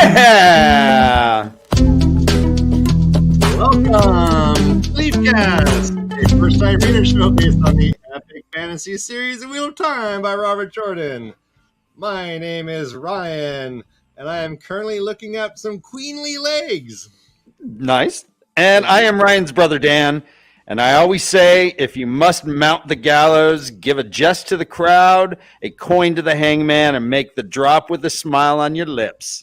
Yeah! Welcome to LeafCast, a first-time reader show based on the epic fantasy series The Wheel of Time by Robert Jordan. My name is Ryan, and I am currently looking up some queenly legs. Nice. And I am Ryan's brother, Dan. And I always say, if you must mount the gallows, give a jest to the crowd, a coin to the hangman, and make the drop with a smile on your lips.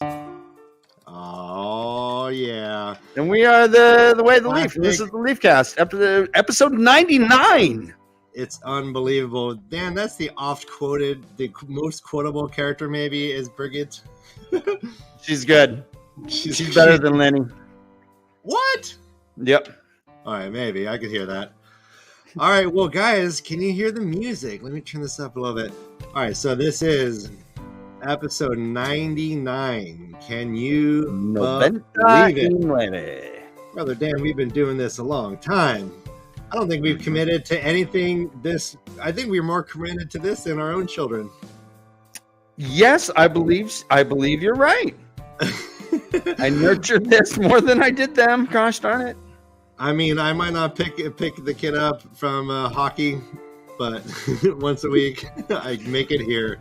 Oh, yeah. And we are the way of the leaf. This is the LeafCast, episode 99. It's unbelievable. Dan, that's the oft-quoted, the most quotable character maybe is Bridget. She's good. She's better than Lenny. What? Yep. All right, maybe. I could hear that. All right, well, guys, can you hear the music? Let me turn this up a little bit. All right, so this is episode 99. Can you believe it? Brother Dan, we've been doing this a long time. I don't think we've committed to anything this. I think we're more committed to this than our own children. Yes, I believe you're right. I nurtured this more than I did them. Gosh darn it. I mean, I might not pick the kid up from hockey, but once a week I make it here.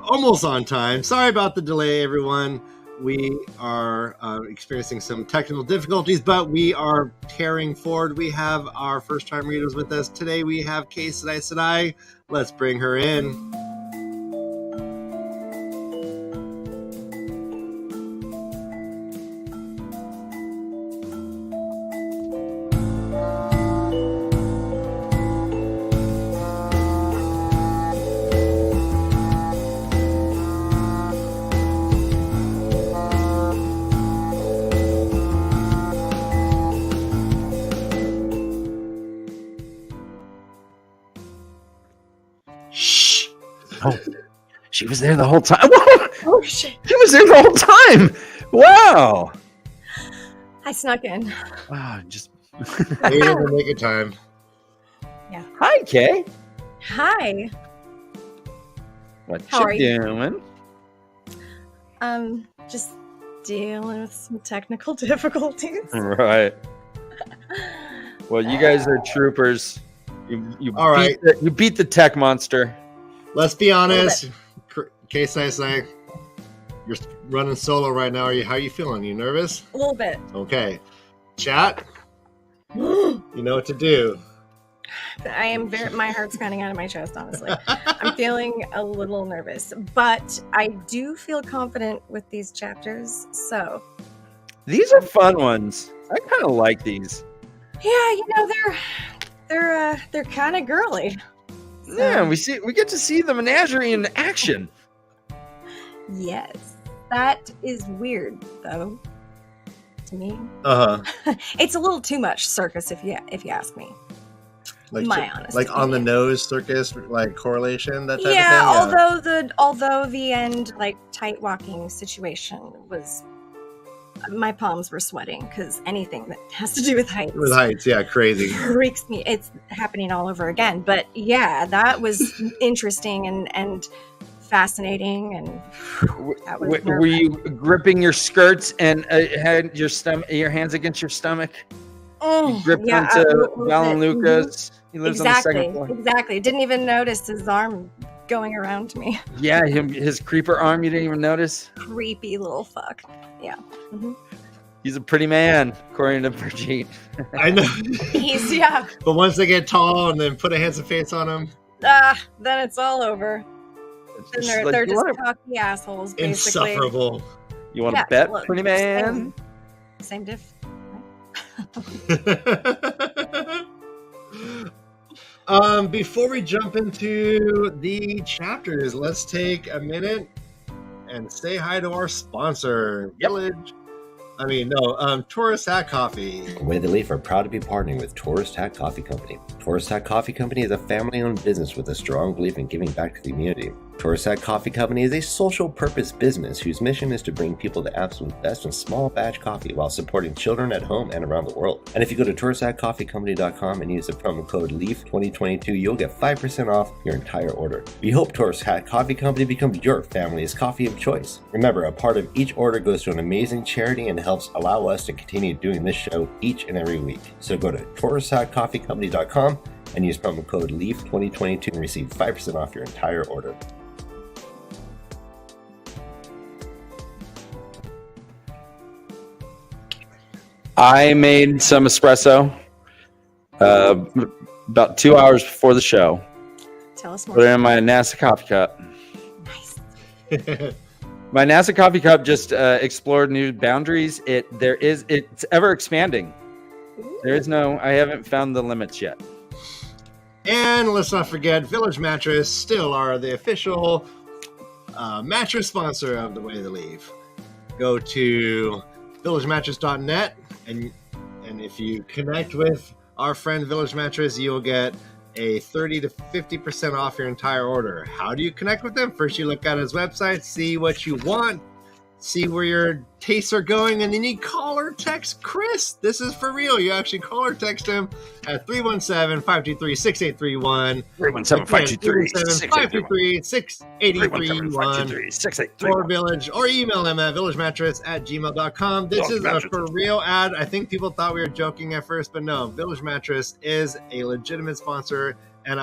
Almost on time. Sorry about the delay, everyone. We are experiencing some technical difficulties, but we are carrying forward. We have our first-time readers with us. Today we have KayK. Let's bring her in. Oh, she was there the whole time. Oh, shit. She was there the whole time. Wow. I snuck in. Wow, just Waiting to make it time. Yeah. Hi, Kay. Hi. What How are you you? doing? Just dealing with some technical difficulties. Right. Well, you guys are troopers. You All right. You beat the tech monster. Let's be honest. KayK, you're running solo right now. How are you feeling? You nervous? A little bit. Okay. Chat. You know what to do. I am my heart's pounding out of my chest, honestly. I'm feeling a little nervous, but I do feel confident with these chapters. So These are fun ones. I kind of like these. yeah, they're kind of girly. So, Yeah, we get to see the menagerie in action. yes, that is weird though. To me, Uh-huh. it's a little too much circus if you ask me. Like, My honest like on the opinion. nose circus, like correlation, that type Yeah, of thing. although the end like tight walking situation was, my palms were sweating because anything that has to do with heights With heights, yeah, crazy. freaks me. It's happening all over again. But yeah, that was interesting and fascinating, and that was Were you gripping your skirts and had your hands against your stomach? You gripped yeah, onto a little Val and bit. Lucas. He lives on the Exactly, second floor. exactly. Didn't even notice his arm going around me. Yeah, his creeper arm. You didn't even notice. Creepy little fuck. Yeah. Mhm. He's a pretty man, according to Brigitte. I know. He's yeah. But once they get tall and then put a handsome face on them, Then it's all over. It's And just they're, like, they're you just wanna- cocky assholes, basically. insufferable. You want to Yeah, bet, look, pretty man? Same diff. Before we jump into the chapters, let's take a minute and say hi to our sponsor, Tourist Hat Coffee. Way the Leaf are proud to be partnering with Tourist Hat Coffee Company. Tourist Hat Coffee Company is a family-owned business with a strong belief in giving back to the community. Tourist Hat Coffee Company is a social purpose business whose mission is to bring people the absolute best in small batch coffee while supporting children at home and around the world. And if you go to touristhatcoffeecompany.com and use the promo code LEAF2022, you'll get 5% off your entire order. We hope Tourist Hat Coffee Company becomes your family's coffee of choice. Remember, a part of each order goes to an amazing charity and helps allow us to continue doing this show each and every week. So go to touristhatcoffeecompany.com and use promo code LEAF2022 and receive 5% off your entire order. I made some espresso about 2 hours before the show. Tell us more. Put it in my NASA coffee cup. Nice. My NASA coffee cup just explored new boundaries. It's ever expanding. I haven't found the limits yet. And let's not forget, Village Mattress still are the official mattress sponsor of The Way to Leave. Go to villagemattress.net, and if you connect with our friend Village Mattress, you'll get a 30 to 50% off your entire order. How do you connect with them? First, you look at his website, see what you want, see where your tastes are going, and then you call or text Chris. This is for real. You actually call or text him at 317-523-6831. 317-523-6831. For Village, or email him at villagemattress@gmail.com. This is a for real ad. I think people thought we were joking at first, but no, Village Mattress is a legitimate sponsor, and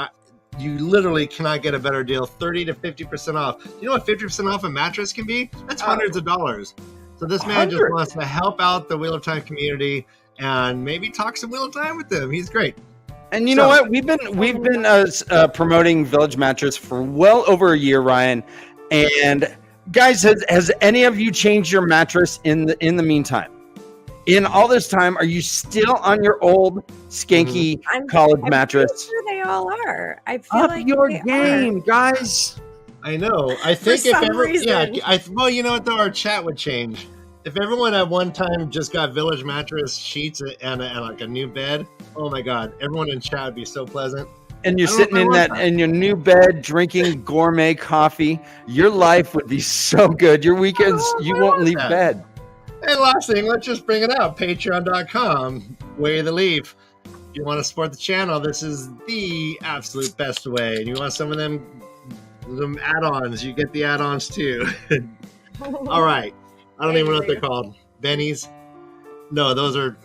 you literally cannot get a better deal. 30 to 50% off. You know what 50% off a mattress can be? That's hundreds of dollars. So this man just wants to help out the Wheel of Time community and maybe talk some Wheel of Time with them. He's great. And you know what? We've been promoting Village Mattress for well over a year, Ryan. And guys, has any of you changed your mattress in the meantime? In all this time, are you still on your old skanky college mattress? I'm sure they all are. I feel Up like your they game, are. guys. I know. I think For if some reason. well, you know what though, our chat would change. If everyone at one time just got Village Mattress sheets and like a new bed, oh my God, everyone in chat would be so pleasant. And you're sitting in your new bed, drinking gourmet coffee. Your life would be so good. Your weekends, you won't leave bed. And last thing, let's just bring it out. Patreon.com, Way of the Leaf. If you want to support the channel, this is the absolute best way. And you want some of them add-ons, you get the add-ons too. All right. I don't even know what they're called. Bennies? No, those are...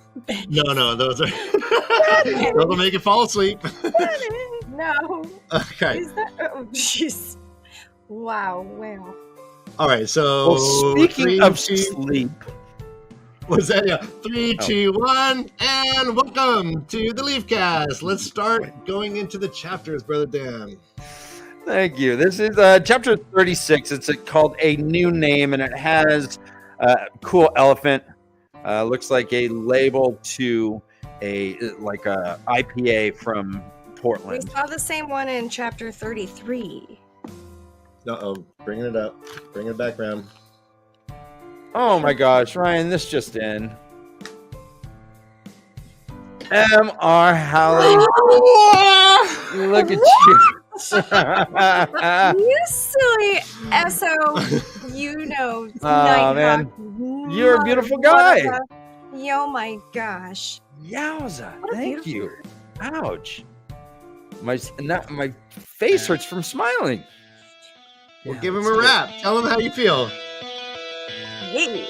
No, those are... Those will make you fall asleep. No. Okay. Is that... Oh, jeez. Wow. All right, so... Well, speaking of sleep... Was that? Yeah. 3, 2, 1, and welcome to the LeafCast. Let's start going into the chapters, Brother Dan. Thank you. This is chapter 36. It's called A New Name, and it has a cool elephant. Looks like a label to a IPA from Portland. We saw the same one in chapter 33. Uh-oh, bringing it up. Bring it back around. Oh my gosh, Ryan, this just in. MrHowley. Look at you. You silly SO. You know. Oh, man. You're a beautiful guy. Oh my gosh. Yowza. Thank you. Ouch. My face hurts from smiling. Well, give him a rap. Tell him how you feel. Hey.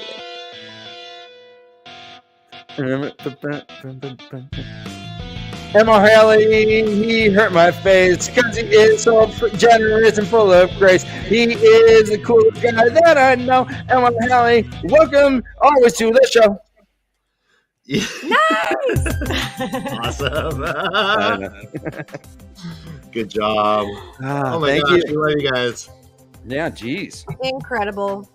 MrHowley, he hurt my face because he is so generous and full of grace. He is the coolest guy that I know. MrHowley, welcome always to the show. Nice. Awesome. Good job. Oh my thank gosh, you. we love you guys. Yeah, geez. Incredible.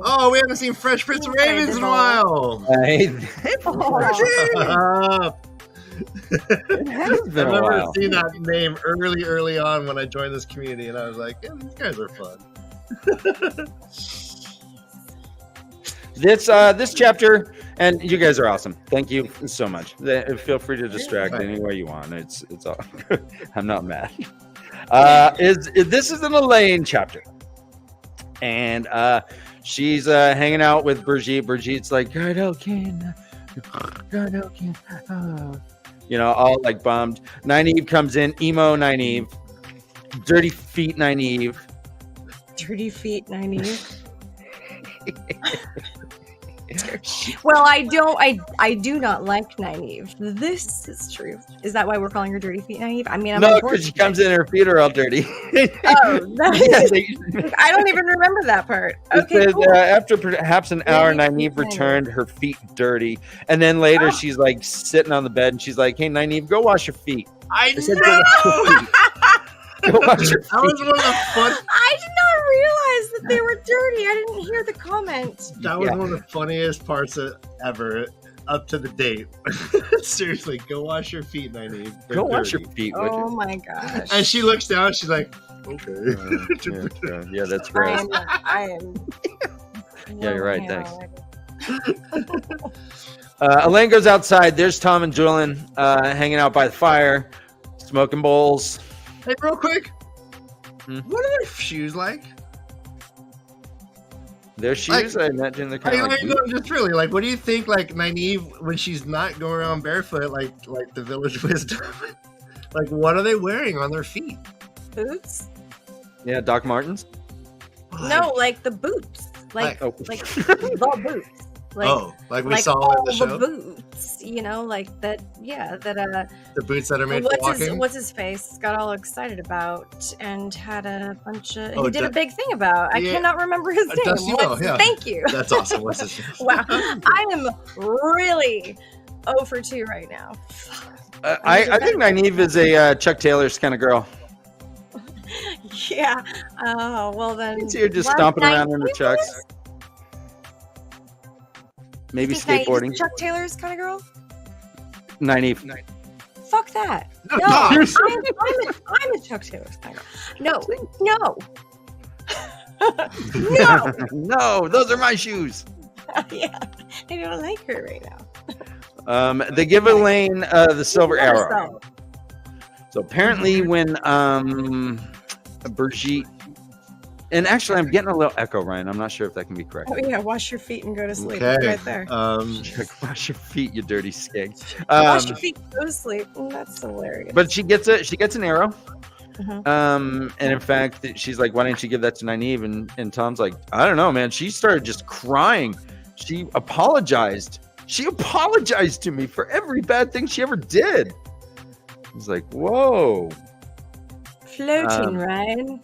Oh, we haven't seen Fresh Prince of Ravens in a while. Hey, Oh. it has I been a remember while. seeing that name early on when I joined this community, and I was like, yeah, these guys are fun. This chapter, and you guys are awesome. Thank you so much. Feel free to distract any way you want. It's all good. I'm not mad. This is an Elaine chapter, and she's hanging out with Brigitte. Brigitte's like, God, Elkin, all like bummed. Nynaeve comes in, emo Nynaeve, dirty feet Nynaeve. Dirty feet, Nynaeve. Well, I do not like Nynaeve. This is true. Is that why we're calling her Dirty Feet Nynaeve? I mean, I'm no, because she comes in, her feet are all dirty. I don't even remember that part. Okay, says, cool. After perhaps an hour, Nynaeve returned, her feet dirty, and then later she's like sitting on the bed, and she's like, "Hey, Nynaeve, go wash your feet." I said, know. Go wash your feet. That was one of the fun. I did not realize that they were dirty. I didn't hear the comment. That was one of the funniest parts ever up to the date. Seriously, go wash your feet, Nynaeve. Go wash your feet. Oh my gosh. And she looks down. She's like, okay. Yeah, that's gross. I am. Yeah, you're right. Thanks. Elaine goes outside. There's Tom and Julian hanging out by the fire, smoking bowls. Hey, real quick. What are their shoes like? Their shoes, I imagine they're kind of like just really, like, what do you think, like, Nynaeve, when she's not going around barefoot, like the Village Wisdom, like, what are they wearing on their feet? Boots? Yeah, Doc Martens. No, like the boots. Like the boots. Like we saw in the show? The boots, like that. Yeah, that. The boots that are made for walking. What's his face? Got all excited about and had a bunch of. He did a big thing about. I cannot remember his name. Thank you. That's awesome. What's his name? Wow, I am really 0 for 2 right now. I think Nynaeve is a Chuck Taylor's kind of girl. Yeah. Oh well then. You're just stomping around in the chucks. Maybe skateboarding. Chuck Taylor's kind of girl? Nynaeve. Fuck that. No, I'm a Chuck Taylor's kind of girl. No. No. No, those are my shoes. Yeah, I don't like her right now. They give Elaine the silver arrow. So apparently when Brigitte, and actually I'm getting a little echo, Ryan. I'm not sure if that can be correct. Oh yeah, wash your feet and go to sleep. Okay. Right there. Wash your feet, you dirty skeg. Wash your feet and go to sleep. That's hilarious. But she gets an arrow. And in fact, she's like, why didn't you give that to Nynaeve? And Tom's like, I don't know, man. She started just crying. She apologized. She apologized to me for every bad thing she ever did. He's like, whoa. Floating, Ryan.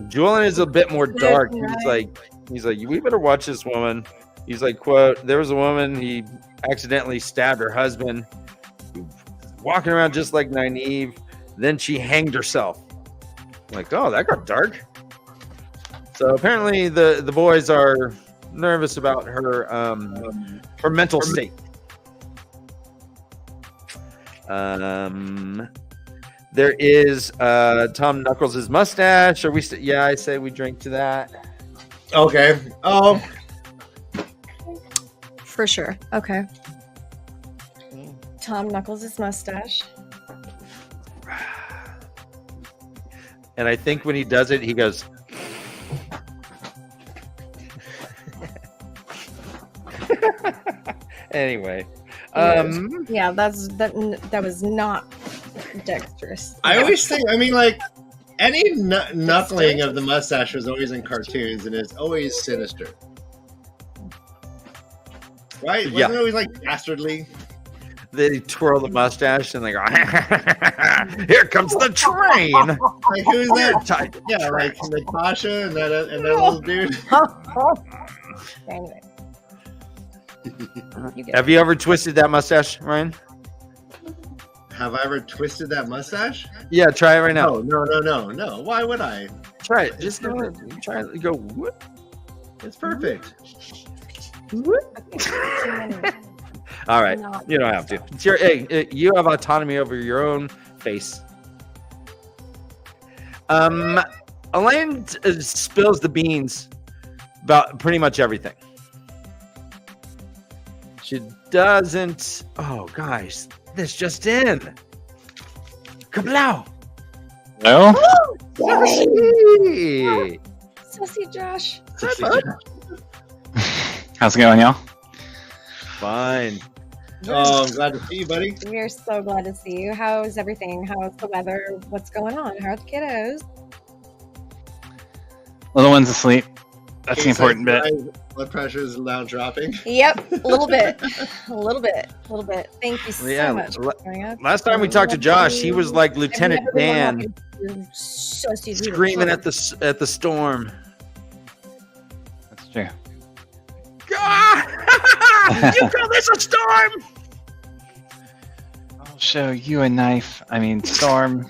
Julian is a bit more dark. He's like, we better watch this woman. He's like, quote, there was a woman, he accidentally stabbed her husband, walking around just like Nynaeve. Then she hanged herself. I'm like, oh, that got dark. So apparently the boys are nervous about her mental state. There is Tom Knuckles' mustache. Are we? I say we drink to that. Okay. For sure. Okay. Tom Knuckles' mustache. And I think when he does it, he goes. Anyway. Yeah, that was not dexterous. I always think, like, any knuckling of the mustache was always in cartoons and is always sinister. Right? Wasn't it always like dastardly? They twirl the mustache and they go, here comes the train. Like, who's that? Yeah, like Natasha and that little dude. Anyway. Have you ever twisted that mustache, Ryan? Have I ever twisted that mustache? Yeah, try it right now. No. Why would I? Try it. Just go. Try it. Go. Whoop. It's perfect. All right. You don't have to. It's you have autonomy over your own face. Elaine spills the beans about pretty much everything. She doesn't. Oh, guys, this just in. Kablow. Hello? Hey. Sussy Josh. How's it going, y'all? Fine. Oh, I'm glad to see you, buddy. We are so glad to see you. How's everything? How's the weather? What's going on? How are the kiddos? Little one's asleep. That's the important bit. Blood pressure is now dropping. Yep, a little bit. A little bit. Thank you so Yeah, much for showing up. Last time we talked to Josh, he was like Lieutenant I've never Dan, been walking through Sussy's screaming room. at the storm. That's true. You call this a storm? I'll show you a knife. I mean, storm.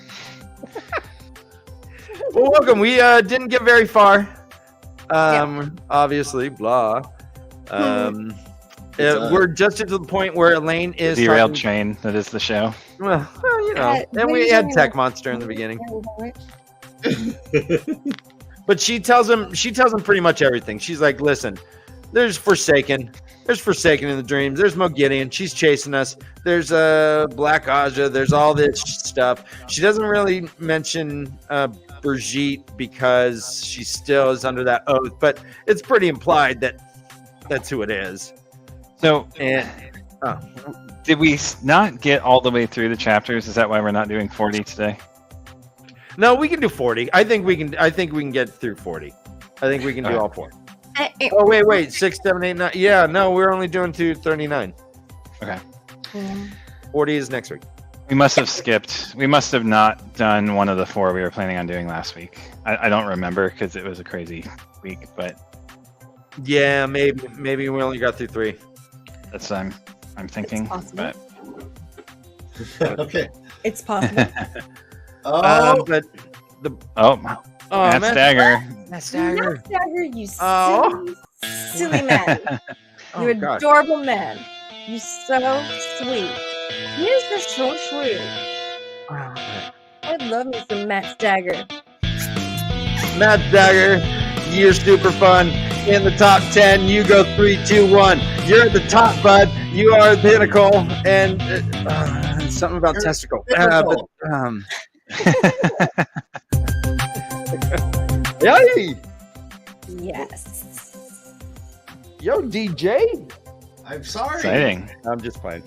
Well, welcome. We didn't get very far. Obviously, blah. We're just to the point where Elaine is Derailed talking- train. That is the show. Well, you know, and we had Tech Monster in the beginning. But she tells him pretty much everything. She's like, listen, there's Forsaken in the dreams. There's Mogideon. She's chasing us. There's Black Aja. There's all this stuff. She doesn't really mention Brigitte because she still is under that oath, but it's pretty implied that that's who it is. So, And did we not get all the way through the chapters? Is that why we're not doing 40 today? no, we can do 40. I think we can get through 40. I think we can do all 4. Oh wait, 6, 7, 8, 9. Yeah, no, we're only doing to 39. Okay. 40 is next week. We must have skipped. We must have not done one of the 4 we were planning on doing last week. I don't remember because it was a crazy week, but Yeah, maybe we only got through 3. that's what I'm thinking. possible. But Okay. It's possible. But MaTsDaGger. MaTsDaGger. MaTsDaGger, you Oh. silly man. Oh, You gosh. adorable man. You so sweet. You're just so sweet. I love me some MaTsDaGger. MaTsDaGger, you're super fun. In the top 10, you go 3, 2, 1. You're at the top, bud. You are the pinnacle. And something about testicle. Yay! Yes. Yo, DJ. I'm sorry. Exciting. I'm just playing.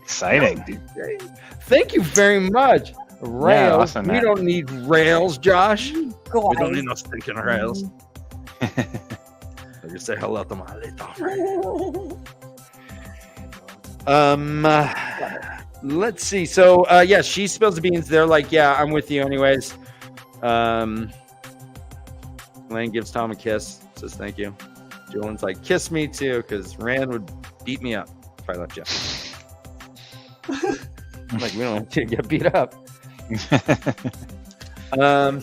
Exciting. DJ. Thank you very much. Rails. awesome, we man. don't need rails, Josh. We don't Guys. need no stinking rails. I just say hello to my little friend. Let's see. So, yeah, she spills the beans. They're like, yeah, I'm with you anyways. Lane gives Tom a kiss. Says thank you. Julian's like, kiss me too, because Rand would beat me up if I left you. I'm like, we don't have to get beat up.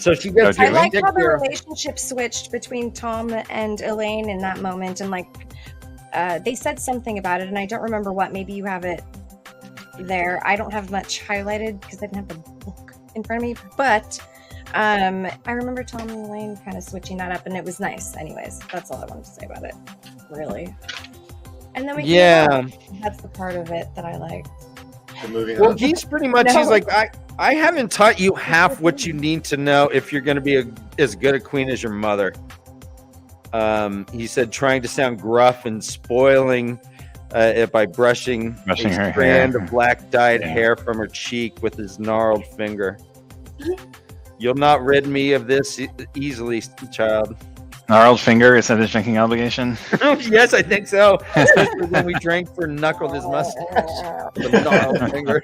So she gets. Go, I like Julian. how the relationship switched between Tom and Elaine in that moment, and like they said something about it, and I don't remember what. Maybe you have it there. I don't have much highlighted because I didn't have the book in front of me, but I remember Tom and Elaine kind of switching that up, and it was nice. Anyways, that's all I wanted to say about it, really. And then we that's the part of it that I liked. Moving Well, on. he's pretty much. No. He's like, I haven't taught you half what you need to know if you're going to be as good a queen as your mother. He said, trying to sound gruff and spoiling it by brushing a her strand hair. of black dyed Yeah. hair from her cheek with his gnarled finger. You'll not rid me of this easily, child. Gnarled finger, is that his drinking obligation? Yes, I think so. Especially when we drank for Knuckled his mustache. The gnarled finger.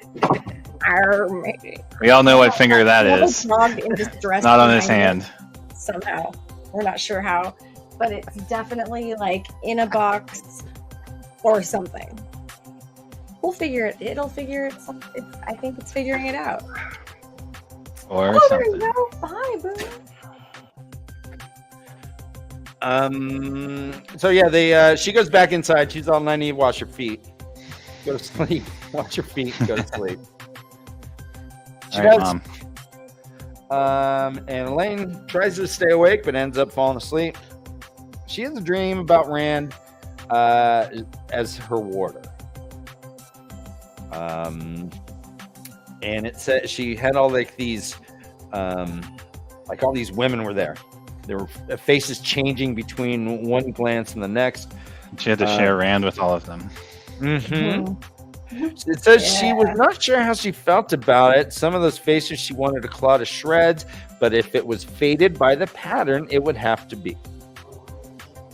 We all know what finger that We have a is. dog in distress Not on his behind hand. us somehow. We're not sure how, but it's definitely like in a box or something. We'll figure it. It'll figure it. I think it's figuring it out. Or Oh, there you something. go. Hi, boo. So yeah, she goes back inside. She's all, I need to wash your feet. Go to sleep. Wash your feet. Go to sleep. She All right, does. Mom. And Elaine tries to stay awake, but ends up falling asleep. She has a dream about Rand as her warder. And it said she had all like these Like all these women were there. There were faces changing between one glance and the next. She had to share Rand with all of them. Mm-hmm. It says she was not sure how she felt about it. Some of those faces she wanted to claw to shreds, but if it was fated by the pattern, it would have to be.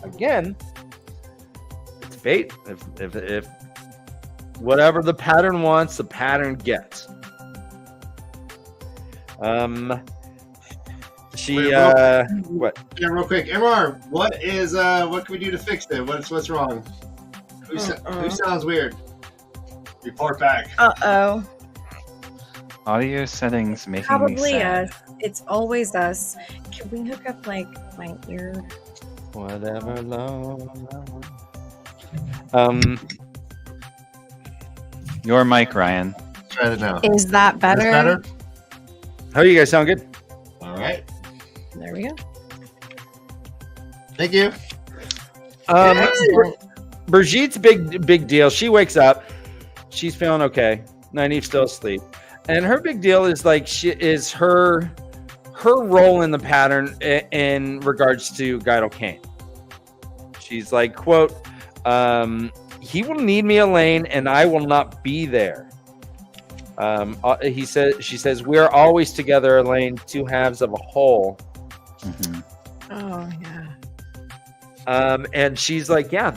Again, it's fate. If whatever the pattern wants, the pattern gets. What? Yeah, real quick, MR. What can we do to fix it? What's wrong? Who sounds weird? Report back. Uh-oh. Audio settings making me Probably sad. us. It's always us. Can we hook up like my ear? Whatever long. Your mic, Ryan. Try it now. Is that better? Is better? How do you guys sound? Good. All right. There we go. Thank you. Excellent. Brigitte's big deal. She wakes up. She's feeling okay. Nynaeve's still asleep. And her big deal is like her role in the pattern in regards to Guido Kane. She's like, quote, he will need me, Elaine, and I will not be there. She says, we are always together, Elaine, two halves of a whole. Mm-hmm. Oh, yeah. And she's like, yeah,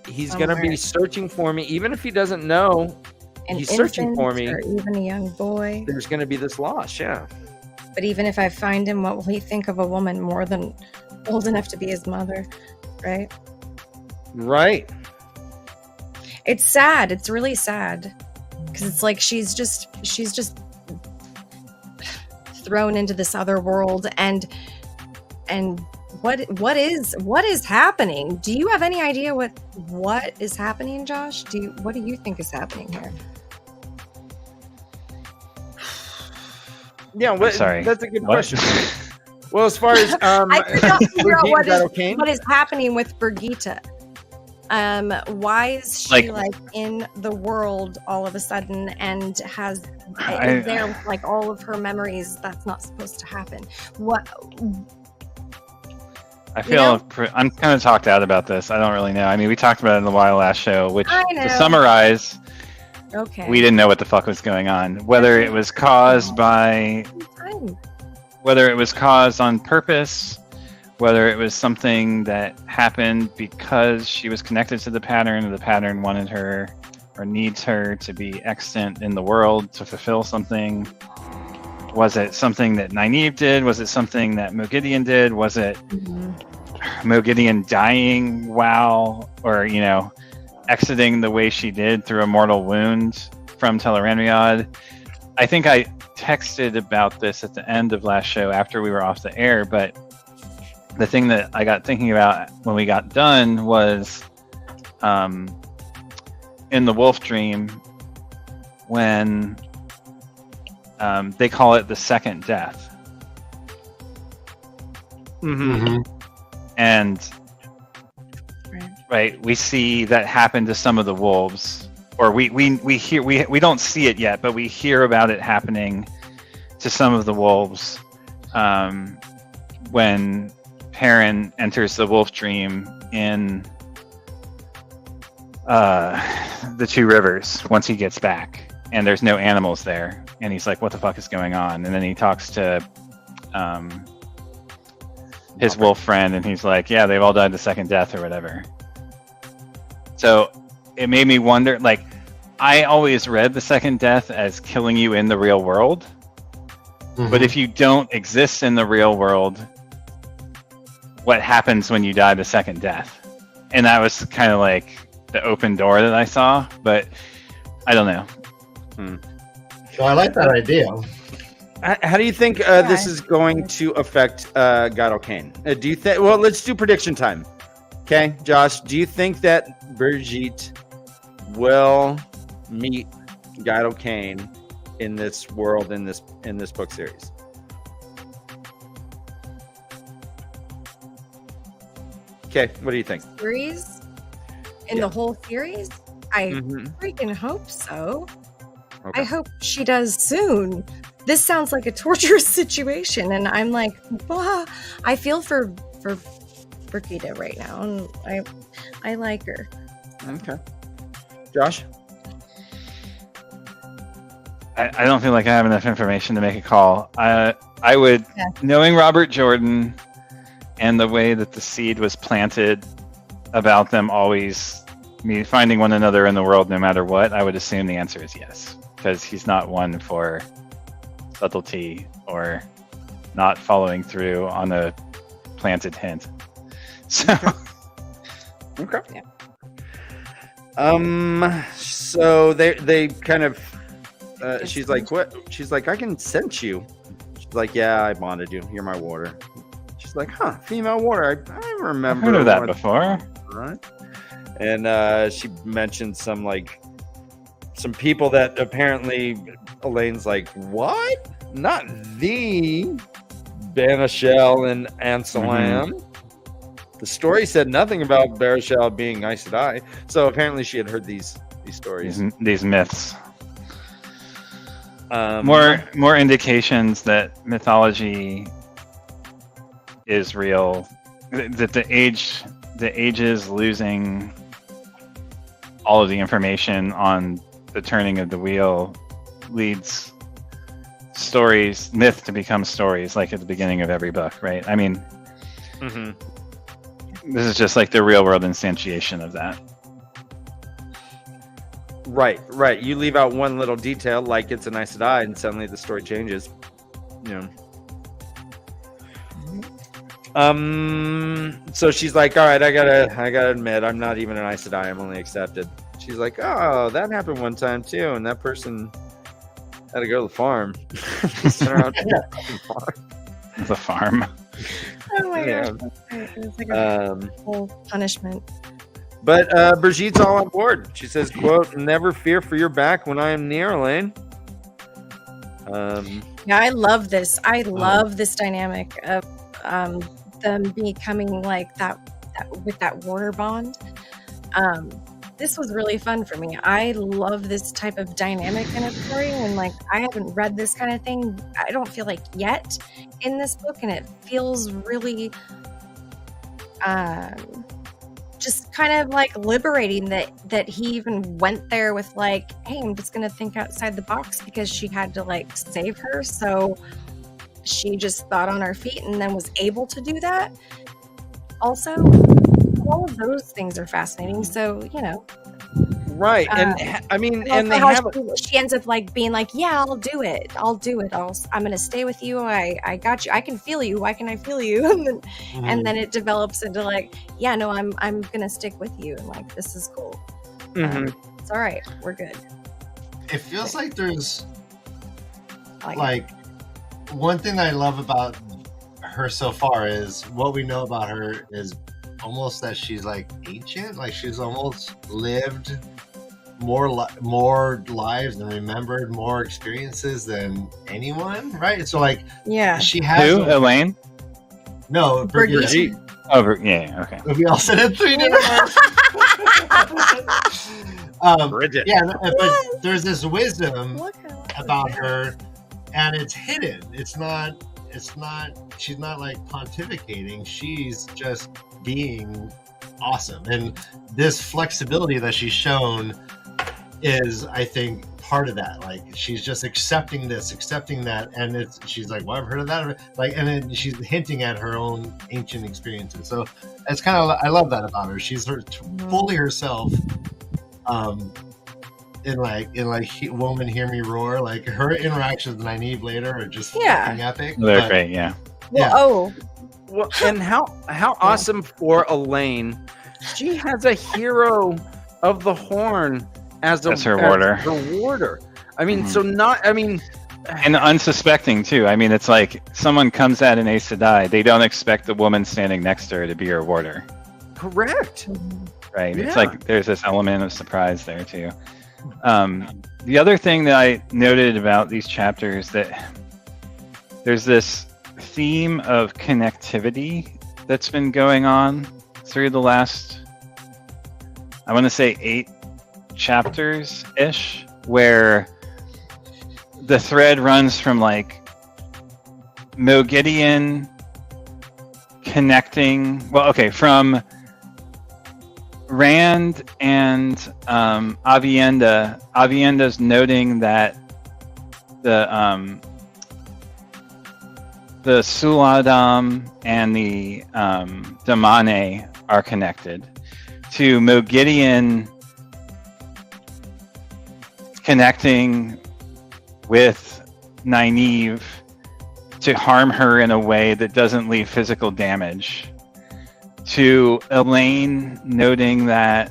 he's going to be searching for me. Even if he doesn't know he's searching for me. Or even a young boy. There's going to be this loss, yeah. But even if I find him, what will he think of a woman more than old enough to be his mother? Right? Right. It's sad. It's really sad. Because it's like she's just thrown into this other world and what is happening? Do you have any idea what is happening, Josh? What do you think is happening here? Yeah, sorry. That's a good What? question. Well, as far as I could not figure out Brigitte, what is happening with Brigitte. Why is she like in the world all of a sudden and is there with, like all of her memories? That's not supposed to happen. What? I feel I'm kind of talked out about this. I don't really know. I mean, we talked about it in the last show, which to summarize, we didn't know what the fuck was going on. Whether it was caused whether it was caused on purpose, whether it was something that happened because she was connected to the pattern and the pattern wanted her or needs her to be extant in the world to fulfill something. Was it something that Nynaeve did? Was it something that Mogideon did? Was it Mogideon dying or exiting the way she did through a mortal wound from Tel'aran'rhiod? I think I texted about this at the end of last show after we were off the air, but the thing that I got thinking about when we got done was in the wolf dream when they call it the second death. Mm-hmm. And we see that happen to some of the wolves, or we don't see it yet, but we hear about it happening to some of the wolves when Perrin enters the wolf dream in the Two Rivers once he gets back, and there's no animals there, and he's like, what the fuck is going on? And then he talks to his wolf friend, and he's like, yeah, they've all died the second death or whatever. So it made me wonder, like, I always read the second death as killing you in the real world. Mm-hmm. But if you don't exist in the real world, what happens when you die the second death? And that was kind of like the open door that I saw, but I don't know. So I like that idea. How do you think this is going to affect Guido Kane? Do you think? Well, let's do prediction time. Okay, Josh, do you think that Brigitte will meet Guido Kane in this world, in this book series? Okay, what do you think? Series? In the whole series? I freaking hope so. Okay. I hope she does soon. this sounds like a torturous situation, and I'm like, I feel for Brigitte right now, and I like her. Okay. Josh? I don't feel like I have enough information to make a call. I would, knowing Robert Jordan and the way that the seed was planted about them always finding one another in the world no matter what, I would assume the answer is yes. Because he's not one for subtlety or not following through on a planted hint. So, Okay. Yeah. So they kind of, she's like, what? She's like, I can sense you. She's like, yeah, I bonded you. You're my water. She's like, huh, female water. I remember. I've heard of that one- before. Right. And she mentioned some people that apparently Elaine's like, what? Not the Banishel and Ansalam. The story said nothing about Barishal being Aes Sedai. So apparently she had heard these stories. These myths. More More indications that mythology is real. That the age is losing all of the information on the turning of the wheel leads myth to become stories, like at the beginning of every book, right? I mean, this is just like the real world instantiation of that. Right. You leave out one little detail, like it's an Aes Sedai, and suddenly the story changes. You know. So she's like, all right, I gotta admit, I'm not even an Aes Sedai, I'm only accepted. She's like, oh, that happened one time too, and that person had to go to the farm. Sent her out to the farm. The farm. Oh my gosh, it was like a whole punishment. But Brigitte's all on board. She says, quote, never fear for your back when I am near, Elaine. Yeah, I love this. I love this dynamic of them becoming like that with that water bond. This was really fun for me. I love this type of dynamic in a story, and like I haven't read this kind of thing, I don't feel like yet in this book, and it feels really just kind of like liberating that he even went there with like, hey, I'm just gonna think outside the box, because she had to like save her, so she just thought on her feet and then was able to do that. Also, all of those things are fascinating. So, you know, right. And I mean, and they how have she ends up like being like, yeah, I'll do it. I'm gonna stay with you. I got you. I can feel you. Why can I feel you? And then it develops into like, yeah, no, I'm gonna stick with you, and like this is cool. It's all right. We're good. It feels like there's Like one thing that I love about her so far is what we know about her is almost that she's like ancient, like she's almost lived more lives and remembered more experiences than anyone, right? So like, yeah, she has Who? Elaine? no Brigitte. Oh, yeah, okay. We all said it 3 different words. Bridget. Yeah, but there's this wisdom Look how about her, and it's hidden. It's not. She's not like pontificating. She's just being awesome, and this flexibility that she's shown is, I think, part of that. Like she's just accepting this, accepting that, and she's like, well, I've heard of that, like, and then she's hinting at her own ancient experiences. So it's kind of, I love that about her. She's fully herself. In Woman Hear Me Roar, like her interactions with Nynaeve later are just fucking epic. They're great, yeah. Well, Well, and how awesome for Elaine. She has a hero of the horn as her warder. I mean, And unsuspecting too. I mean, it's like someone comes at an Aes Sedai, they don't expect the woman standing next to her to be her warder. correct. Right. Yeah. It's like there's this element of surprise there too. The other thing that I noted about these chapters, that there's this theme of connectivity that's been going on through the last, I want to say 8 chapters ish, where the thread runs from like Mogideon connecting, from Rand and Avienda. Avienda's noting that the Suladam and the Damane are connected, to Mogideon connecting with Nynaeve to harm her in a way that doesn't leave physical damage, to Elaine noting that,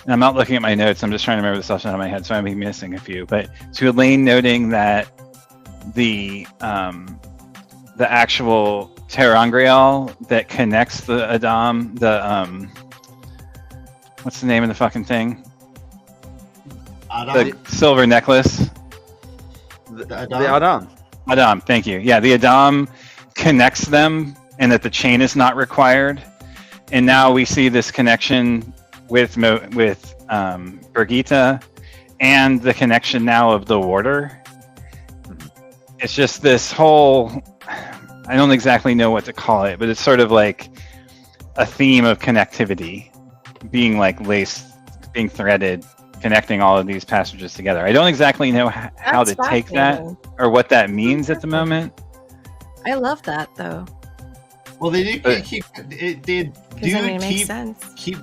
and I'm not looking at my notes, I'm just trying to remember this off the top of my head, so I may be missing a few, but to Elaine noting that the actual Terangreal that connects the Adam, what's the name of the fucking thing? Adam? The silver necklace. The Adam. Adam, thank you. Yeah, the Adam connects them, and that the chain is not required. And now we see this connection with Birgitta, and the connection now of the warder. It's just this whole, I don't exactly know what to call it, but it's sort of like a theme of connectivity being like laced, being threaded, connecting all of these passages together. I don't exactly know how to take that or what that means at the moment. I love that though. Well, they do keep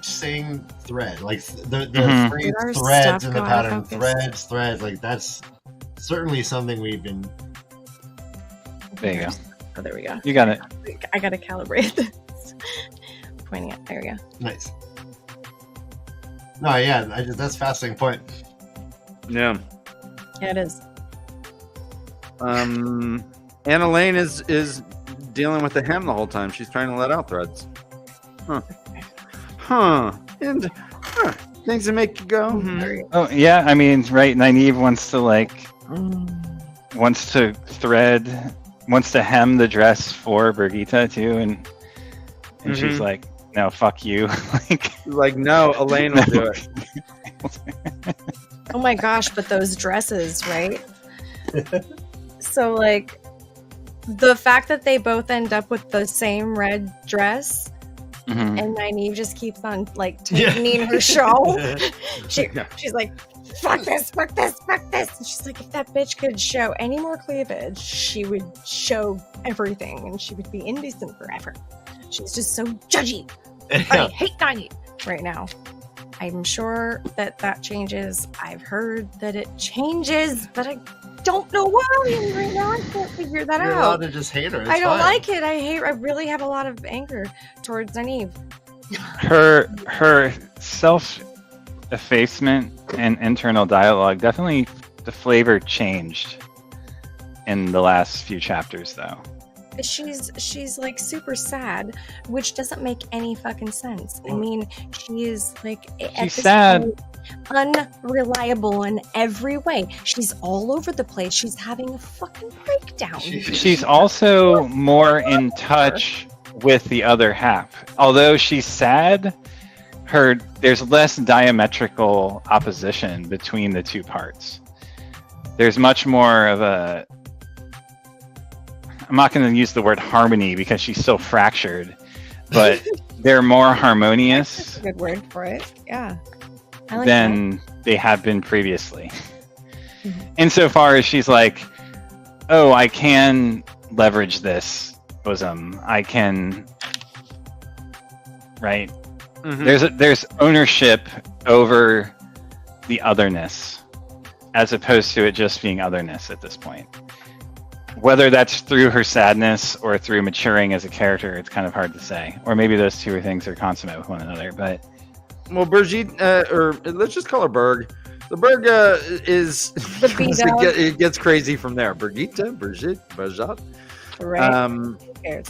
saying thread, like the phrase threads in the pattern, threads. Like that's certainly something we've been. There you go. Oh, there we go. You got it. I gotta calibrate this. Pointing it. There we go. Nice. No, yeah, that's a fascinating point. Yeah. Yeah, it is. And Elaine is dealing with the hem the whole time. She's trying to let out threads. And things that make you go. Oh yeah, I mean, right? Nynaeve wants to hem the dress for Birgitta too, and she's like, no, fuck you. like, no, Elaine will do it. Oh my gosh, but those dresses, right? So like the fact that they both end up with the same red dress, and Nynaeve just keeps on like tightening her show. She's like, fuck this. And she's like, if that bitch could show any more cleavage, she would show everything and she would be indecent forever. She's just so judgy. I hate Nynaeve right now. I'm sure that changes. I've heard that it changes, but I don't know why. And right now I can't figure that out. You're allowed to just hate her. It's I don't fine. like it. I really have a lot of anger towards Nynaeve. Her self-effacement and internal dialogue, definitely the flavor changed in the last few chapters, though. She's like super sad, which doesn't make any fucking sense. I mean, she is like she's sad, unreliable in every way. She's all over the place. She's having a fucking breakdown. She's also more in touch with the other half. Although she's sad, there's less diametrical opposition between the two parts. There's much more of a, I'm not going to use the word harmony because she's so fractured, but they're more harmonious. That's a good word for it. Yeah. I like than they have been previously. Insofar as she's like, oh, I can leverage this bosom. I can, right? There's ownership over the otherness, as opposed to it just being otherness at this point. Whether that's through her sadness or through maturing as a character, it's kind of hard to say. Or maybe those two things are consummate with one another. But well, Brigitte, or let's just call her Berg. The Berg is it gets crazy from there. Brigitte. Right. Who cares?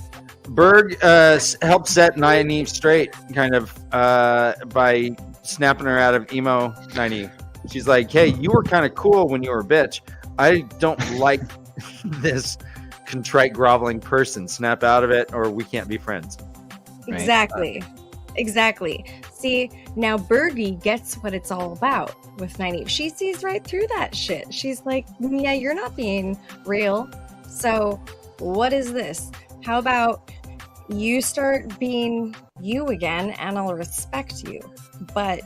Berg helped set Nynaeve straight, kind of by snapping her out of emo Nynaeve. She's like, "Hey, you were kind of cool when you were a bitch. I don't like this contrite, groveling person. Snap out of it, or we can't be friends." Exactly. Exactly. See, now Bergie gets what it's all about with Nynaeve. She sees right through that shit. She's like, yeah, you're not being real. So what is this? How about you start being you again and I'll respect you. But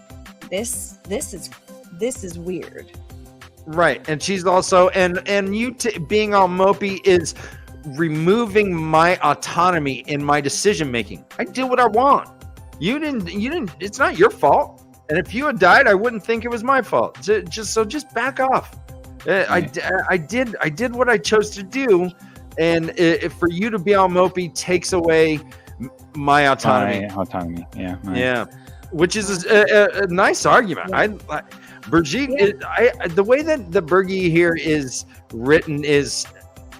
this is weird. Right. And she's also, and you being all mopey is removing my autonomy in my decision making. I do what I want. You didn't, it's not your fault. And if you had died, I wouldn't think it was my fault. Just back off. I did what I chose to do. And for you to be all mopey takes away my autonomy. Yeah. Which is a nice argument. Yeah. Brigitte, the way that the Bergie here is written is,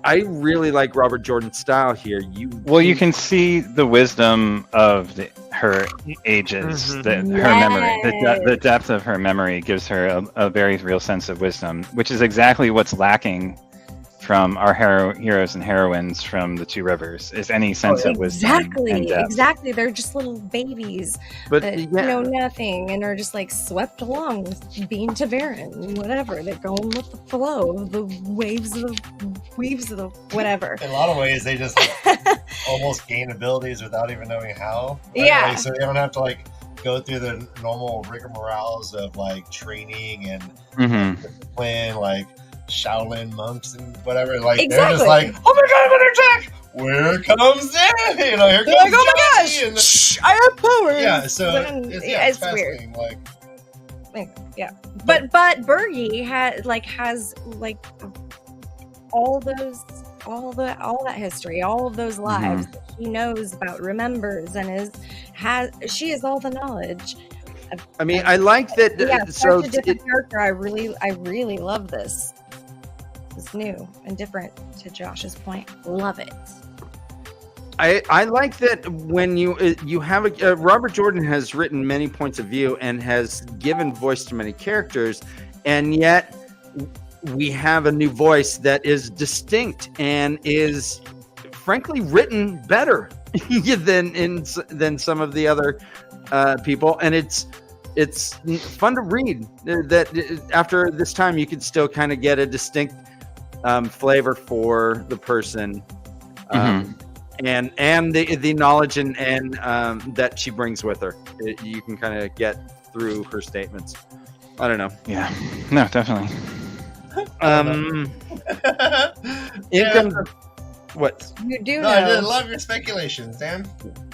I really like Robert Jordan's style here. You can see the wisdom of her ages, her memory, the depth of her memory gives her a very real sense of wisdom, which is exactly what's lacking from our heroes and heroines from the Two Rivers, is any sense of wisdom. Exactly. They're just little babies that know nothing and are just like swept along with being TAVERN, whatever. They're going with the flow of the waves of the whatever. In a lot of ways, they just almost gain abilities without even knowing how. Right? Yeah. Like, so they don't have to like go through the normal rigmaroles of like training and discipline, like Shaolin monks and whatever, like they're just like, oh my god, I'm under attack! Where comes that? Here comes like, oh my gosh, I have powers. Yeah, so it's weird. Like, but Bergie has all that history, all of those lives that he knows about, remembers, and she has all the knowledge. I mean, I like that. So a different character. I really love this. It's new and different. To Josh's point, love it. I like that when you have Robert Jordan has written many points of view and has given voice to many characters, and yet we have a new voice that is distinct and is frankly written better than some of the other people, and it's fun to read. That after this time, you can still kind of get a distinct flavor for the person, and the knowledge and that she brings with her. You can kind of get through her statements. I don't know. Yeah, no, definitely. What? You do no, know. I did love your speculations, Dan.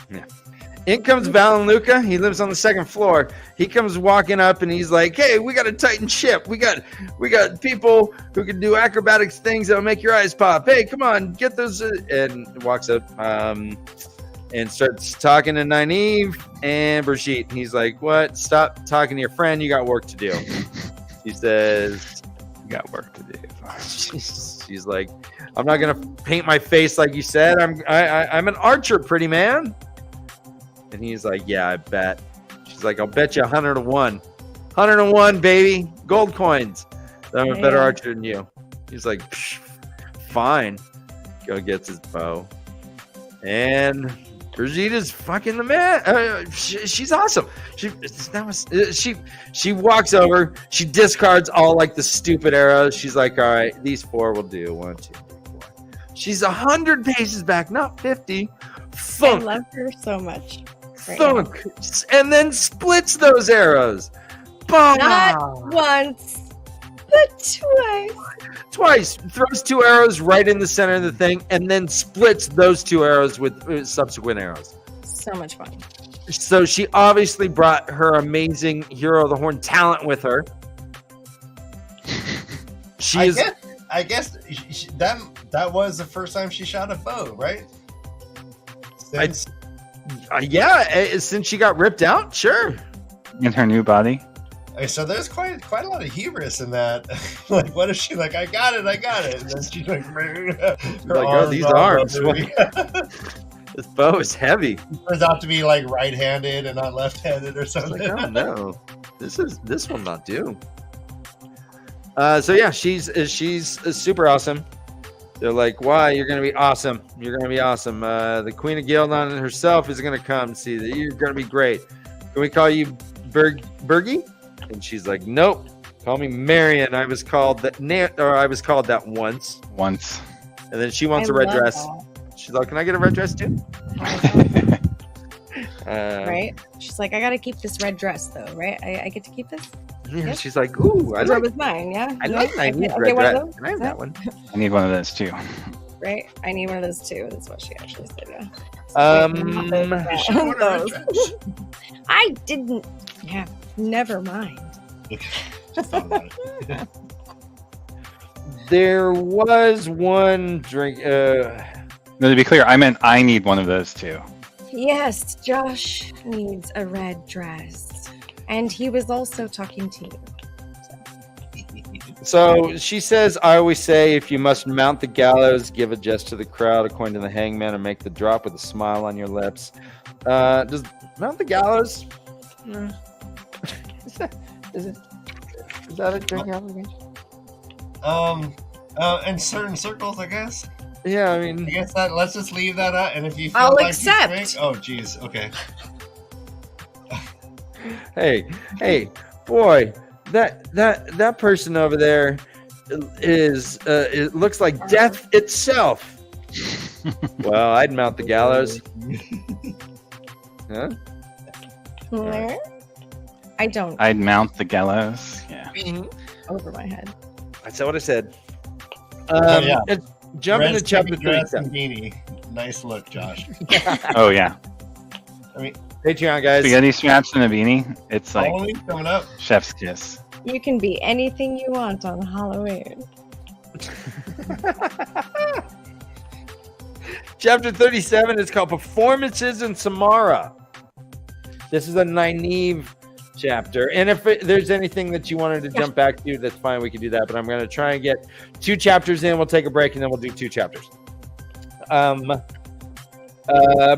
Yeah. In comes Val Luca. He lives on the second floor. He comes walking up and he's like, "Hey, we got a Titan ship. We got people who can do acrobatic things that'll make your eyes pop. Hey, come on, get those." And walks up and starts talking to Nynaeve and Brigitte. And he's like, "What? Stop talking to your friend. You got work to do." He says, "You got work to do." She's like, "I'm not gonna paint my face like you said. I'm an archer, pretty man." And he's like, "Yeah, I bet." She's like, "I'll bet you 100 to 1. 100 to 1, baby. Gold coins. I'm a better archer than you." He's like, "Fine." Go gets his bow. And Brigitta's fucking the man. She's awesome. She walks over. She discards all like the stupid arrows. She's like, "All right, these 4 will do. 1, 2, 3, 4." She's 100 paces back, not 50. Thunk. I love her so much. Thunk. And then splits those arrows. Bah! Not once, but twice. Throws 2 arrows right in the center of the thing, and then splits those 2 arrows with subsequent arrows. So much fun. So she obviously brought her amazing Hero of the Horn talent with her. I guess that was the first time she shot a bow, right? Since she got ripped out, sure. In her new body. So there's quite a lot of hubris in that. Like, what if she like, I got it, and then she's like, these arms. This bow is heavy. It turns out to be like right-handed and not left-handed or something. Like, oh no, this will not do. So yeah, she's super awesome. They're like, "Why? You're gonna be awesome. You're gonna be awesome. The Queen of Gildon herself is gonna come see that. You're gonna be great." can we call you Bergie? And she's like, nope. Call me Marion. I was called that once. Once. And then she wants I a red love dress. that. She's like, can I get a red dress too? Right? She's like, I gotta keep this red dress though, right? I get to keep this? Yeah, Yep. she's like, ooh, I That like was mine, yeah? I Yeah? like I need get red one of dress. those? Can I have that one? I need one of those too. Right? I need one of those too. That's what she actually said. Yeah. She wanted a red Those. dress. I didn't. Yeah, never mind. Just thought about it. There was one drink. No, to be clear, I meant I need one of those too. Yes, Josh needs a red dress. And he was also talking to you. So she says, I always say, if you must mount the gallows, give a jest to the crowd according to the hangman and make the drop with a smile on your lips. Does mount the gallows? Is that a drink obligation? In certain circles, I guess. Yeah, I I mean, guess that. Let's just leave that out. And if you feel I'll like accept. you drink, oh, geez. Okay. hey, boy, that person over there is it looks like death itself. Well, I'd mount the gallows. Huh? Where? I don't. I'd mount the gallows. Yeah. Over my head. That's what I said. Yeah. Let's jump into Red chapter dress 37. and beanie. Nice look, Josh. Oh yeah. I mean, Patreon guys. Spaghetti straps and a beanie. It's like Halloween coming up. chef's kiss. You can be anything you want on Halloween. Chapter 37 is called Performances in Samara. This is a Nynaeve chapter. And if there's anything that you wanted to jump back to, that's fine. We can do that. But I'm going to try and get 2 chapters in. We'll take a break and then we'll do 2 chapters.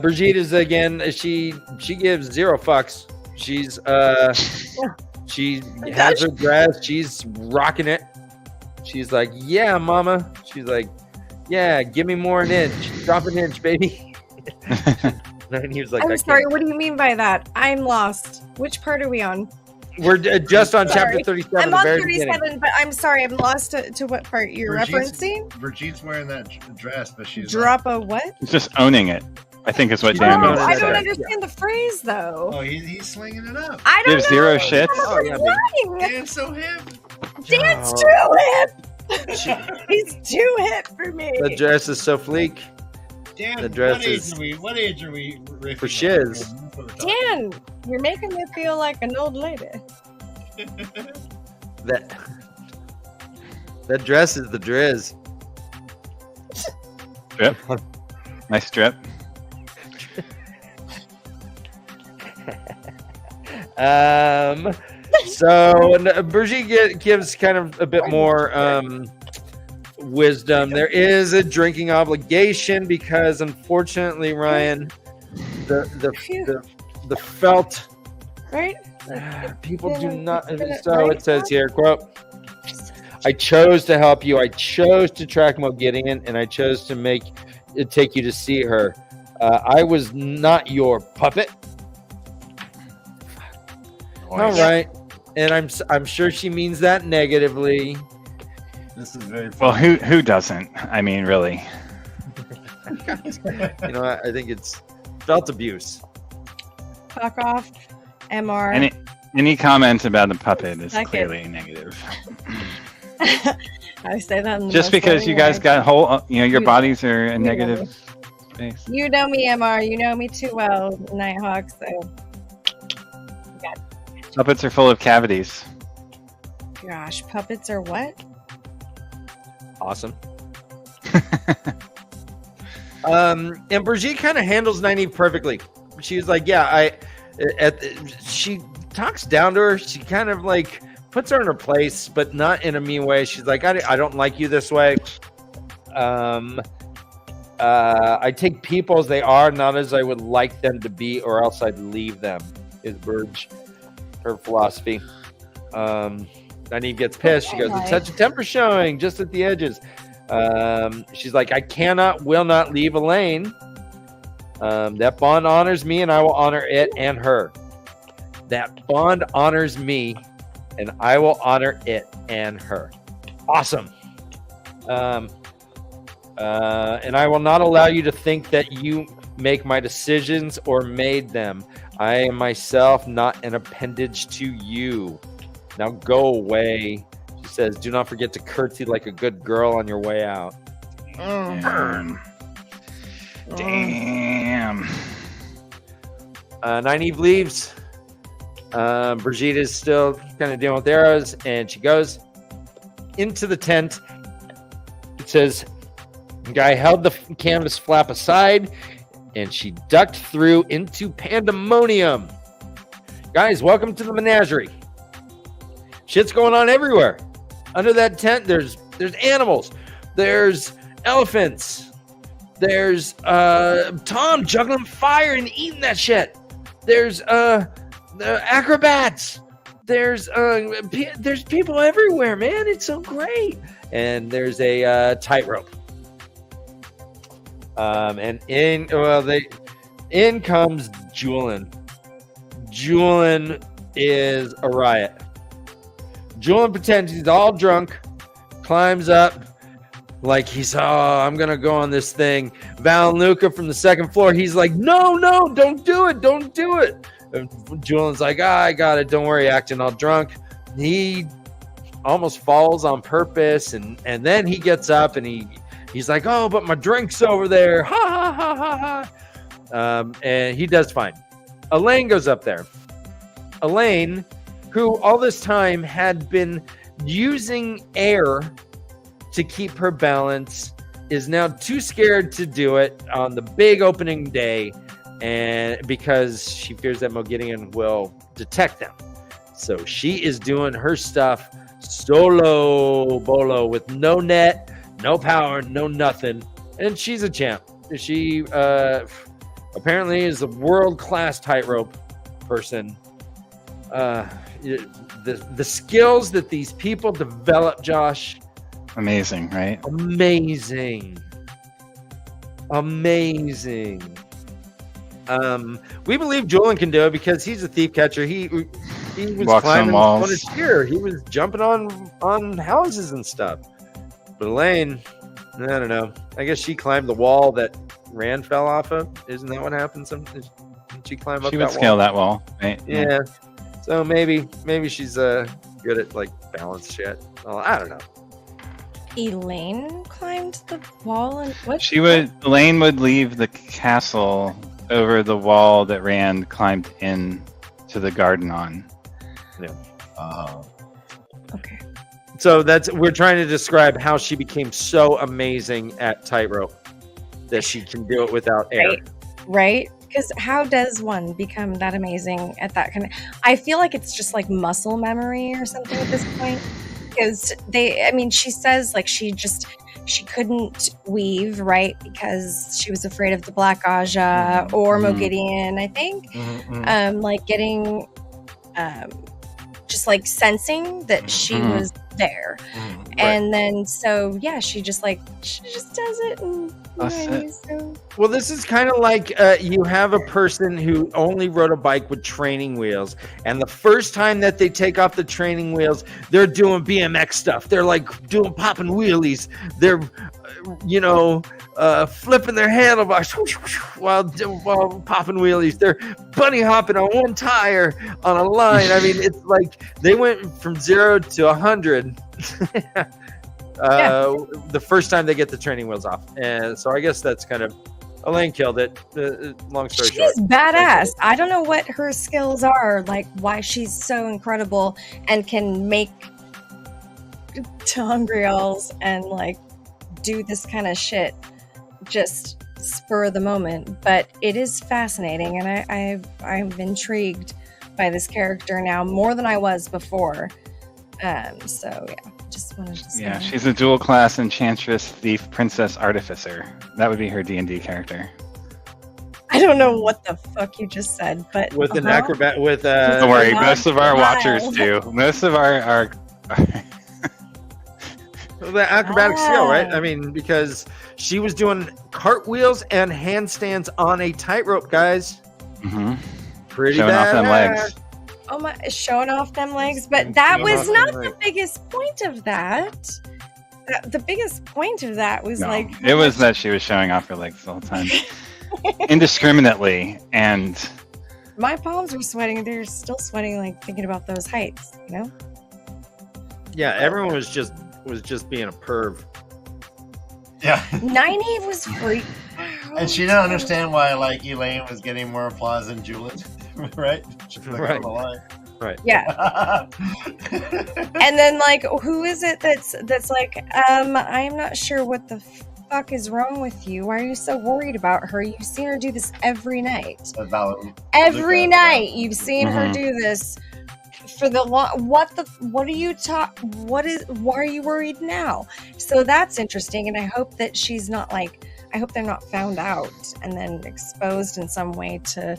Brigitte is again, she gives 0 fucks. She's she has her dress, she's rocking it. She's like, yeah, mama. She's like, yeah, give me more an inch. Drop an inch, baby. And he was like, I'm sorry, what do you mean by that? I'm lost. Which part are we on? We're just on chapter Sorry. 37. I'm the on very 37, beginning. but I'm sorry, I'm lost to what part you're referencing. Brigitte's wearing that dress, but she's Drop a what? It's just owning it. I think is what She's Dan owning means it. to I don't say. understand the phrase though. Oh, he's slinging it up. I don't Gives know. 0 shits. Oh, yeah, baby. Lying. Dan's so hip. Dan's Oh. too hip. He's too hip for me. The dress is so fleek. Dan, The dress what age is- are we? What age are we? riffing For on? shiz. That's what we're talking Dan, you're making me feel like an old lady. That dress is the drizz. Drip. Nice drip. So Brigitte gives kind of a bit more wisdom. There is a drinking obligation because, unfortunately, Ryan, the felt Right? people do not. So it says here, quote, I chose to help you. I chose to track Mo Gideon, and I chose to take you to see her. I was not your puppet. All right, and I'm sure she means that negatively. This is very Well, funny. who doesn't? I mean, really. You know, I think it's felt abuse. Fuck off. MR. Any comment about the puppet is Second. clearly negative. I say that in the Just most because loving you guys way. got whole, your You- bodies are in you negative space. You know me, MR. You know me too well, Nighthawk. So, Puppets are full of cavities. gosh, puppets are what? Awesome. And Brigitte kind of handles Nynaeve perfectly. She's like, yeah, she talks down to her. She kind of like puts her in her place, but not in a mean way. She's like, I don't like you this way. I take people as they are, not as I would like them to be, or else I'd leave them, is her philosophy. Nynaeve gets pissed. She goes, it's such a temper showing just at the edges. She's like, I will not leave Elaine. That bond honors me, and I will honor it and her. That bond honors me, and I will honor it and her. Awesome. And I will not allow you to think that you make my decisions or made them. I am myself, not an appendage to you. Now go away. She says, do not forget to curtsy like a good girl on your way out. Damn. Nynaeve leaves. Brigitte is still kind of dealing with arrows, and she goes into the tent. It says, the guy held the canvas flap aside, and she ducked through into pandemonium. Guys, welcome to the menagerie. Shit's going on everywhere. Under that tent, there's animals. There's elephants. There's Tom juggling fire and eating that shit. There's the acrobats. There's people everywhere, man. It's so great. And there's a tightrope. And in comes Julian. Julian is a riot. Julian pretends he's all drunk, climbs up like I'm gonna go on this thing. Val and Luca from the second floor, he's like, no, don't do it. And Julian's like, I got it, don't worry, acting all drunk. He almost falls on purpose, and then he gets up and he's like, oh, but my drink's over there. Ha ha ha ha ha. And he does fine. Elaine goes up there. Elaine, who all this time had been using air to keep her balance, is now too scared to do it on the big opening day, and because she fears that Mogideon will detect them. So she is doing her stuff solo bolo with no net, no power, no nothing, and she's a champ. She apparently is a world-class tightrope person. The skills that these people develop, Josh, amazing, right? Amazing. We believe Julian can do it because he's a thief catcher. He was Walks climbing on on walls. a tier. He was jumping on houses and stuff. But Elaine, I don't know. I guess she climbed the wall that Rand fell off of. Isn't that what happened? Did she climb up She that would scale that wall, right? Yeah. So maybe she's good at like balance shit. Well, I don't know. Elaine climbed the wall and what? Elaine would leave the castle over the wall that Rand climbed in to the garden on. Okay. So we're trying to describe how she became so amazing at tightrope that she can do it without air. Right? Because how does one become that amazing at that kind of... I feel like it's just like muscle memory or something at this point. Because she says like she couldn't weave, right? Because she was afraid of the Black Aja or Mogideon, I think. Like getting... just like sensing that she was there. And then she just does it and Well, this is kind of like you have a person who only rode a bike with training wheels, and the first time that they take off the training wheels, they're doing BMX stuff. They're like popping wheelies. They're flipping their handlebars while popping wheelies. They're bunny hopping on one tire on a line. I mean, it's like they went from 0 to 100 the first time they get the training wheels off. And so I guess that's kind of... Elaine killed it. Long story short. She's badass. I don't know what her skills are, like why she's so incredible and can make tongriels and like do this kind of shit just spur of the moment. But it is fascinating, and I'm intrigued by this character now more than I was before. Just wanted to say. Yeah, she's a dual class enchantress, thief, princess, artificer. That would be her D&D character. I don't know what the fuck you just said, but with an acrobat with don't worry, most of our watchers do. Most of our the acrobatic skill, right? I mean, because she was doing cartwheels and handstands on a tightrope, guys. Mm-hmm. Pretty showing off them badass. legs. Oh my, showing off them legs, but that Showing was off not them the legs. biggest point of that. The biggest point of that was No, like it was that she was showing off her legs the whole time, indiscriminately, and my palms were sweating. They're still sweating, like thinking about those heights. You know? Yeah, everyone was just being a perv. Yeah. Nynaeve was free. And she didn't understand why like Elaine was getting more applause than Julian, right? She's like, I don't know why. Right. Yeah. And then like, who is it that's like, I'm not sure what the fuck is wrong with you. Why are you so worried about her? You've seen her do this every night. Every Luca, night you've seen her Mhm. do this for the what are you why are you worried now? So that's interesting, and I hope that she's not like, I hope they're not found out and then exposed in some way to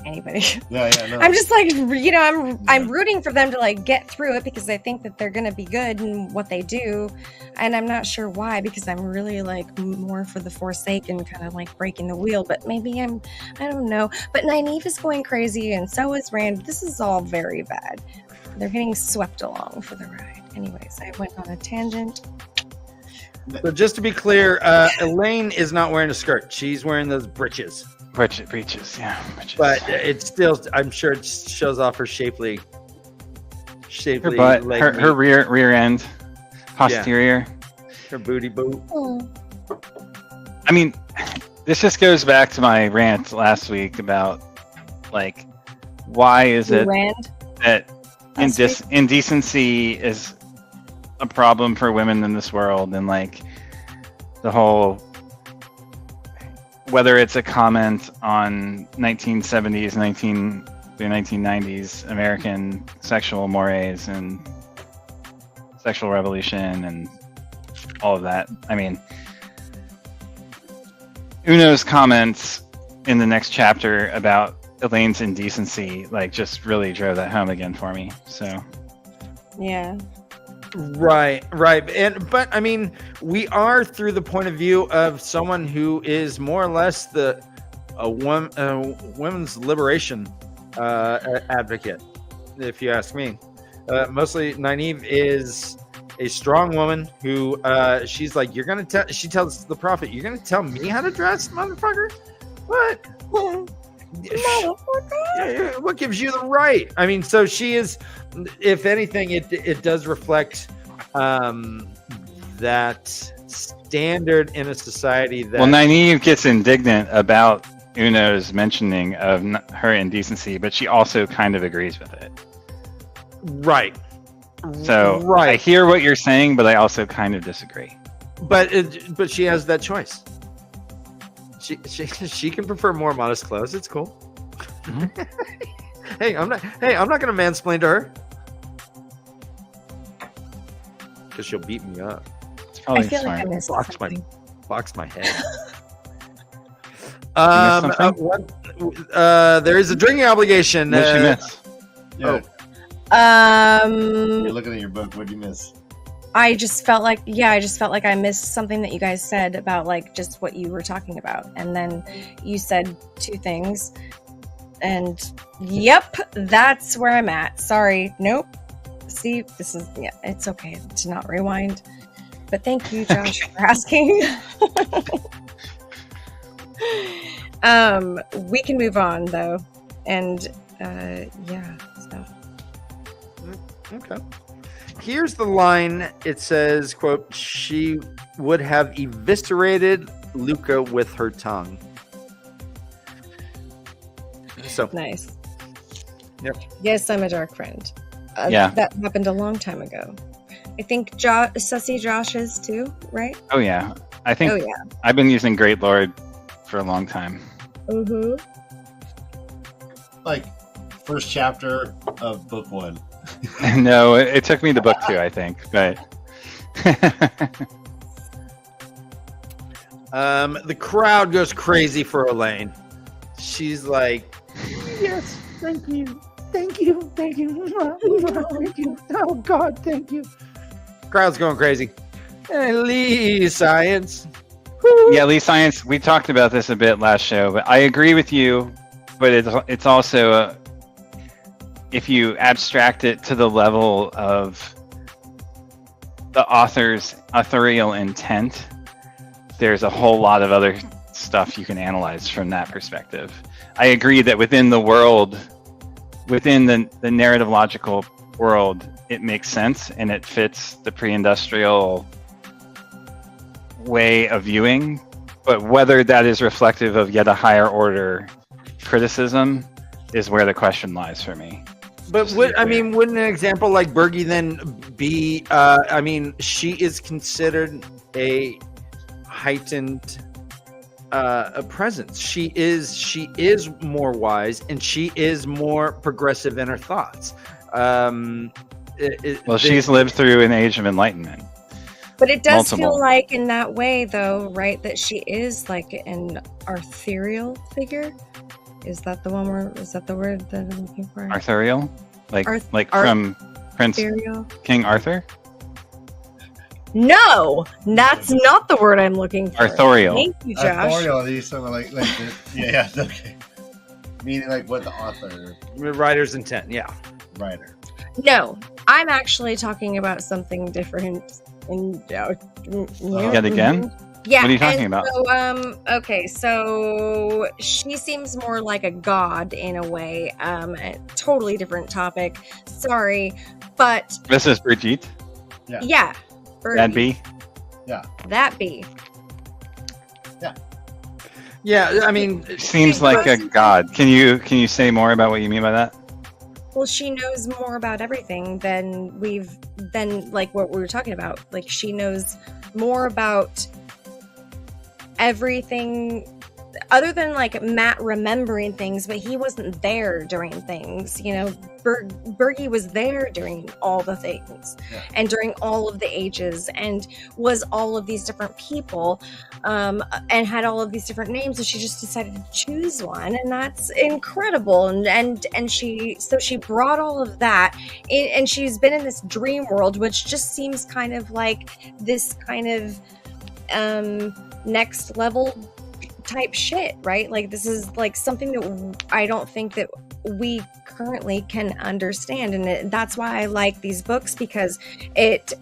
anybody. Yeah, no. I'm just like, you know, I'm rooting for them to like get through it because I think that they're gonna be good in what they do, and I'm not sure why, because I'm really like more for the Forsaken kind of like breaking the wheel, but maybe I don't know. But Nynaeve is going crazy, and so is Rand. This is all very bad. They're getting swept along for the ride. Anyways, I went on a tangent. So just to be clear, Elaine is not wearing a skirt. She's wearing those breeches. breeches, yeah. Breeches. But it's still, I'm sure it shows off her shapely her butt, leg her meat, rear end, posterior. her booty boot. I mean, this just goes back to my rant last week about like, why is it Rand. that Last week? indecency is a problem for women in this world, and like the whole, whether it's a comment on 1970s, 1990s American sexual mores and sexual revolution and all of that. I mean, Uno's comments in the next chapter about Elaine's indecency like just really drove that home again for me. So Yeah. Right. But I mean, we are through the point of view of someone who is more or less a women's liberation advocate, if you ask me. Mostly, Nynaeve is a strong woman who she's like, you're gonna tell. She tells the prophet, "You're gonna tell me how to dress, motherfucker? What? What gives you the right?" I mean, so she is. If anything, it does reflect that standard in a society that. well, Nynaeve gets indignant about Uno's mentioning of her indecency, but she also kind of agrees with it. Right. So right. I hear what you're saying, but I also kind of disagree. But she has that choice. She can prefer more modest clothes. It's cool. Hey, I'm not gonna mansplain to her because she'll beat me up. It's I probably feel like I smart. missed something. Box my head. something? There is a drinking obligation. What'd you miss? Yeah. Um, You're looking at your book. What'd you miss? I just felt like I missed something that you guys said about like just what you were talking about, and then you said two things, and yep, that's where I'm at. Sorry, nope. See, it's okay to not rewind, but thank you, Josh, for asking. We can move on though, and yeah. So. Okay. Here's the line. It says, quote, "She would have eviscerated Luca with her tongue." So Nice. Yep. Yes, I'm a dark friend. Yeah. That happened a long time ago. I think Sussy Josh is too, right? Oh yeah, I think Oh, yeah. I've been using Great Lord for a long time. Mm-hmm. Like first chapter of book 1. No, it took me to book 2, I think, but the crowd goes crazy for Elaine. She's like, "Yes, thank you. Thank you. Thank you. Thank you. Oh, God, thank you." Crowd's going crazy. And Lee Science. yeah, Lee Science. We talked about this a bit last show, but I agree with you but it's also if you abstract it to the level of the author's authorial intent, there's a whole lot of other stuff you can analyze from that perspective. I agree that within the world, within the narrative logical world, it makes sense and it fits the pre-industrial way of viewing, but whether that is reflective of yet a higher order criticism is where the question lies for me. But wouldn't an example like Bergie then be? She is considered a heightened presence. She is more wise and she is more progressive in her thoughts. She's lived through an age of enlightenment. But it does Multiple. feel like in that way, though, right? That she is like an arthurial figure. Is that the word that I'm looking for? Arthurial? Like Arth- from Prince Arthurial? King Arthur? No, that's not the word I'm looking for. Arthurial. Thank you, Josh. Authorial, you sound like this. Yeah, okay. Meaning like what the author, writer's intent, yeah. writer. No, I'm actually talking about something different. Yet again? Yeah. What are you talking about? So, okay, so she seems more like a god in a way. A totally different topic. Sorry, but This is Brigitte? yeah, That be? that be. Yeah, I mean, Seems like a god. Can you say more about what you mean by that? Well, she knows more about everything than like what we were talking about. Like she knows more about everything other than like Matt remembering things, but he wasn't there during things. You know, Bergie was there during all the things and during all of the ages and was all of these different people and had all of these different names. And she just decided to choose one, and that's incredible. And she brought all of that in, and she's been in this dream world, which just seems kind of like this kind of next level type shit, right? Like this is like something that I don't think that we currently can understand, and that's why I like these books, because it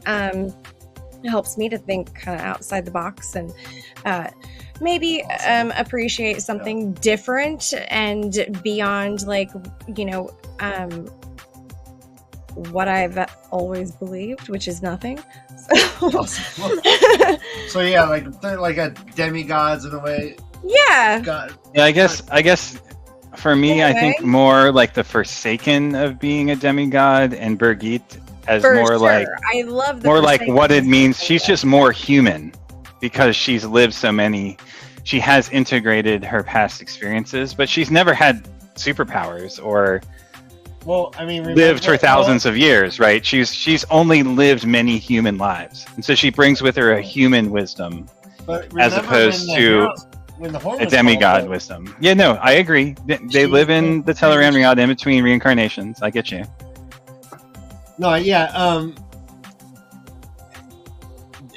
helps me to think kind of outside the box and maybe appreciate something different and beyond, like, you know, what I've always believed, which is nothing. So yeah, like they're like a demigods in a way. Yeah. God. Yeah, I guess for me, I think Okay. more like the Forsaken of being a demigod, and Brigitte as For more sure. like I love the more like Forsaken. what it means. She's just more human because she's lived so many. She has integrated her past experiences, but she's never had superpowers or Well, I mean, lived for thousands of years, right? She's only lived many human lives, and so she brings with her a human wisdom as opposed to a demigod wisdom. Yeah, no, I agree. They live in the Teleran realm in between reincarnations. I get you. No, yeah.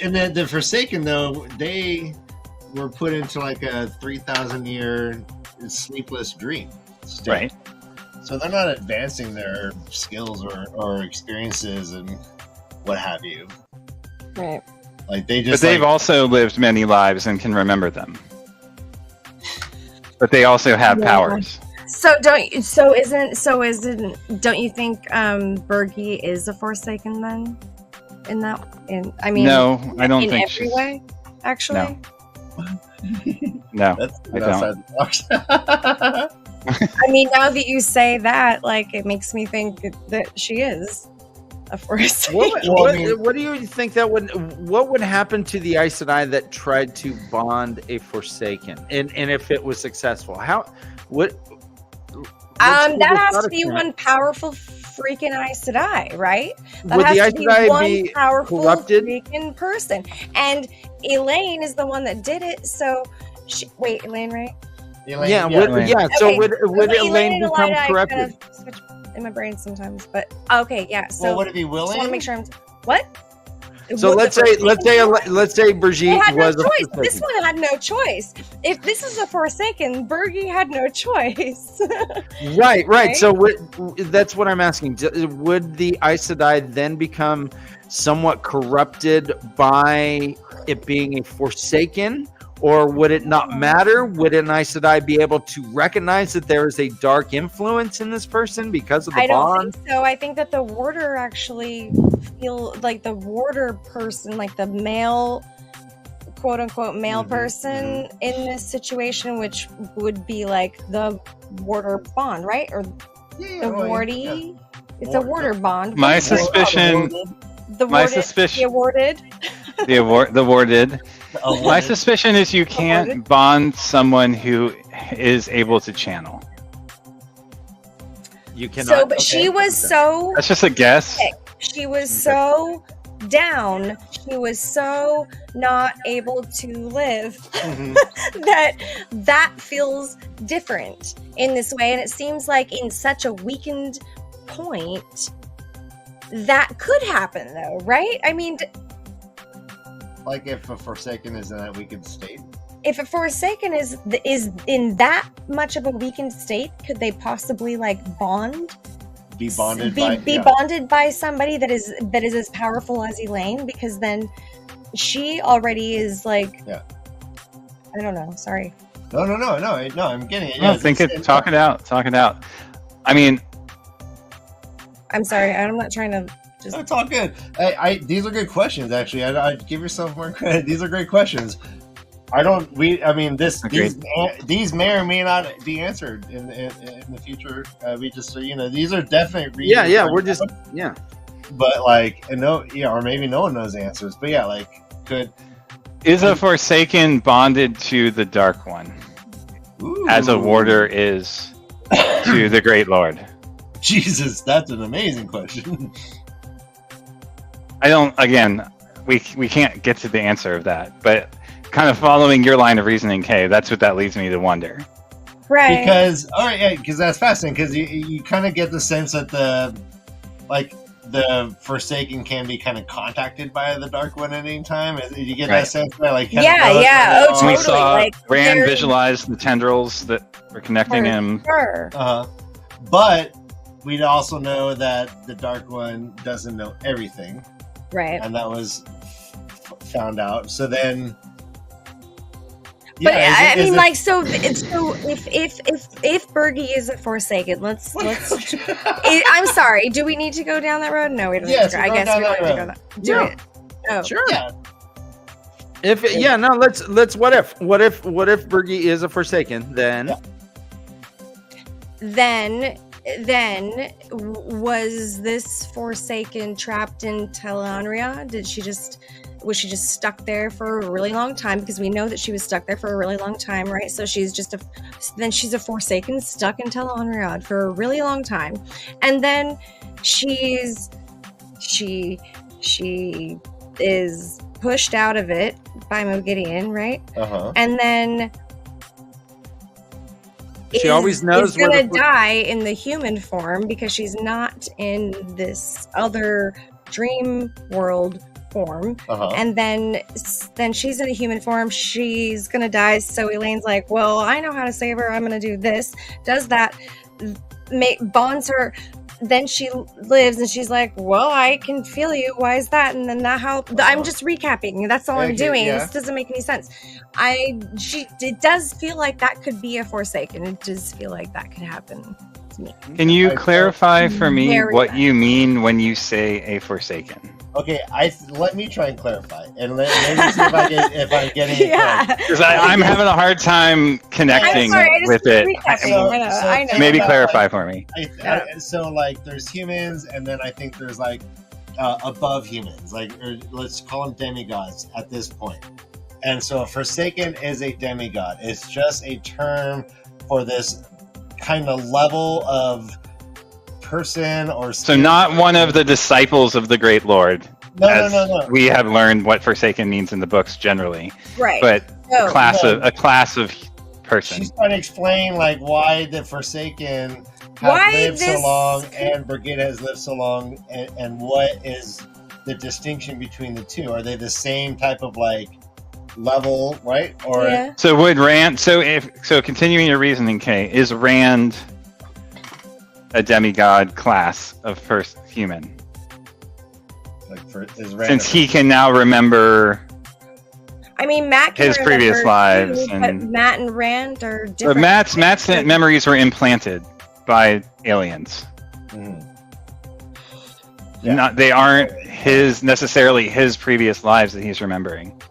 And the Forsaken, though, they were put into like a 3,000-year sleepless dream state. Right. So they're not advancing their skills or experiences and what have you. Right. Like they But just. they've also lived many lives and can remember them. But they also have powers. Don't you think Bergie is a Forsaken then? I mean, No, I don't in think every she's. way, actually. No, That's I outside the box. I mean, now that you say that, like, it makes me think that she is a Forsaken. What do you think what would happen to the Aes Sedai that tried to bond a Forsaken, and if it was successful? That has to be one powerful freaking Aes Sedai, right? That Would has the to Aes be Sedai one be powerful corrupted? freaking person. And Elaine is the one that did it. So, Elaine, right? Yeah. So Okay. would So Elaine and become Elida, I corrupted? kind of switch in my brain sometimes, but okay, yeah. So Well, would it be just want willing? to make sure I'm what? So Would let's the say They Brigitte had no was a choice. This Forsaken. one had no choice. If this is a Forsaken, Bergie had no choice. Right. Right? So that's what I'm asking. Would the Aes Sedai then become somewhat corrupted by it being a Forsaken, or would it not matter? Would an Aes Sedai be able to recognize that there is a dark influence in this person because of the I don't bond? think so. I think that the warder actually feel like the warder person, like the male, quote unquote male person in this situation, which would be like the warder bond, right? Or the wardie. It's a warder bond. My suspicion. The My warded, suspicion. the awarded. The warded. My suspicion is you can't bond someone who is able to channel. You cannot. So, but she was so That's just a guess. she was so down. She was so not able to live that feels different in this way, and it seems like in such a weakened point that could happen, though, right? I mean, Like if a Forsaken is in that weakened state. if a Forsaken is in that much of a weakened state, could they possibly like bond? Be bonded Be bonded by somebody that is as powerful as Elaine, because then she already is like, I don't know. Sorry. No, I'm getting it. No, talk it out. I mean, Oh, I'm sorry. I'm not trying to just. it's all good. These are good questions, actually. I'd give yourself more credit. These are great questions. These may or may not be answered in the future. We just, these are definite reasons. Yeah, we're just, But or maybe no one knows the answers. But yeah, is a Forsaken bonded to the Dark One, as a warder is to the Great Lord? Jesus, that's an amazing question. We can't get to the answer of that, but kind of following your line of reasoning, Kay, that's what that leads me to wonder. Right. Because that's fascinating, because you kind of get the sense that the Forsaken can be kind of contacted by the Dark One at any time. You get that sense that totally. We saw Rand very- visualize the tendrils that were connecting him. Sure. But we also know that the Dark One doesn't know everything, Right. and that was found out. So then, But if Bergie is a Forsaken, let's. I'm sorry. Do we need to go down that road? No, we don't. Yes, I guess we don't need to go that. Do it. Oh, sure. Yeah. Let's what if Bergie is a Forsaken, then Then was this Forsaken trapped in Telonria? Was she just stuck there for a really long time? Because we know that she was stuck there for a really long time, right? So she's she's a Forsaken stuck in Telonria for a really long time, and then she is pushed out of it by Mogideon, right? And then she always knows is gonna die in the human form because she's not in this other dream world form. And then she's in a human form. She's gonna die. So Elaine's like, well, I know how to save her. I'm gonna do this. Does that bonds her? Then she lives, and she's like, well, I can feel you. Why is that? And then I'm just recapping. That's all I'm doing. Yeah. This doesn't make any sense. It does feel like that could be a Forsaken. It does feel like that could happen to me. Can you clarify for me Very what bad. you mean when you say a Forsaken? Okay, let me try and clarify, and let me see if I'm getting it correct. Because I'm having a hard time connecting with it. I know. Maybe clarify for me. So there's humans, and then I think there's above humans, or let's call them demigods at this point. And so a Forsaken is a demigod. It's just a term for this kind of level of person or So not one of the disciples of the Great Lord. No. We have learned what Forsaken means in the books generally, Right. but a class of person. She's trying to explain why the Forsaken have lived so long, and Brigitte has lived so long, and what is the distinction between the two. Are they the same type of like level, right? Or Yeah. So would Rand? So continuing your reasoning, Kay, is Rand a demigod class of first human? like Since he can now remember. I mean, Matt can His previous remember lives too, but and- Matt and Rand are But different. Matt's memories were implanted by aliens. Mhm. Yeah. Not they aren't necessarily his previous lives that he's remembering.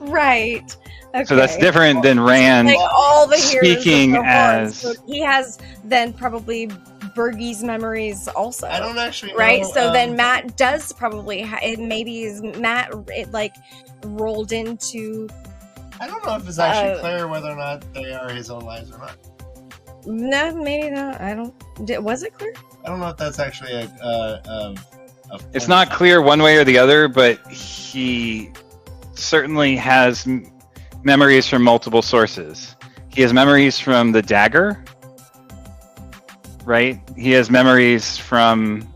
Right. Okay. So that's different than Rand. Like all the heroes speaking of the as- Horns. So he has then probably Bergie's memories also. I don't actually know, Right. So then Matt does probably maybe is Matt like rolled into. I don't know if it's actually clear whether or not they are his own lives or not. No, maybe not. I don't. Was it clear? I don't know if that's actually a It's not clear one way or the other, but he certainly has memories from multiple sources. He has memories from the dagger, right? He has memories from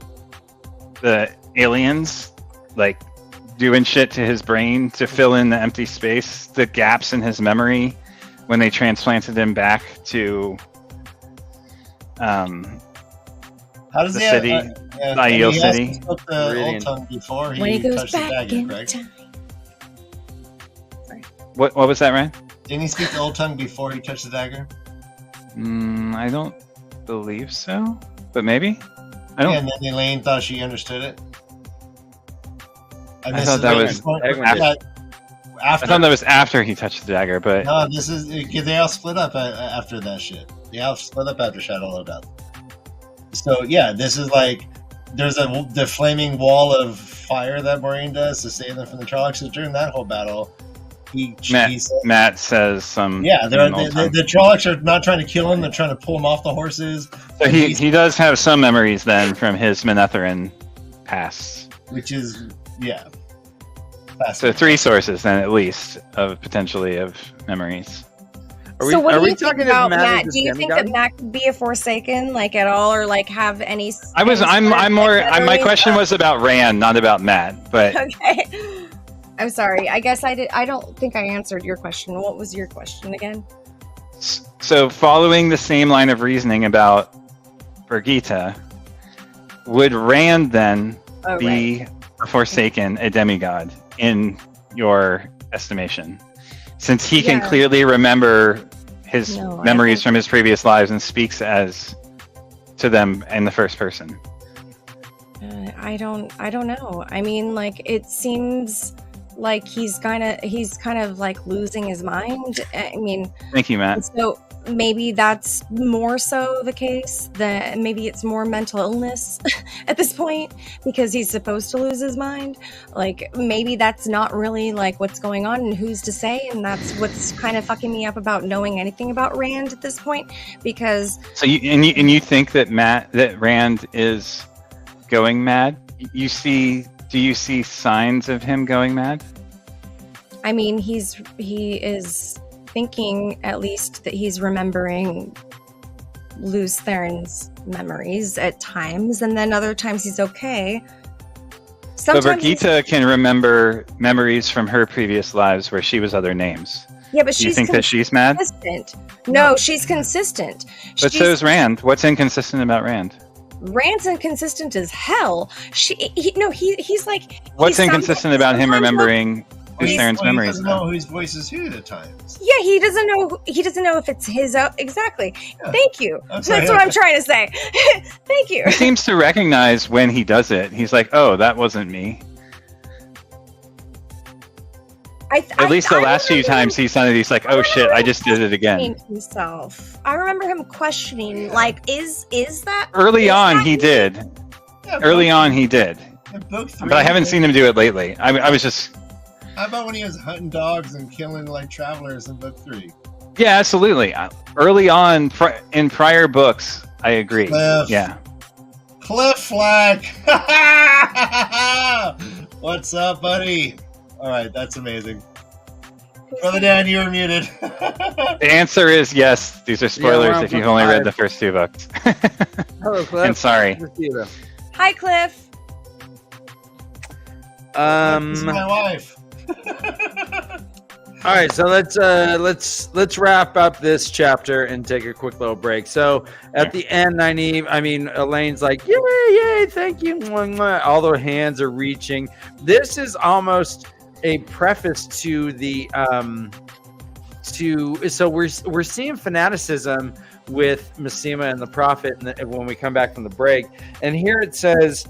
the aliens, like doing shit to his brain to fill in the empty space, the gaps in his memory when they transplanted him back to How does the he city, Aiel he City. hasn't spoke the Brilliant. old tongue before When he goes touched the back dagger, in correct? time. What was that, Ryan? Didn't he speak the old tongue before he touched the dagger? I don't believe so, but maybe. I don't. Yeah, and then Elaine thought she understood it. And I this thought is that like- was after. I thought that was after he touched the dagger, but No, this is they all split up after that shit. They all split up after Shadow of Death. So yeah, this is like there's the flaming wall of fire that Moraine does to save them from the Trollocs. So during that whole battle, he said, Matt says some. yeah, in old tongue. the Trollocs are not trying to kill him; they're trying to pull him off the horses. So he does have some memories then from his Manetheren past. Which is yeah. So 3 sources then at least of potentially of memories. So what are do we you think talking about Matt Matt? as Do you think demigod? that Matt could be a Forsaken, like at all, or like have any? I'm more. My memories question of- was about Rand, not about Matt. But Okay. I'm sorry. I guess I did. I don't think I answered your question. What was your question again? so following the same line of reasoning about Birgitta, would Rand then Oh, be right. a Forsaken, a demigod, in your estimation? Since he can Yeah. clearly remember his No, I memories think- from his previous lives and speaks as to them in the first person. I don't know. I mean, like it seems like he's kind of like losing his mind. I mean, Thank you, Matt. so maybe that's more so the case. That maybe it's more mental illness at this point because he's supposed to lose his mind. Like maybe that's not really like what's going on, and who's to say? And that's what's kind of fucking me up about knowing anything about Rand at this point because. So you think that Rand is going mad? Do you see signs of him going mad? I mean, he is thinking at least that he's remembering Luz Theron's memories at times, and then other times he's okay. So Sometimes he's- Birgitta can remember memories from her previous lives where she was other names. yeah, but Do you she's think that she's mad? consistent. No, she's consistent. But so is Rand. What's inconsistent about Rand? Rand's inconsistent as hell. He's like. What's he inconsistent about him sometimes- remembering Luz He's- Theron's He memories? doesn't know whose voice is who at times. Yeah, he doesn't know. He doesn't know if it's his. Exactly. Yeah. Thank you. That's That's right. what I'm trying to say. Thank you. He seems to recognize when he does it. He's like, "Oh, that wasn't me." At least the last few times he's done it, he's like, "Oh shit, I just did it again." Himself. I remember him questioning, like, is that Early is on, that he me? did. Yeah, Early on, he did. in book 3, But I haven't seen him do it lately. I was just, How about when he was hunting dogs and killing like travelers in book 3? yeah, absolutely. Early on, in prior books, I agree. Cliff. Yeah. Cliff Flag! What's up, buddy? All right, that's amazing. Brother Dan, you were muted. The answer is yes. These are spoilers around if you've book only read 5. the first 2 books. Hello, Cliff. And sorry. Good to see you, though. Hi, Cliff. This is my wife. All right, so let's wrap up this chapter and take a quick little break. So at the end, Elaine's like, yay, thank you. All the hands are reaching. This is almost a preface to the so we're seeing fanaticism with Massima and the Prophet when we come back from the break. And here it says,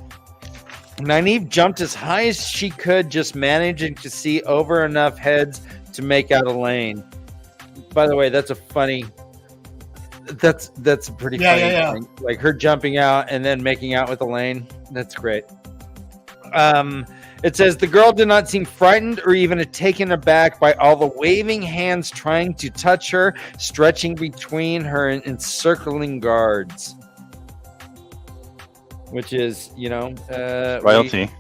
Nynaeve jumped as high as she could, just managing to see over enough heads to make out Elaine. By the way, that's a pretty funny thing. Like her jumping out and then making out with Elaine. That's great. It says the girl did not seem frightened or even taken aback by all the waving hands trying to touch her, stretching between her and encircling guards. Which is, royalty.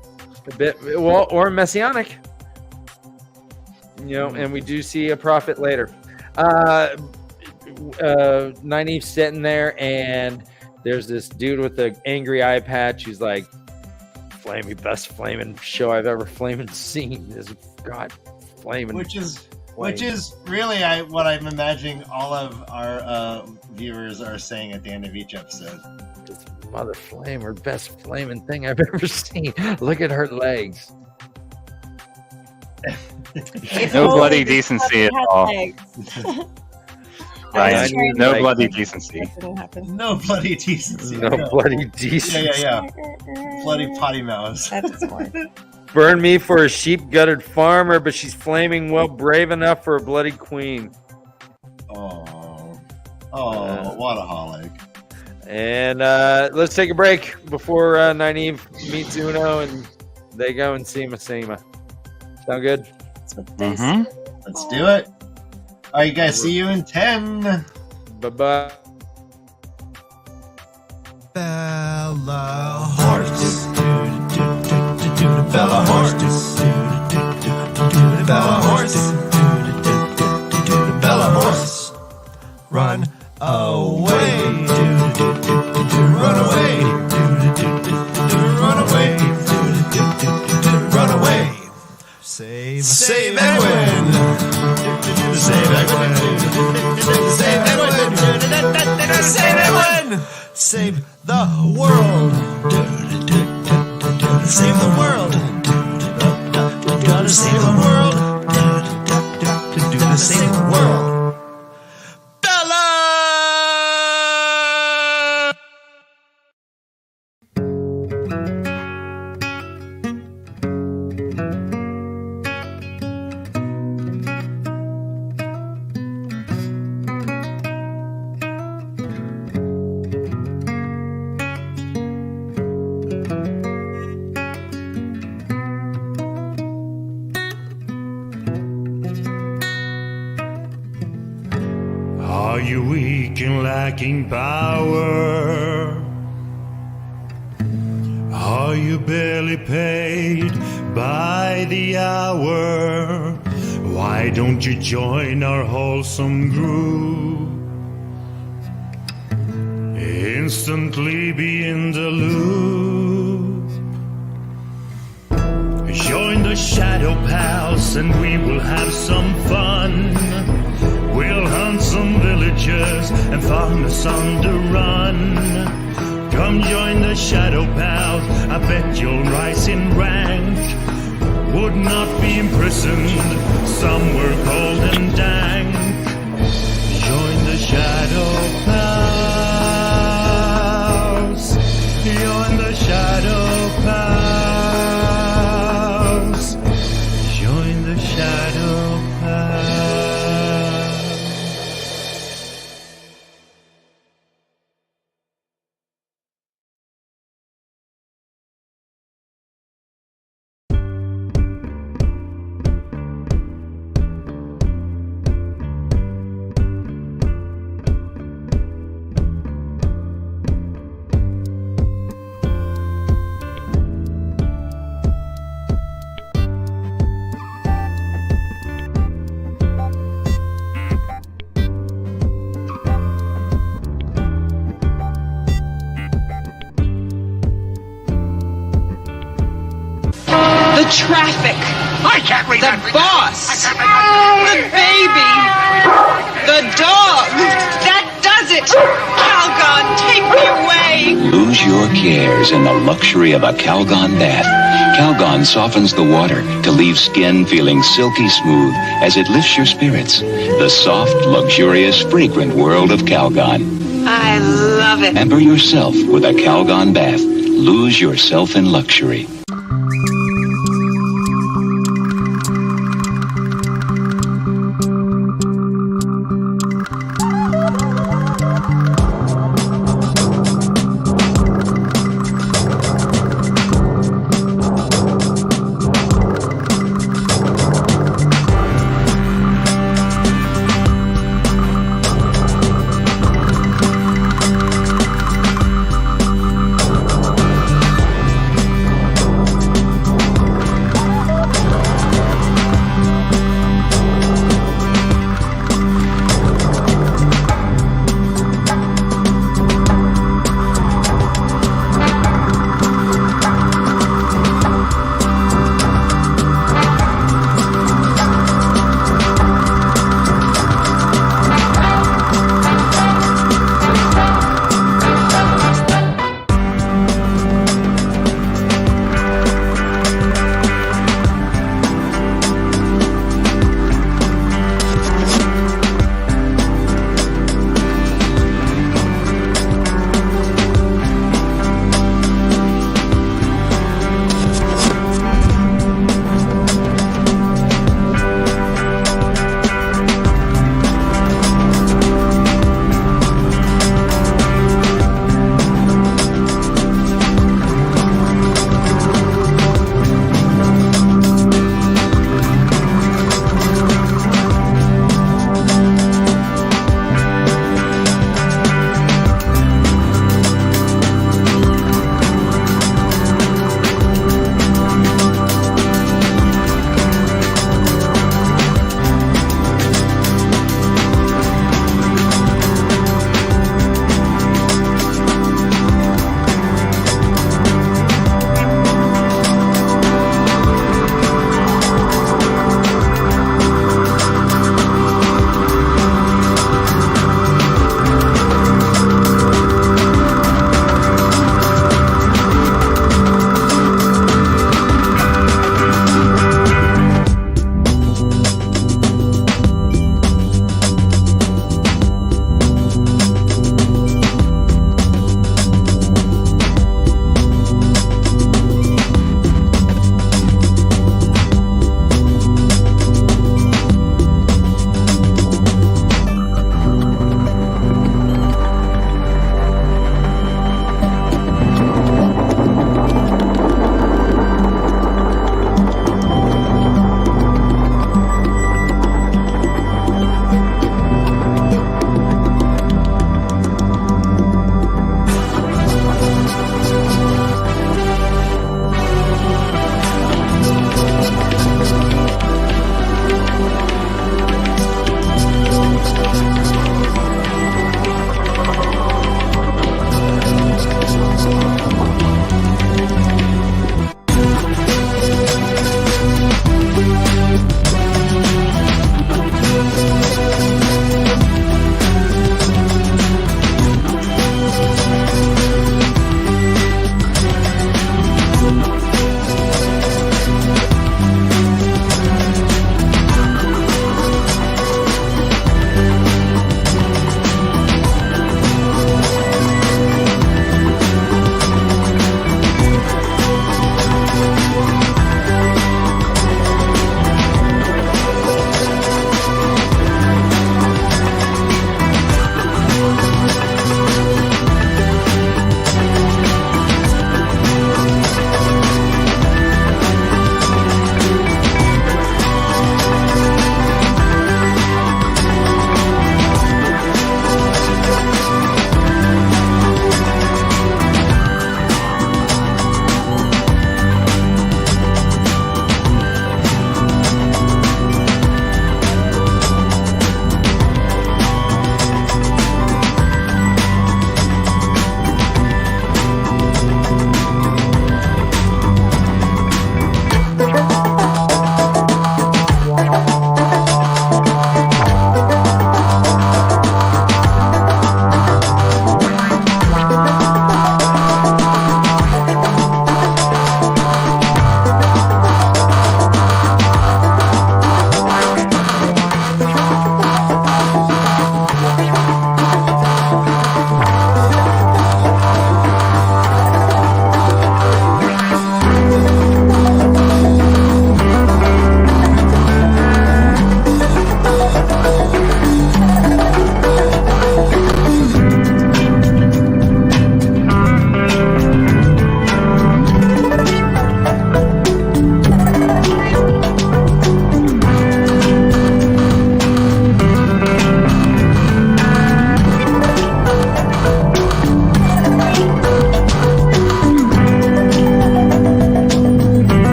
A bit, well, or messianic. And we do see a prophet later. Nynaeve's sitting there, and there's this dude with the angry eye patch who's like, best flaming show I've ever seen. Flaming. Which is really what I'm imagining all of our viewers are saying at the end of each episode. This mother flamer, best flaming thing I've ever seen. Look at her legs. No bloody decency at all. Ryan, no bloody decency. No bloody decency. No bloody decency. Yeah. Bloody potty mouths. Burn me for a sheep-gutted farmer, but she's flaming well brave enough for a bloody queen. Oh, what a holic. And let's take a break before Nynaeve meets Uno and they go and see Massima. Sound good? Let's do it. All right, guys. See you in 10. Bye-bye. Bella horse. Bella horse. Bella horse. Bella horse. Run away. Run away. Run away. Run away. Save Edwin. Save Edwin. Save Edwin. Save Edwin. Save the world. Save the world. Gotta save the world. Save the world. Bella! Are you weak and lacking power? Are you barely paid by the hour? Why don't you join our wholesome group? Instantly be in the loop. Join the Shadow Pals and we will have some fun. We'll hunt some villagers and farm us on the run. Come join the Shadow Pals, I bet you'll rise in rank. Would not be imprisoned, somewhere cold and dank. Join the Shadow Pals. Join the Shadow Pals. Join the Shadow Pals. The traffic. I can't read The that. boss. The baby. The dog. That does it. Calgon, take me away. Lose your cares in the luxury of a Calgon bath. Calgon softens the water to leave skin feeling silky smooth as it lifts your spirits. The soft, luxurious, fragrant world of Calgon. I love it. Pamper yourself with a Calgon bath. Lose yourself in luxury.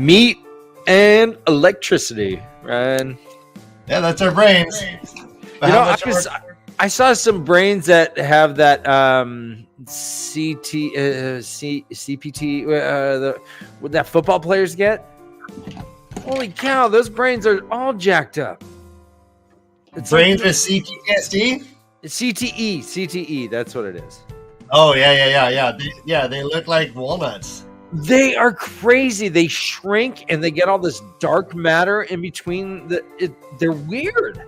meat and electricity. Ryan. Yeah, that's our brains. But You know, how much I saw some brains that have that CPT what that football players get. Holy cow, those brains are all jacked up. It's brains like, with CTSD? CTE, that's what it is. Oh yeah. They look like walnuts. They are crazy. They shrink and they get all this dark matter in between. They're weird.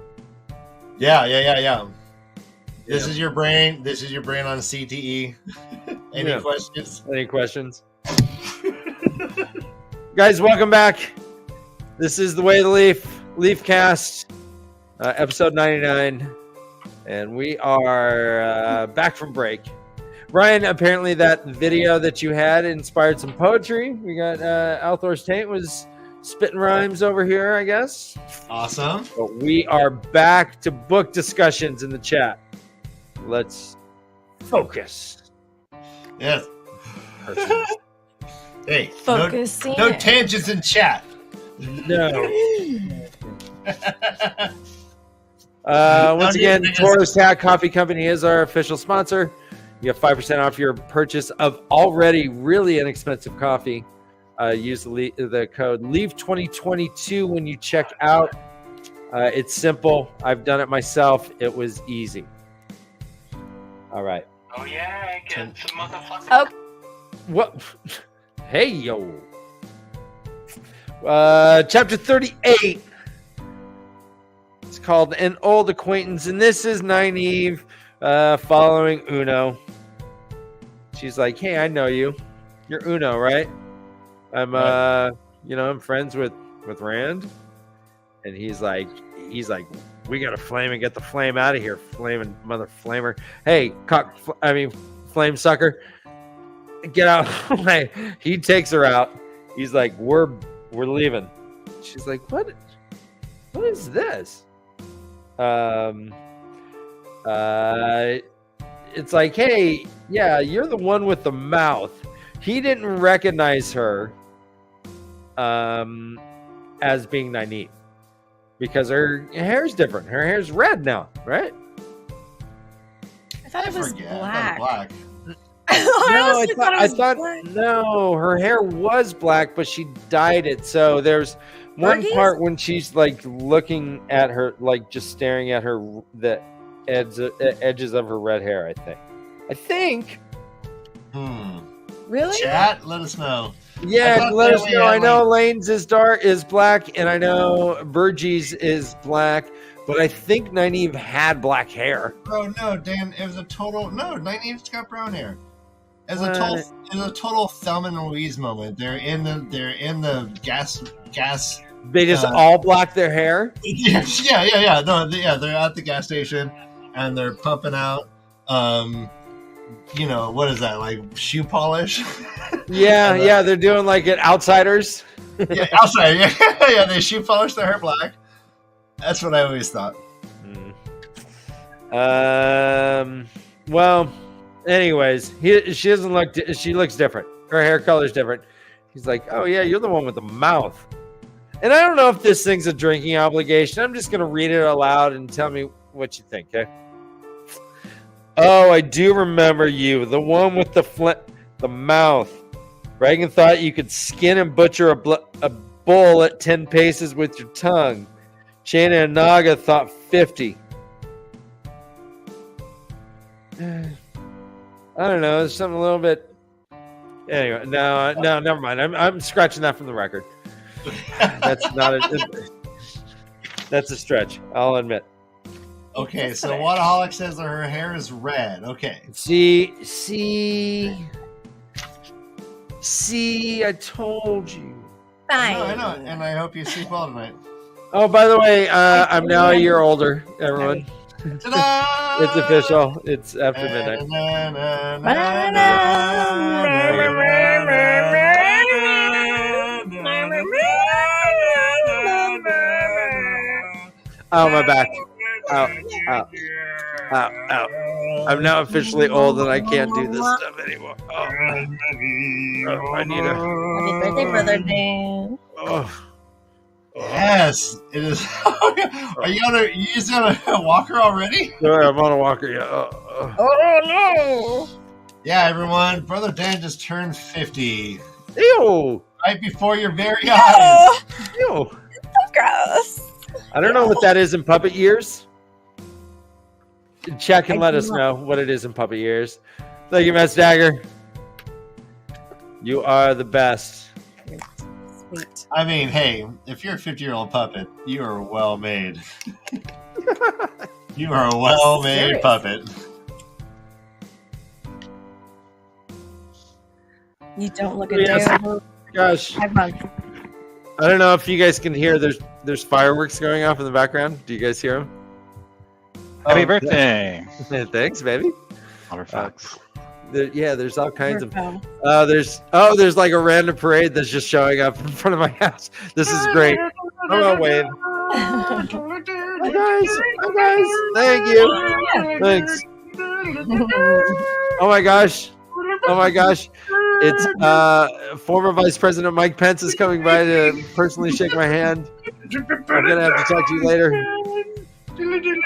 Yeah. This is your brain. This is your brain on CTE. Any questions? Any questions? Guys, welcome back. This is The Way of the LeafCast, episode 99. And we are back from break. Ryan, apparently that video that you had inspired some poetry. We got Althor's Taint was spitting rhymes over here, I guess. Awesome. But we are back to book discussions in the chat. Let's focus. Yes. Hey, Focusing. no tangents in chat. No. Once again, Toro's Hat Coffee Company is our official sponsor. You get 5% off your purchase of already really inexpensive coffee. Use the code LEAF2022 when you check out. It's simple. I've done it myself. It was easy. All right. Oh yeah, get some motherfucking. Oh. What? Hey yo. Chapter 38. It's called An Old Acquaintance, and this is Nynaeve following Uno. She's like, "Hey, I know you. You're Uno, right? I'm I'm friends with Rand." And he's like, "We gotta flame and get the flame out of here, flaming mother flamer. Hey, flame sucker, get out!" He takes her out. He's like, "We're leaving." She's like, "What is this?" It's like, "Hey, yeah, you're the one with the mouth." He didn't recognize her as being Nynaeve because her hair's different. Her hair's red now, right? I thought it was black. I thought no, her hair was black, but she dyed it. So there's one part when she's like looking at her, like just staring at her, the edges of her red hair. I think. Really? Chat, let us know. Yeah, let us know. I know Elaine's is black, and I know Virgie's is black, but I think Nynaeve had black hair. Bro, no, Dan, it was a total. No, Nynaeve's got brown hair. It was a total Thelma and Louise moment. They're in the gas. They just all black their hair. Yeah. No, they're at the gas station and they're pumping out. What is that, like shoe polish? Yeah, they're doing like at Outsiders. Yeah, outside. Yeah, they shoe polish their hair black. That's what I always thought. Well, anyways, she doesn't look. She looks different. Her hair color's different. He's like, "Oh yeah, you're the one with the mouth." And I don't know if this thing's a drinking obligation. I'm just gonna read it aloud and tell me what you think, okay? "Oh, I do remember you, the one with the mouth. Reagan thought you could skin and butcher a bull at 10 paces with your tongue. Shana and Naga thought 50. I don't know. There's something a little bit. Anyway, no, never mind. I'm scratching that from the record. That's not that's a stretch. I'll admit. Okay, so Wadaholic says that her hair is red. Okay. See, I told you. Fine. I know, and I hope you sleep well tonight. Oh, by the way, I'm now a year older, everyone. Ta-da! It's official. It's after midnight. Oh, my back. Ow. I'm now officially old and I can't do this stuff anymore. I need a... Happy birthday, brother Dan. Oh. Yes, it is. Are you just on a walker already? Sorry, I'm on a walker. Yeah. Oh no! Yeah, everyone. Brother Dan just turned 50. Ew. Right before your very eyes. Ew. So gross. I don't know what that is in puppet years. Check and let us know what it is in puppet years. Thank you, MaTsDaGger. You are the best. Sweet. I mean, hey, if you're a 50-year-old puppet, you are well made. You are a well-made Serious. puppet. You don't look a Yes. day over Gosh, 5 months. I don't know if you guys can hear. There's fireworks going off in the background. Do you guys hear them? Happy birthday! Thanks, baby. Waterfox. There's all kinds of. We're There's like a random parade that's just showing up in front of my house. This is great. Oh, wave. Hi guys. Thank you. Thanks. Oh my gosh. It's former Vice President Mike Pence is coming by to personally shake my hand. I'm gonna have to talk to you later.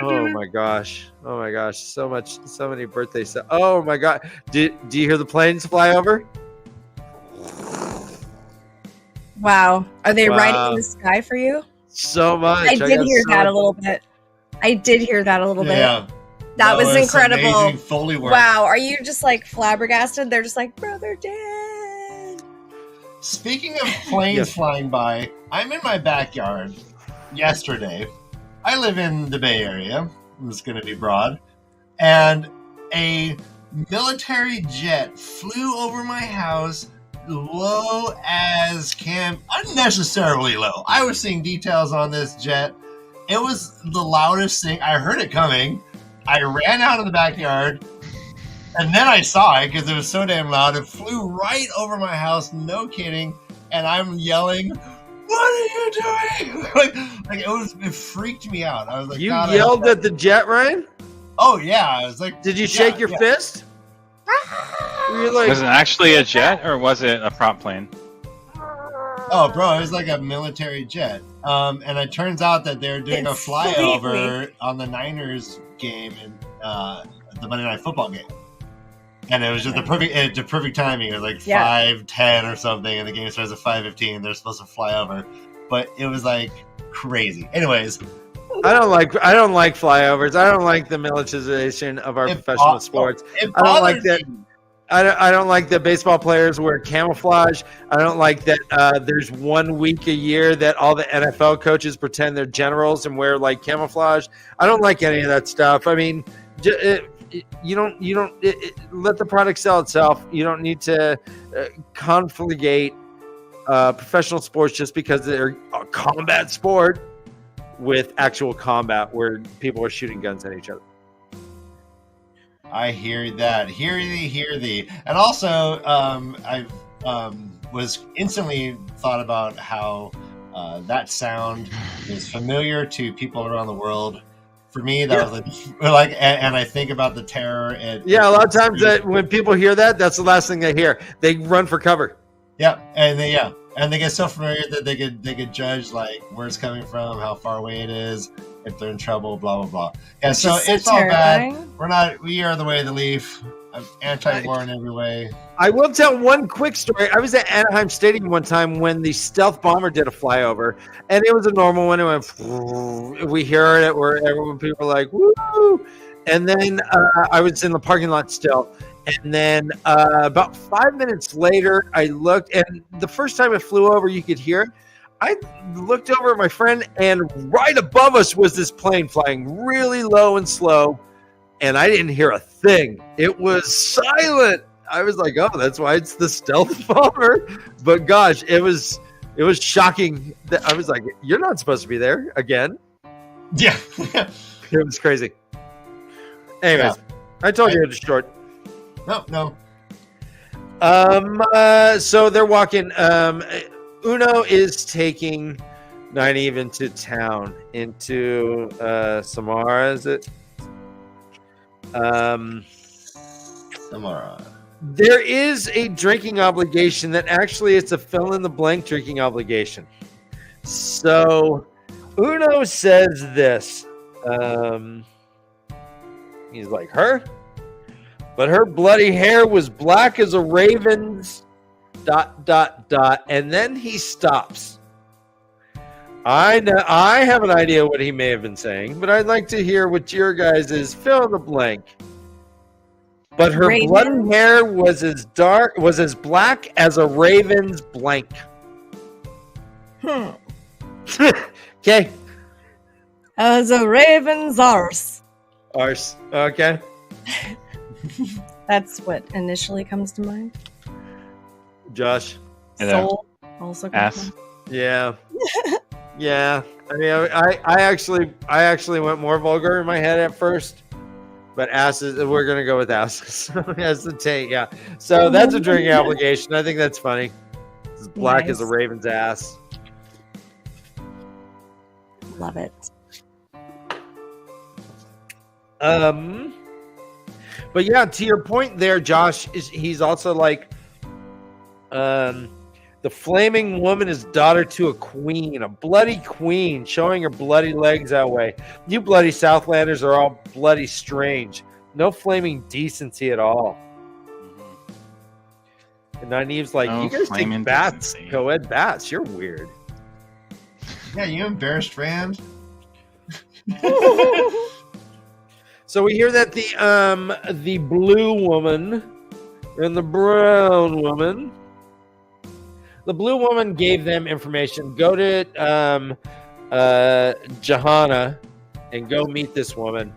Oh my gosh. So many birthday stuff. Oh my god. Do you hear the planes fly over? Wow. Are they Wow. riding in the sky for you? So much. I did got hear so that a much- little bit. Yeah. That was incredible. Amazing Foley work. Wow. Are you just like flabbergasted? They're just like, Brother Dan. Speaking of planes Yes. flying by, I'm in my backyard yesterday. I live in the Bay Area. It's going to be broad. And a military jet flew over my house low as unnecessarily low. I was seeing details on this jet. It was the loudest thing. I heard it coming. I ran out of the backyard. And then I saw it because it was so damn loud. It flew right over my house, no kidding. And I'm yelling, "What are you doing?" It freaked me out. I was like, You God, I yelled hope at the jet, Ryan? Oh yeah, I was like, Did you shake your fist? Were you like, Was it actually a jet or was it a prop plane? Oh, bro, it was like a military jet. And it turns out that they're doing a flyover on the Niners game and the Monday Night Football game. And it was just the perfect timing. It was like 5:10 or something, and the game starts at 5:15. They're supposed to fly over, but it was like crazy. Anyways, I don't like flyovers. I don't like the militarization of our professional sports. I don't like that. I don't like that baseball players wear camouflage. I don't like that there's 1 week a year that all the NFL coaches pretend they're generals and wear like camouflage. I don't like any of that stuff. I mean, you don't let the product sell itself. You don't need to confligate professional sports just because they're a combat sport with actual combat where people are shooting guns at each other. I hear that. Hear thee. And also, I was instantly thought about how that sound is familiar to people around the world. For me, that was like, and I think about the terror. A lot of times that when people hear that, that's the last thing they hear. They run for cover. Yeah, and they get so familiar that they could judge like where it's coming from, how far away it is, if they're in trouble, blah blah blah. Yeah, so it's all bad. We are the way of the leaf. I'm anti-war in every way. I will tell one quick story. I was at Anaheim Stadium one time when the stealth bomber did a flyover, and it was a normal one. It went. We heard it where people were like, "Woo!" And then I was in the parking lot still. And then about 5 minutes later, I looked, and the first time it flew over, you could hear it. I looked over at my friend, and right above us was this plane flying really low and slow, and I didn't hear a thing. It was silent. I was like, "Oh, that's why it's the stealth bomber." But gosh, it was shocking. That I was like, "You're not supposed to be there again." Yeah, it was crazy. Anyways, I told you it was short. No. So they're walking. Uno is taking Nynaeve into town, into Samara, is it? Samara. There is a drinking obligation that actually it's a fill-in-the-blank drinking obligation. So Uno says this. He's like, her? But her bloody hair was black as a raven's ... And then he stops. I have an idea what he may have been saying, but I'd like to hear what your guys is. Fill in the blank. But her bloody hair was as black as a raven's blank. Okay. As a raven's arse. Arse. Okay. That's what initially comes to mind. Josh. Soul also comes to mind. Yeah. Yeah. I mean, I actually went more vulgar in my head at first, but asses. We're gonna go with asses as the take. Yeah. So that's a drinking obligation. I think that's funny. It's black as a raven's ass. Love it. But yeah, to your point there, Josh, he's also like, the flaming woman is daughter to a queen, a bloody queen, showing her bloody legs that way. You bloody Southlanders are all bloody strange. No flaming decency at all. And Nynaeve's like, you guys take baths, co-ed baths. You're weird. Yeah, you embarrassed Rand. So we hear that the blue woman and the brown woman. The blue woman gave them information. Go to Johanna and go meet this woman,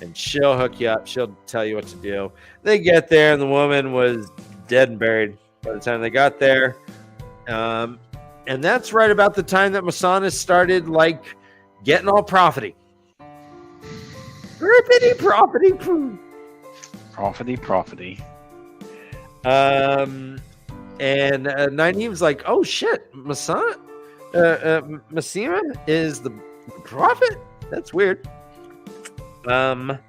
and she'll hook you up. She'll tell you what to do. They get there, and the woman was dead and buried by the time they got there. And that's right about the time that Masana started like getting all profity. Rippity profity. Profity. And Nynaeve's like, oh shit, Masima is the prophet? That's weird. That's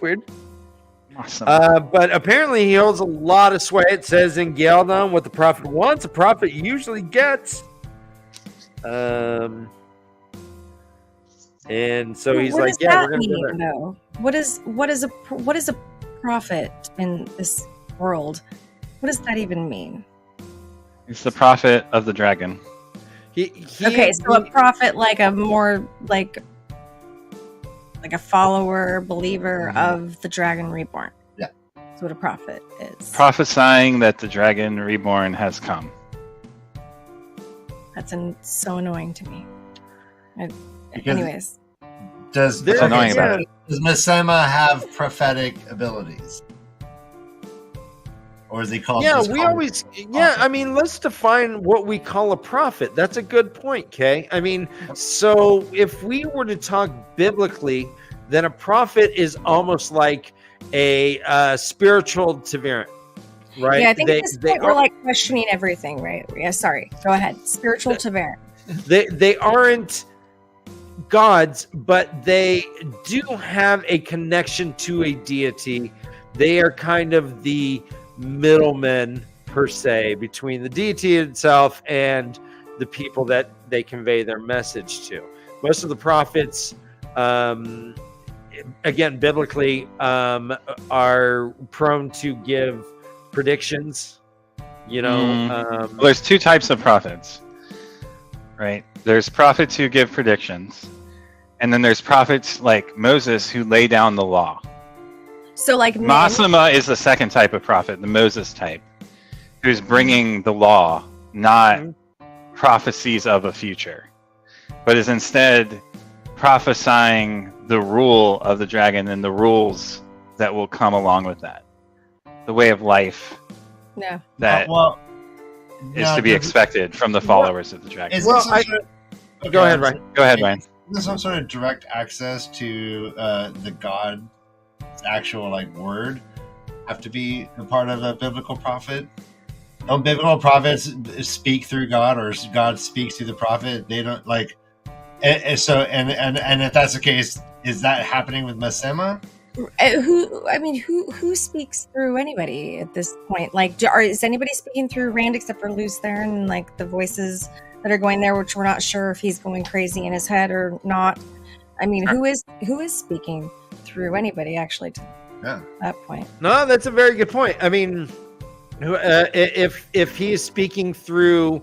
weird. Awesome. But apparently he holds a lot of sway. It says in Galdon, what the prophet wants, a prophet usually gets. And so he's like, yeah, we're gonna do that. What is a prophet in this world? What does that even mean? He's the prophet of the dragon. Okay, so a prophet, like a more like a follower, believer of the Dragon Reborn. Yeah, that's what a prophet is. Prophesying that the Dragon Reborn has come. That's so annoying to me. Anyways, does Masema have prophetic abilities? Or is he called? Yeah, I mean, let's define what we call a prophet. That's a good point, Kay. I mean, so if we were to talk biblically, then a prophet is almost like a spiritual TAVERN, right? Yeah, I think at this point we're like questioning everything, right? Yeah, sorry. Go ahead. Spiritual TAVERN. They aren't gods, but they do have a connection to a deity. They are kind of the middlemen per se between the deity itself and the people that they convey their message to. Most of the prophets, again, biblically, are prone to give predictions. You know, there's two types of prophets, right? There's prophets who give predictions, and then there's prophets like Moses who lay down the law. So like Masima is the second type of prophet, the Moses type, who's bringing the law, not prophecies of a future, but is instead prophesying the rule of the dragon and the rules that will come along with that. The way of life that is to be expected from the followers of the dragon. Go ahead, Ryan. Go ahead, Ryan. Is there some sort of direct access to the God? Actual word have to be a part of a biblical prophet? Don't biblical prophets speak through God, or God speaks through the prophet? They don't and if that's the case, is that happening with Masema? Who speaks through anybody at this point? Is anybody speaking through Rand except for Luce there and the voices that are going there, which we're not sure if he's going crazy in his head or not. I mean, who is speaking through anybody actually to that point? No, that's a very good point. I mean, if he is speaking through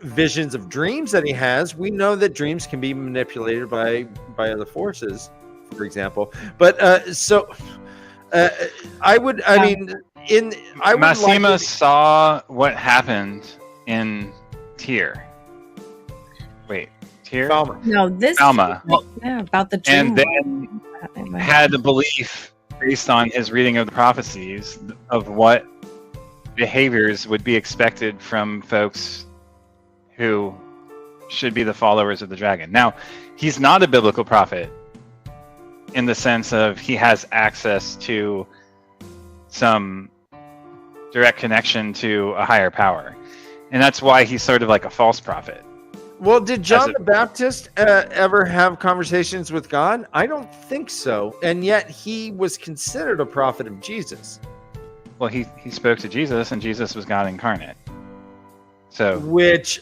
visions of dreams that he has, we know that dreams can be manipulated by other forces, for example. But Massima saw what happened in Tyr. Wait, Tyr? No, this Falma. Yeah, about the dream. And then had a belief based on his reading of the prophecies of what behaviors would be expected from folks who should be the followers of the dragon. Now, he's not a biblical prophet in the sense of he has access to some direct connection to a higher power. And that's why he's sort of like a false prophet. Well, did John the Baptist ever have conversations with God? I don't think so. And yet he was considered a prophet of Jesus. Well, he spoke to Jesus, and Jesus was God incarnate. So, which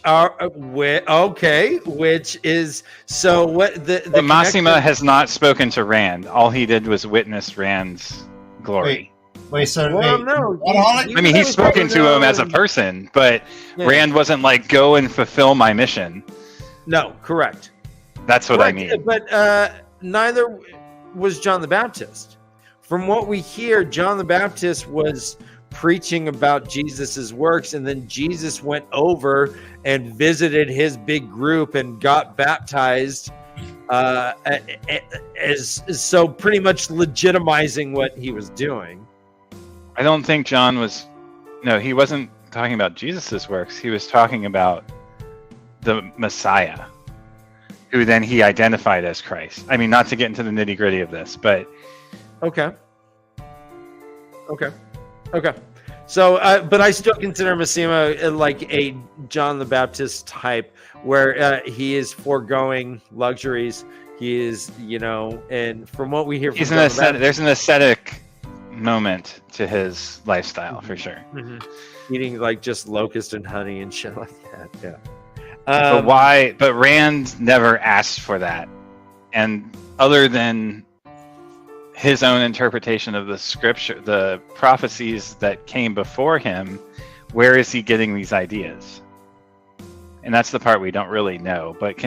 is so what the Massima has not spoken to Rand. All he did was witness Rand's glory. Wait, so no. I mean, he's spoken to him as a person, but Rand wasn't like, go and fulfill my mission. No, correct. That's what I mean. But neither was John the Baptist. From what we hear, John the Baptist was preaching about Jesus's works, and then Jesus went over and visited his big group and got baptized, so pretty much legitimizing what he was doing. I don't think John was. No, he wasn't talking about Jesus's works. He was talking about the Messiah, who then he identified as Christ. I mean, not to get into the nitty gritty of this, but okay. So, but I still consider Massima like a John the Baptist type, where he is foregoing luxuries. He is, and from what we hear, from there's an ascetic moment to his lifestyle for sure. Mm-hmm. Eating like just locust and honey and shit like that. Yeah. But why? But Rand never asked for that, and other than his own interpretation of the scripture, the prophecies that came before him, where is he getting these ideas? And that's the part we don't really know, but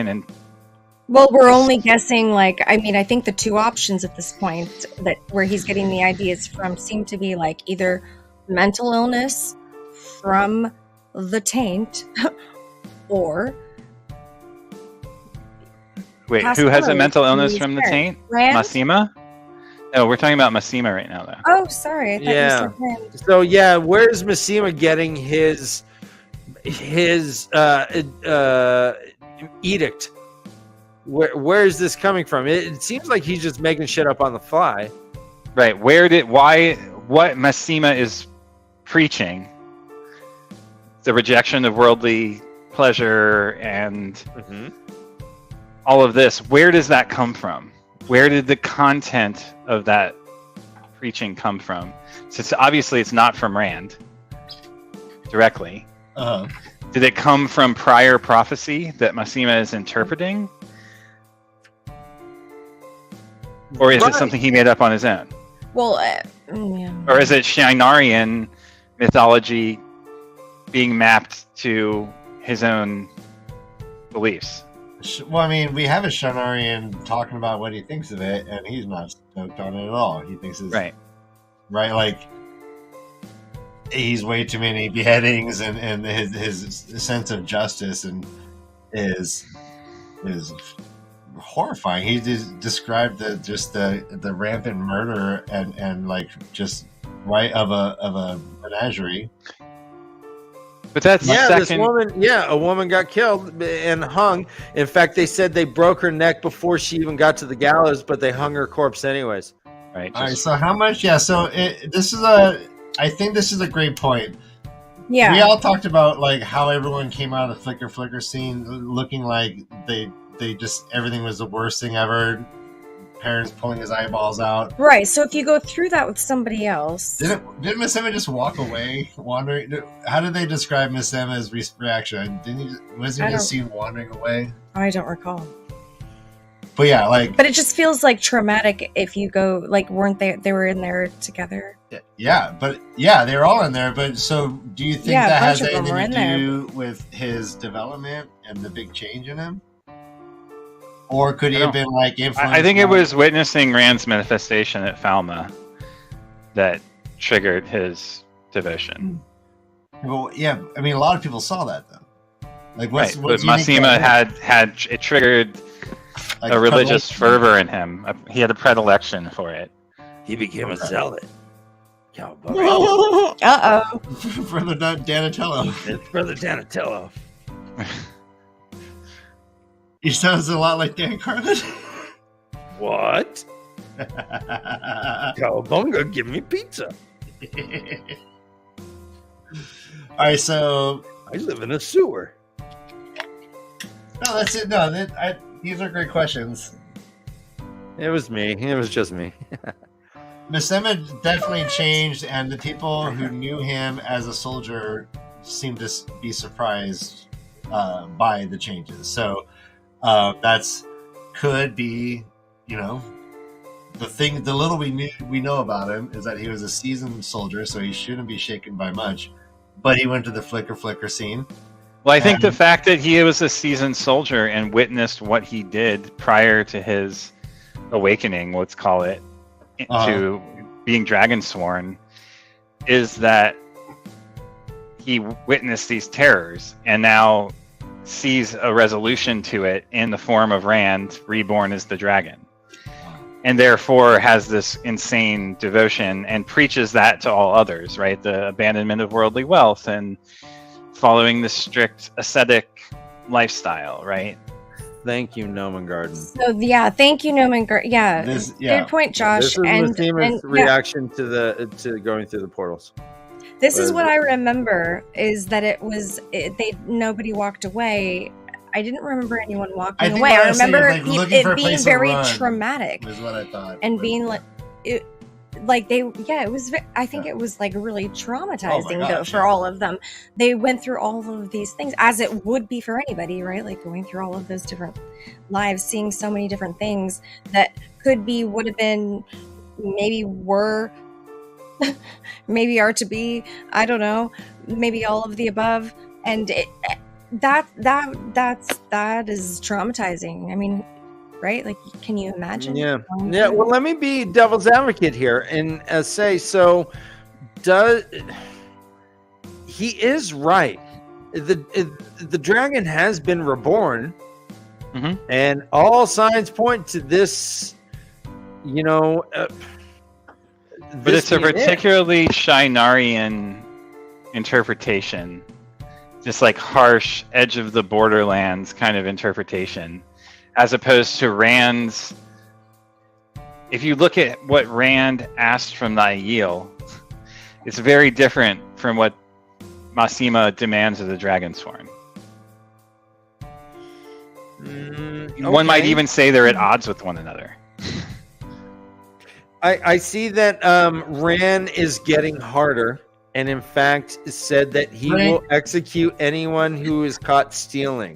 well, we're only guessing. Like, I mean, I think the two options at this point that where he's getting the ideas from seem to be like either mental illness from the taint, or wait, who has a mental illness from the taint? Massima? No, we're talking about Massima right now, though. Oh, sorry. I thought you said Rand. So yeah, where's Massima getting his edict? Where is this coming from? It seems like he's just making shit up on the fly. Right. What Massima is preaching, the rejection of worldly pleasure and all of this, where does that come from? Where did the content of that preaching come from? So obviously it's not from Rand directly. Did it come from prior prophecy that Massima is interpreting? Or is it something he made up on his own? Well, yeah. Or is it Shinarian mythology being mapped to his own beliefs? Well, I mean, we have a Shinarian talking about what he thinks of it, and he's not stoked on it at all. He thinks it's right, like he's way too many beheadings, and his sense of justice and is horrifying. He described the rampant murder and like just of a menagerie. But that's this woman. Yeah, a woman got killed and hung. In fact, they said they broke her neck before she even got to the gallows, but they hung her corpse anyways. Right. All right. So how much? Yeah. So I think this is a great point. Yeah. We all talked about like how everyone came out of the flicker scene looking like they just everything was the worst thing ever. parents pulling his eyeballs out. Right. So if you go through that with somebody else, Didn't Miss Emma just walk away, wandering? How did they describe Miss Emma's reaction? Wasn't he just seen wandering away? I don't recall. But yeah, like. But it just feels like traumatic if you go like weren't they were in there together? Yeah, but yeah, they were all in there. But so, do you think that has anything to do with his development and the big change in him? Or could he have been like influenced? I think it was witnessing Rand's manifestation at Falma that triggered his devotion. Well, yeah, I mean, a lot of people saw that though. Like, but Masima had it triggered like a religious fervor in him. He had a predilection for it. He became a zealot. Uh-oh. Brother Donatello. It's Brother Donatello. He sounds a lot like Dan Carlin. What? Cowabunga, give me pizza. All right, so I live in a sewer. No, that's it. No, these are great questions. It was me. It was just me. Miss Emma definitely changed, and the people who knew him as a soldier seemed to be surprised by the changes. So that's could be, the little we know about him is that he was a seasoned soldier, so he shouldn't be shaken by much. But he went to the flicker scene. Well, I think the fact that he was a seasoned soldier and witnessed what he did prior to his awakening, let's call it, to being dragon sworn, is that he witnessed these terrors and now sees a resolution to it in the form of Rand reborn as the dragon, and therefore has this insane devotion and preaches that to all others, right? The abandonment of worldly wealth and following the strict ascetic lifestyle, right? Thank you, Nomen Garden. So yeah, thank you, Nomen Garden. Yeah, good point, Josh. This is Masima's reaction to going through the portals. This is what I remember: is that nobody walked away. I didn't remember anyone walking away. I remember it being very traumatic. Is what I thought, and being like, it was. I think it was like really traumatizing for all of them. They went through all of these things, as it would be for anybody, right? Like going through all of those different lives, seeing so many different things that would have been, maybe were, maybe are to be. I don't know. Maybe all of the above, and that is traumatizing. I mean, right? Like, can you imagine? Yeah. Well, let me be devil's advocate here and say, so he is right. The dragon has been reborn, and all signs point to this. But it's a particularly Shinarian interpretation, just like harsh, edge of the borderlands kind of interpretation, as opposed to Rand's. If you look at what Rand asked from the Aiel, it's very different from what Masima demands of the Dragonsworn. One might even say they're at odds with one another. I see that Rand is getting harder, and in fact said that he will execute anyone who is caught stealing.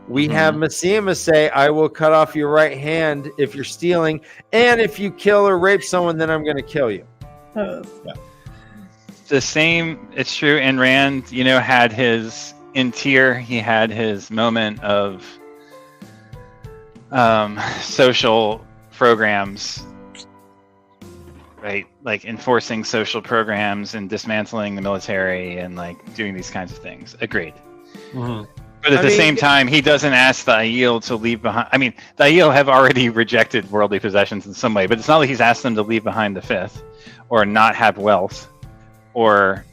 We have Masima say, I will cut off your right hand if you're stealing, and if you kill or rape someone, then I'm going to kill you. The same, it's true, and Rand, had his, in Tyr, he had his moment of social programs, right? Like enforcing social programs and dismantling the military and like doing these kinds of things. Agreed. But at the same time, he doesn't ask the Aiel to leave behind. I mean, the Aiel have already rejected worldly possessions in some way, but it's not like he's asked them to leave behind the fifth or not have wealth. Or,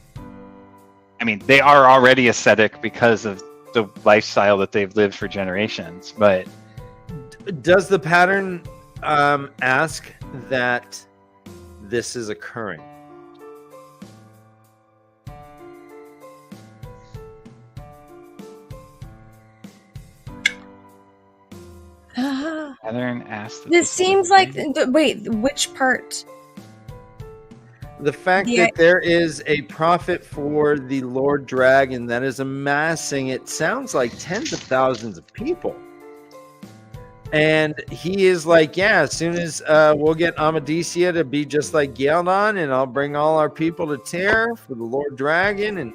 I mean, they are already ascetic because of the lifestyle that they've lived for generations. But does the pattern ask that this is occurring? Pattern asked. This seems like. Wait, which part? The fact The- that there is a prophet for the Lord Dragon that is amassing, it sounds like tens of thousands of people. And he is like, yeah, as soon as we'll get Amadisia to be just like Galdon, and I'll bring all our people to Terre for the Lord Dragon, and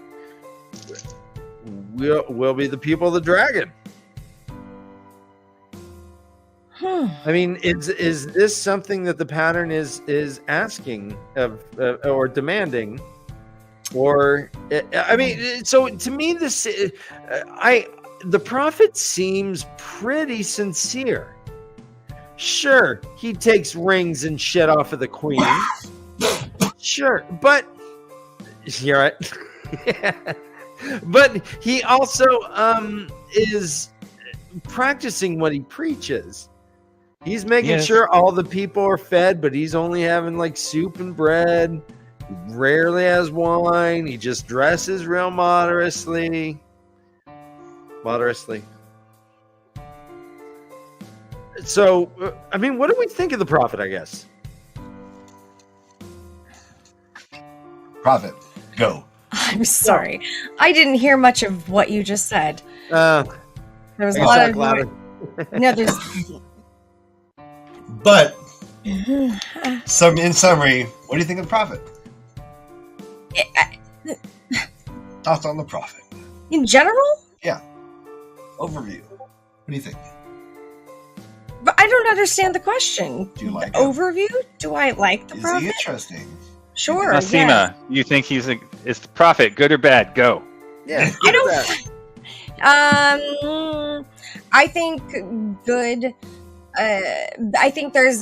we'll be the people of the dragon. I mean, is this something that the pattern is asking of or demanding, or I mean, so to me, the prophet seems pretty sincere. Sure, he takes rings and shit off of the queen. Sure, but you're right. Yeah. But he also is practicing what he preaches. He's making sure all the people are fed, but he's only having like soup and bread. He rarely has wine. He just dresses real moderately. So, I mean, what do we think of the prophet, I guess? Prophet, go. I'm sorry. I didn't hear much of what you just said. There was a lot of no. There's. But in summary, what do you think of the prophet? Thoughts on the prophet In general? Yeah. Overview. What do you think? But I don't understand the question. Do you like the overview? Do I like the Is prophet? he interesting? Sure. Massima, Yeah. you think is the prophet good or bad? Go. Yeah. I don't. I think good. I think there's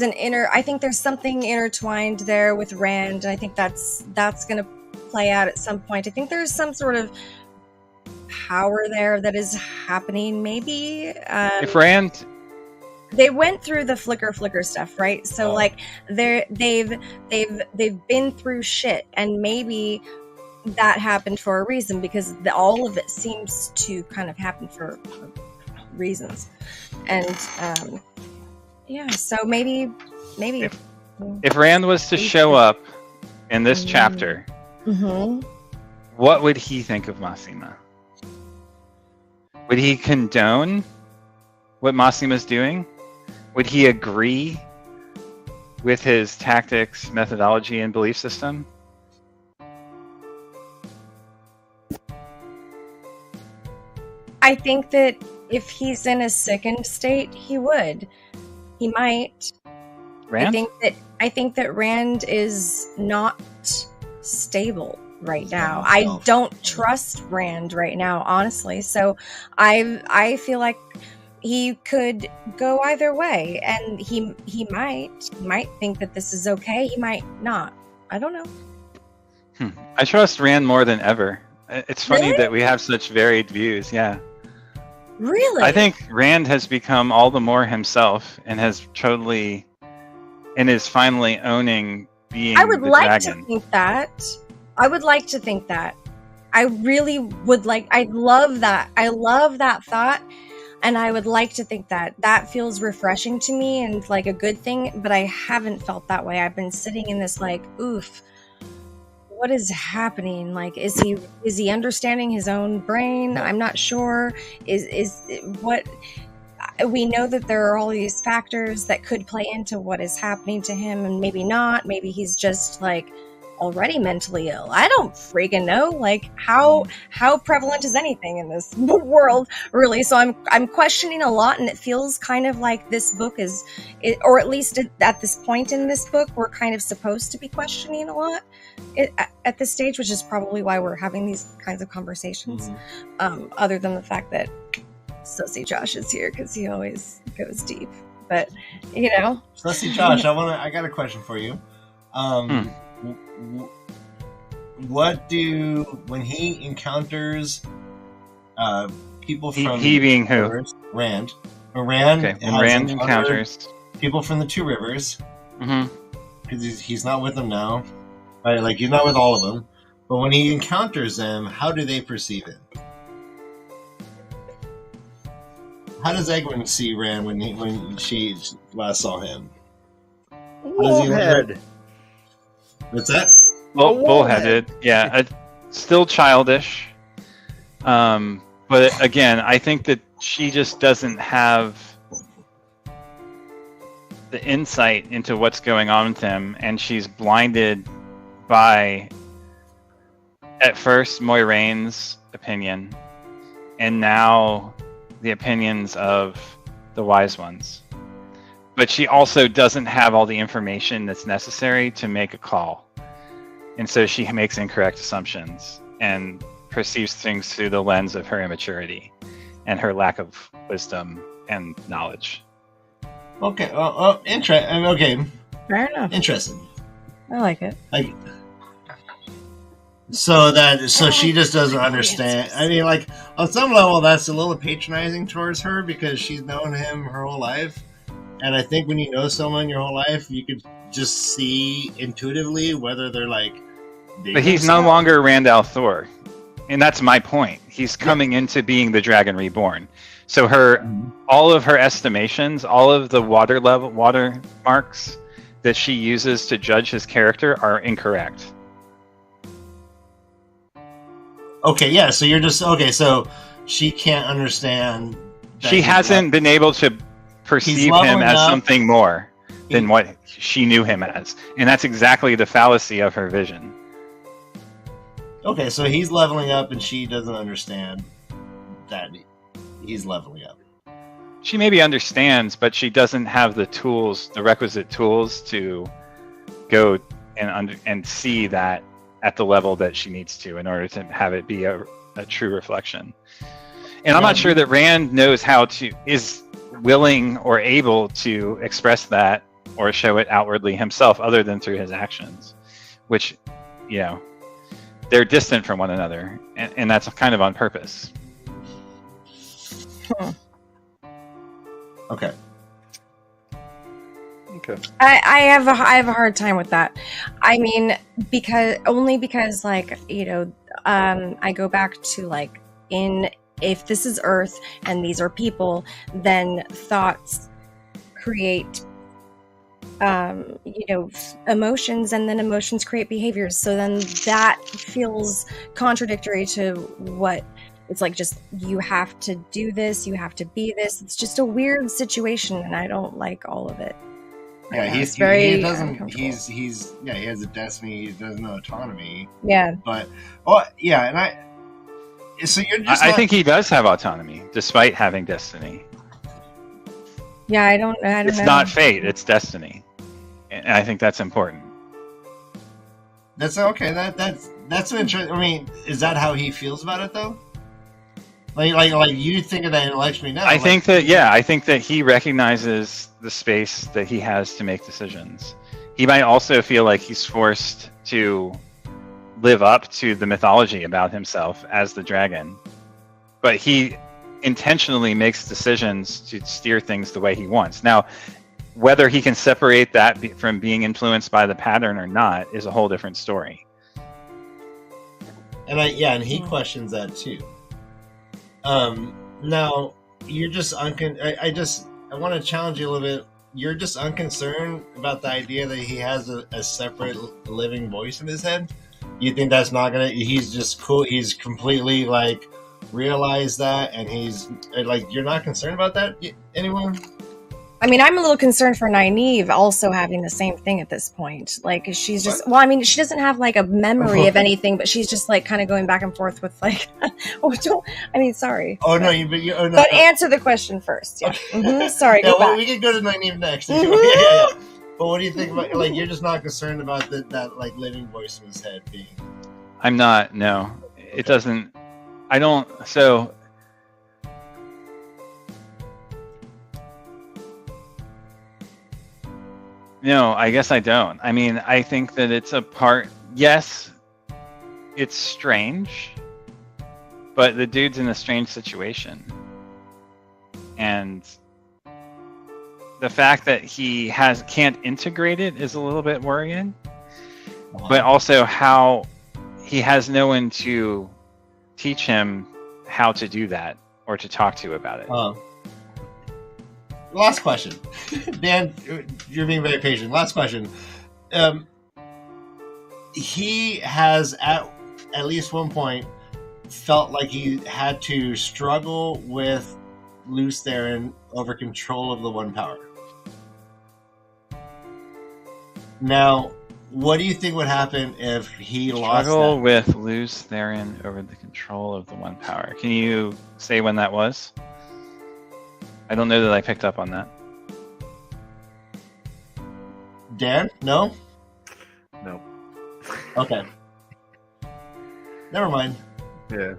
something intertwined there with Rand, and I think that's going to play out at some point. I think there's some sort of power there that is happening. Maybe If Rand, they went through the flicker stuff, right? So like they've been through shit, and maybe that happened for a reason, because all of it seems to kind of happen for reasons, and yeah, so maybe if Rand was to show up in this chapter, what would he think of Massima? Would he condone what Massima's doing? Would he agree with his tactics, methodology, and belief system? I think that if he's in a sickened state, he would. He might. Rand? I think that Rand is not stable right now. I don't trust Rand right now, honestly. So I feel like he could go either way, and he might think that this is okay. He might not. I don't know. I trust Rand more than ever. It's funny Really? that we have such varied views. Yeah. Really? I think Rand has become all the more himself and has totally, and is finally owning being I would the like dragon. to think that. I would like to think that. I really would like. I love that. I love that thought, and I would like to think that. That feels refreshing to me and like a good thing. But I haven't felt that way. I've been sitting in this like, oof. What is happening? Like, is he understanding his own brain? I'm not sure. Is what we know that there are all these factors that could play into what is happening to him, and maybe not. Maybe he's just like already mentally ill. I don't freaking know. Like, how prevalent is anything in this world, really? So I'm questioning a lot, and it feels kind of like this book is, or at least at this point in this book, we're kind of supposed to be questioning a lot at this stage, which is probably why we're having these kinds of conversations. Other than the fact that Sussy Josh is here because he always goes deep, but you know, Sussy Josh, I got a question for you. What when he encounters people from he being who? Rand. Okay, when Rand encounters people from the Two Rivers, because he's not with them now, right? Like, he's not with all of them, but when he encounters them, how do they perceive him? Egwin see Rand when she last saw him? Bullhead. What's that? Bullheaded. Yeah, still childish. But again, I think that she just doesn't have the insight into what's going on with him, and she's blinded by, at first, Moiraine's opinion, and now the opinions of the wise ones. But she also doesn't have all the information that's necessary to make a call. And so she makes incorrect assumptions and perceives things through the lens of her immaturity and her lack of wisdom and knowledge. Okay. Okay. Fair enough. Interesting. I like it. So she just doesn't understand. I mean, like, on some level, that's a little patronizing towards her because she's known him her whole life. And I think when you know someone your whole life, you could just see intuitively whether they're like. But he's no longer Rand al'Thor, and that's my point. He's coming into being the Dragon Reborn. So all of her estimations, all of the water marks that she uses to judge his character are incorrect. Okay, yeah. So you're just okay. So she can't understand. She hasn't been able to perceive him as something more than what she knew him as, and that's exactly the fallacy of her vision. Okay, so he's leveling up, and she doesn't understand that he's leveling up. She maybe understands, but she doesn't have the tools, the requisite tools, to go and see that at the level that she needs to in order to have it be a true reflection. And I'm not sure that Rand knows is willing or able to express that or show it outwardly himself other than through his actions, which, they're distant from one another, and that's kind of on purpose. Okay. I have a hard time with that. I mean, because like, I go back to like, if this is Earth and these are people, then thoughts create emotions, and then emotions create behaviors. So then that feels contradictory to what it's like. Just, you have to do this, you have to be this. It's just a weird situation, and I don't like all of it. Yeah, he has a destiny. He doesn't know autonomy. Yeah, but so you're just. I think he does have autonomy despite having destiny. Yeah, I don't know. It's not fate; it's destiny, and I think that's important. That's okay. That's interesting. I mean, is that how he feels about it though? Like you think of that intellectually now. I think that he recognizes the space that he has to make decisions. He might also feel like he's forced to live up to the mythology about himself as the dragon, but he intentionally makes decisions to steer things the way he wants. Now, whether he can separate that from being influenced by the pattern or not is a whole different story. And he questions that too. Now you're just I want to challenge you a little bit. You're just unconcerned about the idea that he has a separate living voice in his head. You think that's not he's just cool. He's completely like realized that, and he's like, you're not concerned about that, anyone? I mean, I'm a little concerned for Nynaeve also having the same thing at this point. Like, she's just, I mean, she doesn't have like a memory of anything, but she's just like kind of going back and forth with like, sorry. Oh, no, but answer the question first. Yeah. Okay. Mm-hmm. Sorry, go back. We can go to Nynaeve next. Mm-hmm. Yeah. But what do you think about, like, you're just not concerned about that like living voice in his head being? I'm not, no. Okay. It doesn't, I don't, so... No, I guess I don't. I mean, I think that it's a part... Yes, it's strange, but the dude's in a strange situation. And the fact that he can't integrate it is a little bit worrying. Wow. But also how he has no one to teach him how to do that or to talk to about it. Last question. Dan, you're being very patient. Last question. He has at least one point felt like he had to struggle with Luce Theron over control of the one power. Now, what do you think would happen if he lost Struggle that? with Luce Theron over the control of the one power. Can you say when that was? I don't know that I picked up on that. Dan? No? No. Okay. Never mind. Yeah.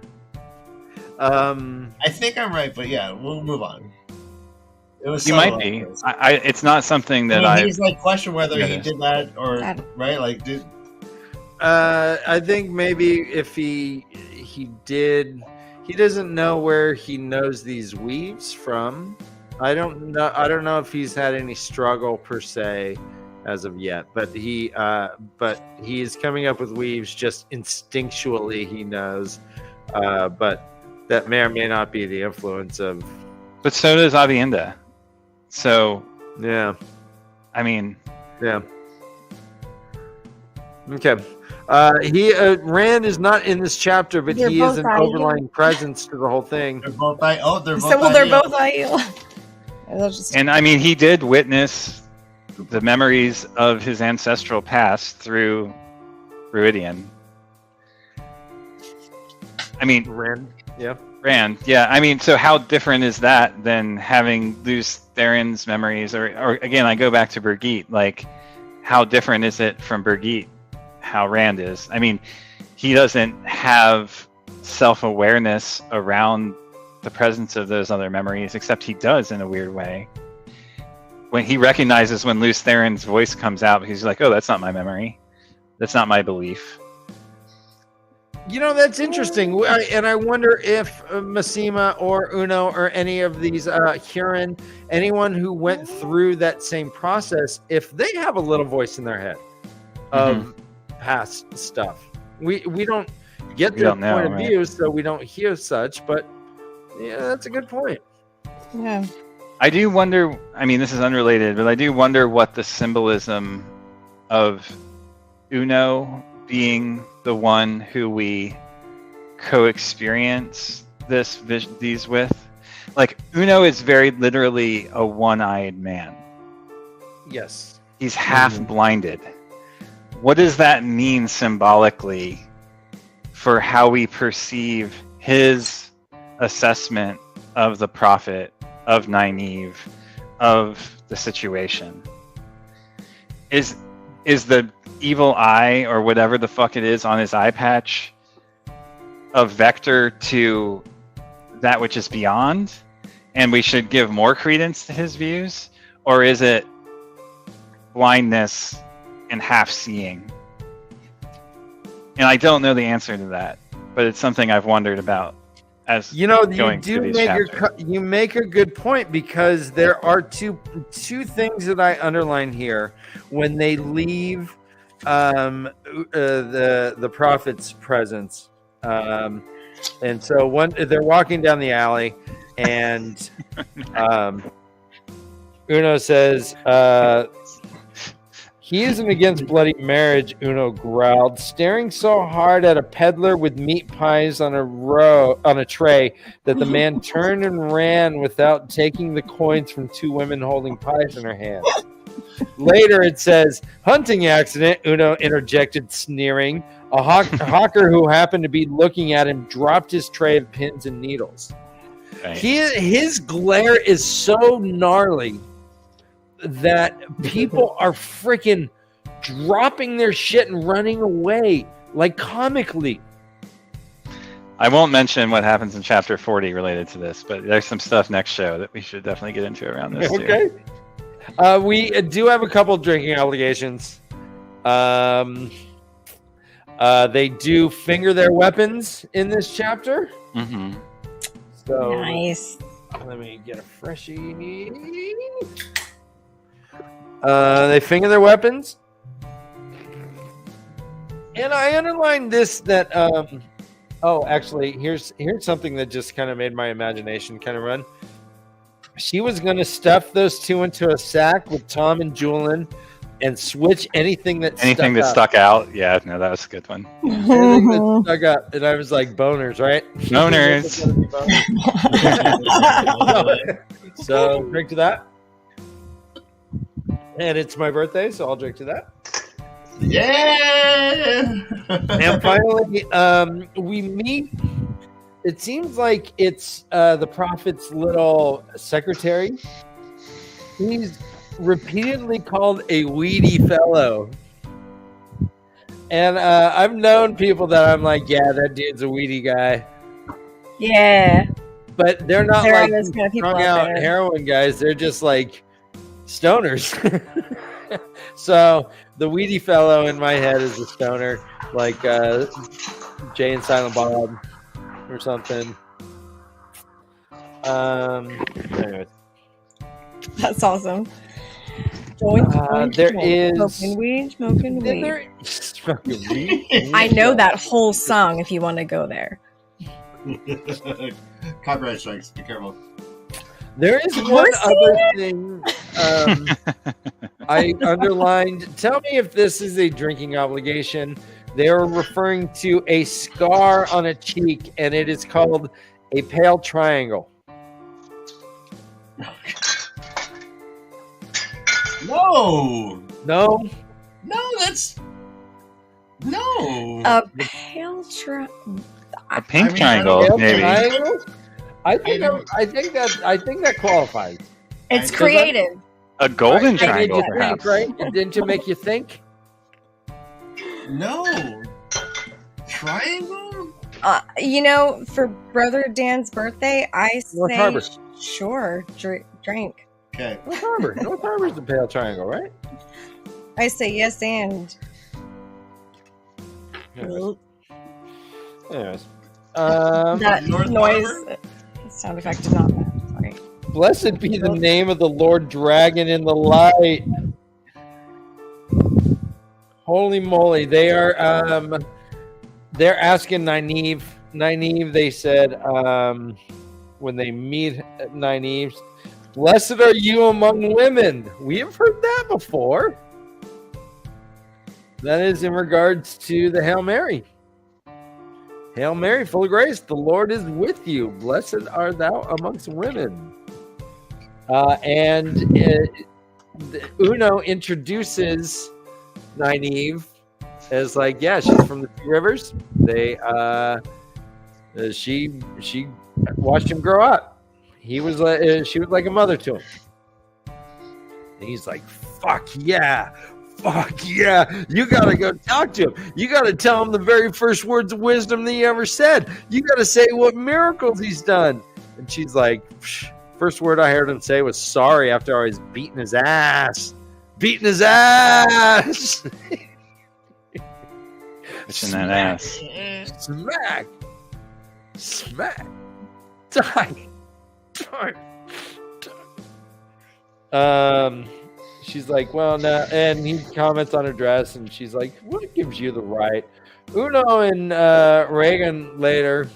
I think I'm right, but yeah, we'll move on. It was You might be. It's not something that he's like question whether he noticed. did that or right. Like, did I think maybe if he did, he doesn't know where he knows these weaves from. I don't know if he's had any struggle per se as of yet, but he is coming up with weaves just instinctually. He knows, but that may or may not be the influence of. But so does Avienda. So yeah, I mean, yeah. Okay. Rand is not in this chapter, but They're he both is an IU. overlying presence to the whole thing. they're both they're both They're IU. both IU. They'll just- and I mean, he did witness the memories of his ancestral past through Ruidian. I mean, Rand, yeah. Rand, yeah. I mean, so how different is that than having Luce Theron's memories? Or again, I go back to Birgitte. Like, how different is it from Birgitte? How Rand is? I mean, he doesn't have self-awareness around the presence of those other memories, except he does in a weird way. When he recognizes when Luce Theron's voice comes out, he's like, "Oh, that's not my memory. That's not my belief." You know, that's interesting. And I wonder if Massima or Uno or any of these Huron, anyone who went through that same process, if they have a little voice in their head of past stuff. We don't get their don't know, point of right? view, so we don't hear such, but yeah, that's a good point. Yeah. I do wonder, I mean, this is unrelated, but I do wonder what the symbolism of Uno being the one who we co-experience these with. Like, Uno is very literally a one-eyed man. Yes. He's half blinded. What does that mean symbolically for how we perceive his assessment of the prophet, of Nynaeve, of the situation? Is the evil eye, or whatever the fuck it is on his eye patch, a vector to that which is beyond, and we should give more credence to his views? Or is it blindness and half seeing? And I don't know the answer to that, but it's something I've wondered about as You know, going through these chapters. you make a good point, because there are two things that I underline here when they leave the prophet's presence. And so they're walking down the alley, and Uno says, "He isn't against bloody marriage," Uno growled, staring so hard at a peddler with meat pies on a tray that the man turned and ran without taking the coins from two women holding pies in their hands. Later it says, "Hunting accident," Uno interjected, sneering. A hawker who happened to be looking at him dropped his tray of pins and needles. Right. His glare is so gnarly that people are freaking dropping their shit and running away, like comically. I won't mention what happens in chapter 40 related to this, but there's some stuff next show that we should definitely get into around this too. Okay. We do have a couple drinking obligations. They do finger their weapons in this chapter. Mm-hmm. So Nice. let me get a freshie. They finger their weapons. And I underlined this that actually here's something that just kind of made my imagination kind of run. she was going to stuff those two into a sack with Tom and Julian and switch anything that stuck out. Yeah, no, that was a good one. Anything that stuck up. And I was like, boners, right? Boners. So drink to that. And it's my birthday, so I'll drink to that. Yeah. And finally, we meet. It seems like it's the prophet's little secretary. He's repeatedly called a weedy fellow. And I've known people that I'm like, yeah, that dude's a weedy guy. Yeah. But they're not There are like those kind of people strung out out there. heroin guys. They're just like stoners. So the weedy fellow in my head is a stoner, like Jay and Silent Bob or something. Anyways. That's awesome. Joint, There joint. is Smoking weed, smoking weed. Smoking weed. I know that whole song if you want to go there. Copyright strikes. Be careful. There is one other thing I underlined. Tell me if this is a drinking obligation. They are referring to a scar on a cheek, and it is called a pale triangle. No. No. No, that's no. A pale A pink I mean, triangle, Pale maybe. triangle? I think that qualifies. It's creative. A golden Right? triangle, It made you think, perhaps. right? Didn't you make you think? No. Triangle? You know, for Brother Dan's birthday, I North say Harbor. sure, drink. Okay. North Harbor. North Harbor's the pale triangle, right? I say yes and. Anyways. That North noise Harbor? sound effect is not bad. Sorry. Blessed be the name of the Lord Dragon in the light. Holy moly. They are they're asking Nynaeve. Nynaeve, they said, when they meet Nynaeve, blessed are you among women. We have heard that before. That is in regards to the Hail Mary. Hail Mary, full of grace, the Lord is with you. Blessed art thou amongst women. Uno introduces Nynaeve as like, yeah, she's from the Two Rivers. They, she watched him grow up. He was like, she was like a mother to him. And he's like, fuck yeah. You gotta go talk to him. You gotta tell him the very first words of wisdom that he ever said. You gotta say what miracles he's done. And she's like, first word I heard him say was sorry after I was beating his ass. Beating his ass. Pushing that ass. Smack. Die. She's like, well, no, and he comments on her dress, and she's like, what gives you the right? Uno and Reagan later.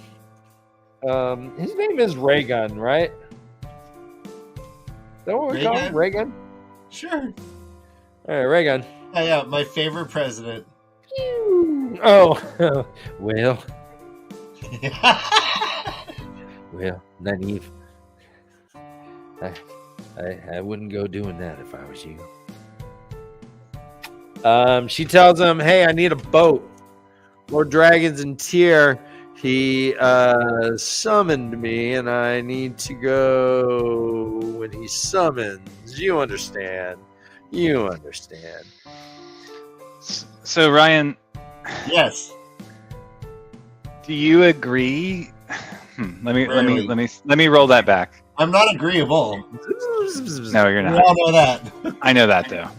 His name is Reagan, right? Is that what we call him? Reagan? Sure. All right, Reagan. Oh, yeah, my favorite president. Oh, well. Well, Nynaeve. I wouldn't go doing that if I was you. She tells him, hey, I need a boat. Lord Dragon's in Tyr. He summoned me, and I need to go when he summons. You understand. So, Ryan. Yes. Do you agree? Let me roll that back. I'm not agreeable. No, you're not. We all know that. I know that though.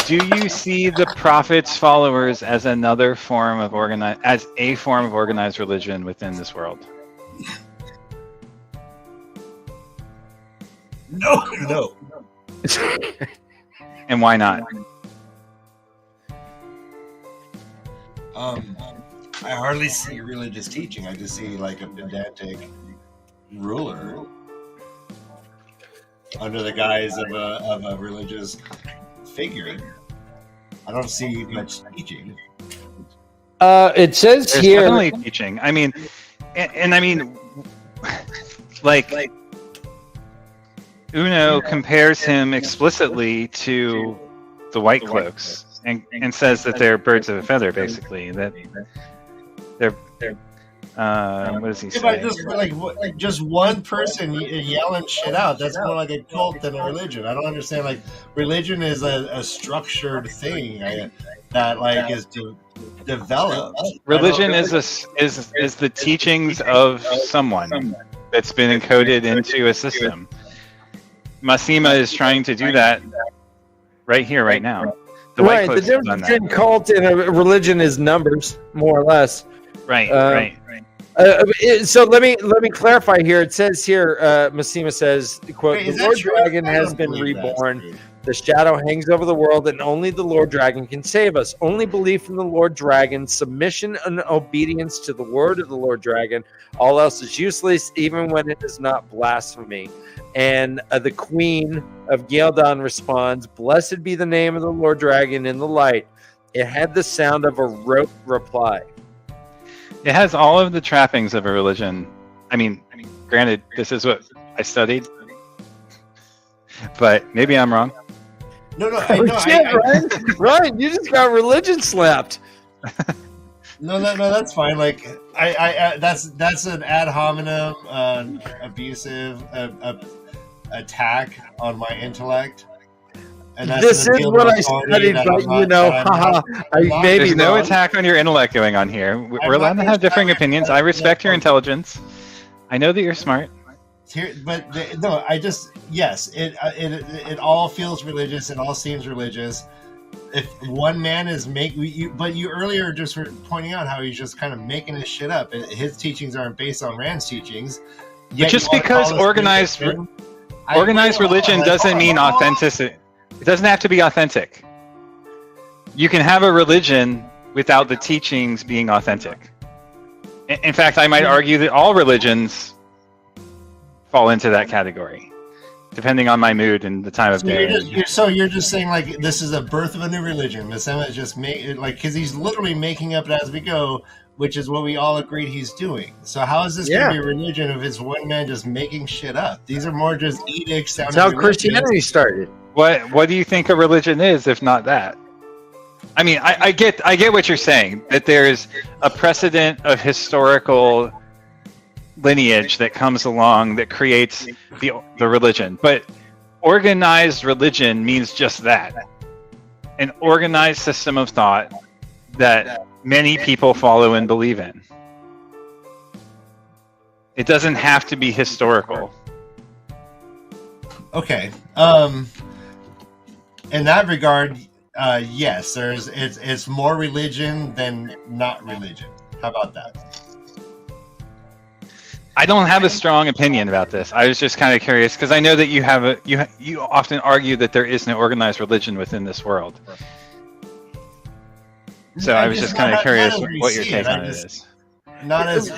Do you see the prophet's followers as a form of organized religion within this world? No. And why not? I hardly see religious teaching. I just see like a pedantic ruler under the guise of a religious figure. I don't see much teaching. It says There's here. definitely teaching. I mean, and I mean, like Uno compares him explicitly to the White Cloaks and says that they're birds of a feather, basically. That they're what does he say? But just one person yelling shit out, that's more like a cult than a religion. I don't understand. Like, religion is a structured thing that like is developed. Religion is the teachings of someone that's been encoded into a system. Massima is trying to do that right here, right now. The White Right, the Cloaks have done difference that. between cult and a religion is numbers, more or less. Right, right. right. So let me clarify here. It says here, Massima says, "quote Wait, The is that Lord true? Dragon I has don't been believe that's reborn. true. The shadow hangs over the world, and only the Lord Dragon can save us. Only belief in the Lord Dragon, submission and obedience to the word of the Lord Dragon. All else is useless, even when it is not blasphemy." And the Queen of Ghealdan responds, "Blessed be the name of the Lord Dragon in the light." It had the sound of a rote reply. It has all of the trappings of a religion. I mean, granted, this is what I studied, but maybe I'm wrong. No, Ryan, you just got religion slapped. No, that's fine. Like, I that's an ad hominem, abusive attack on my intellect. And that's This an is appeal what to I authority studied, that but I'm not- you know, that I'm haha, not- I I'm not- maybe There's no wrong. attack on your intellect going on here. We're allowed to have differing opinions. I respect your intelligence. I know that you're smart. Yes, it all feels religious. It all seems religious. If one man is but you earlier just were pointing out how he's just kind of making this shit up. His teachings aren't based on Rand's teachings. But just because organized religion doesn't mean authenticity. It doesn't have to be authentic. You can have a religion without the teachings being authentic. In fact, I might argue that all religions fall into that category, depending on my mood and the time of day. You're just saying, like, this is a birth of a new religion. Massima is just because he's literally making up as we go, which is what we all agreed he's doing. So how is this going to be a religion if it's one man just making shit up? These are more just edicts. That's how Christianity started. What do you think a religion is, if not that? I mean, I get what you're saying, that there's a precedent of historical lineage that comes along that creates the religion. But organized religion means just that. An organized system of thought that many people follow and believe in. It doesn't have to be historical. Okay. In that regard, yes, it's more religion than not religion. How about that? I don't have a strong opinion about this. I was just kind of curious because I know that you often argue that there is no organized religion within this world. So I was just kind of curious what your take on it is. Not as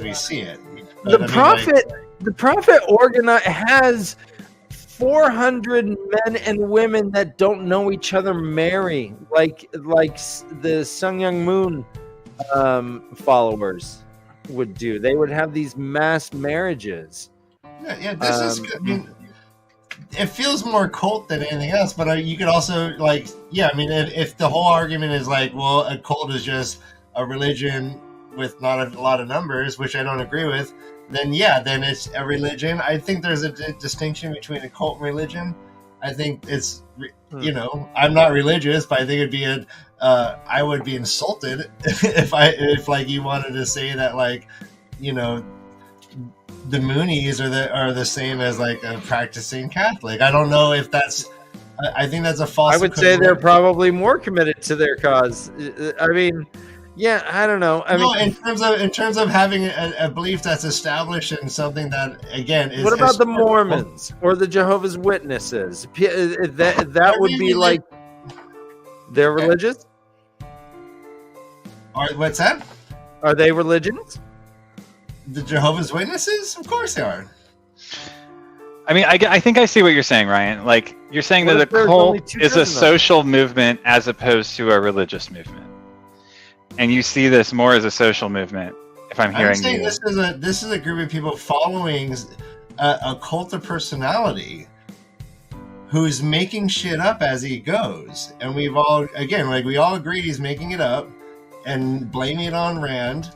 we see it. The prophet has 400 men and women that don't know each other marry, like the Sun Young Moon followers would do. They would have these mass marriages. Yeah, this is good. I mean, it feels more cult than anything else, but you could also, like, yeah, I mean, if the whole argument is like, well, a cult is just a religion with not a lot of numbers, which I don't agree with, then it's a religion. I think there's a distinction between a cult and religion. I think it's, I'm not religious, but I think it'd be I would be insulted if like you wanted to say that, like, the Moonies are the same as like a practicing Catholic. I don't know if that's. I think that's a false. I would say they're probably more committed to their cause. I mean, yeah, I don't know. I mean, in terms of having a belief that's established in something that, again, is. What about the Mormons or the Jehovah's Witnesses? That would be like they're religious. What's that? Are they religions? The Jehovah's Witnesses? Of course they are. I mean, I think I see what you're saying, Ryan. Like, you're saying What that if a there's only cult two is a dozen of them? social movement as opposed to a religious movement. And you see this more as a social movement, if I'm hearing I'm saying you. this is a group of people following a cult of personality who's making shit up as he goes. And we've all, again, like we all agreed he's making it up and blaming it on Rand.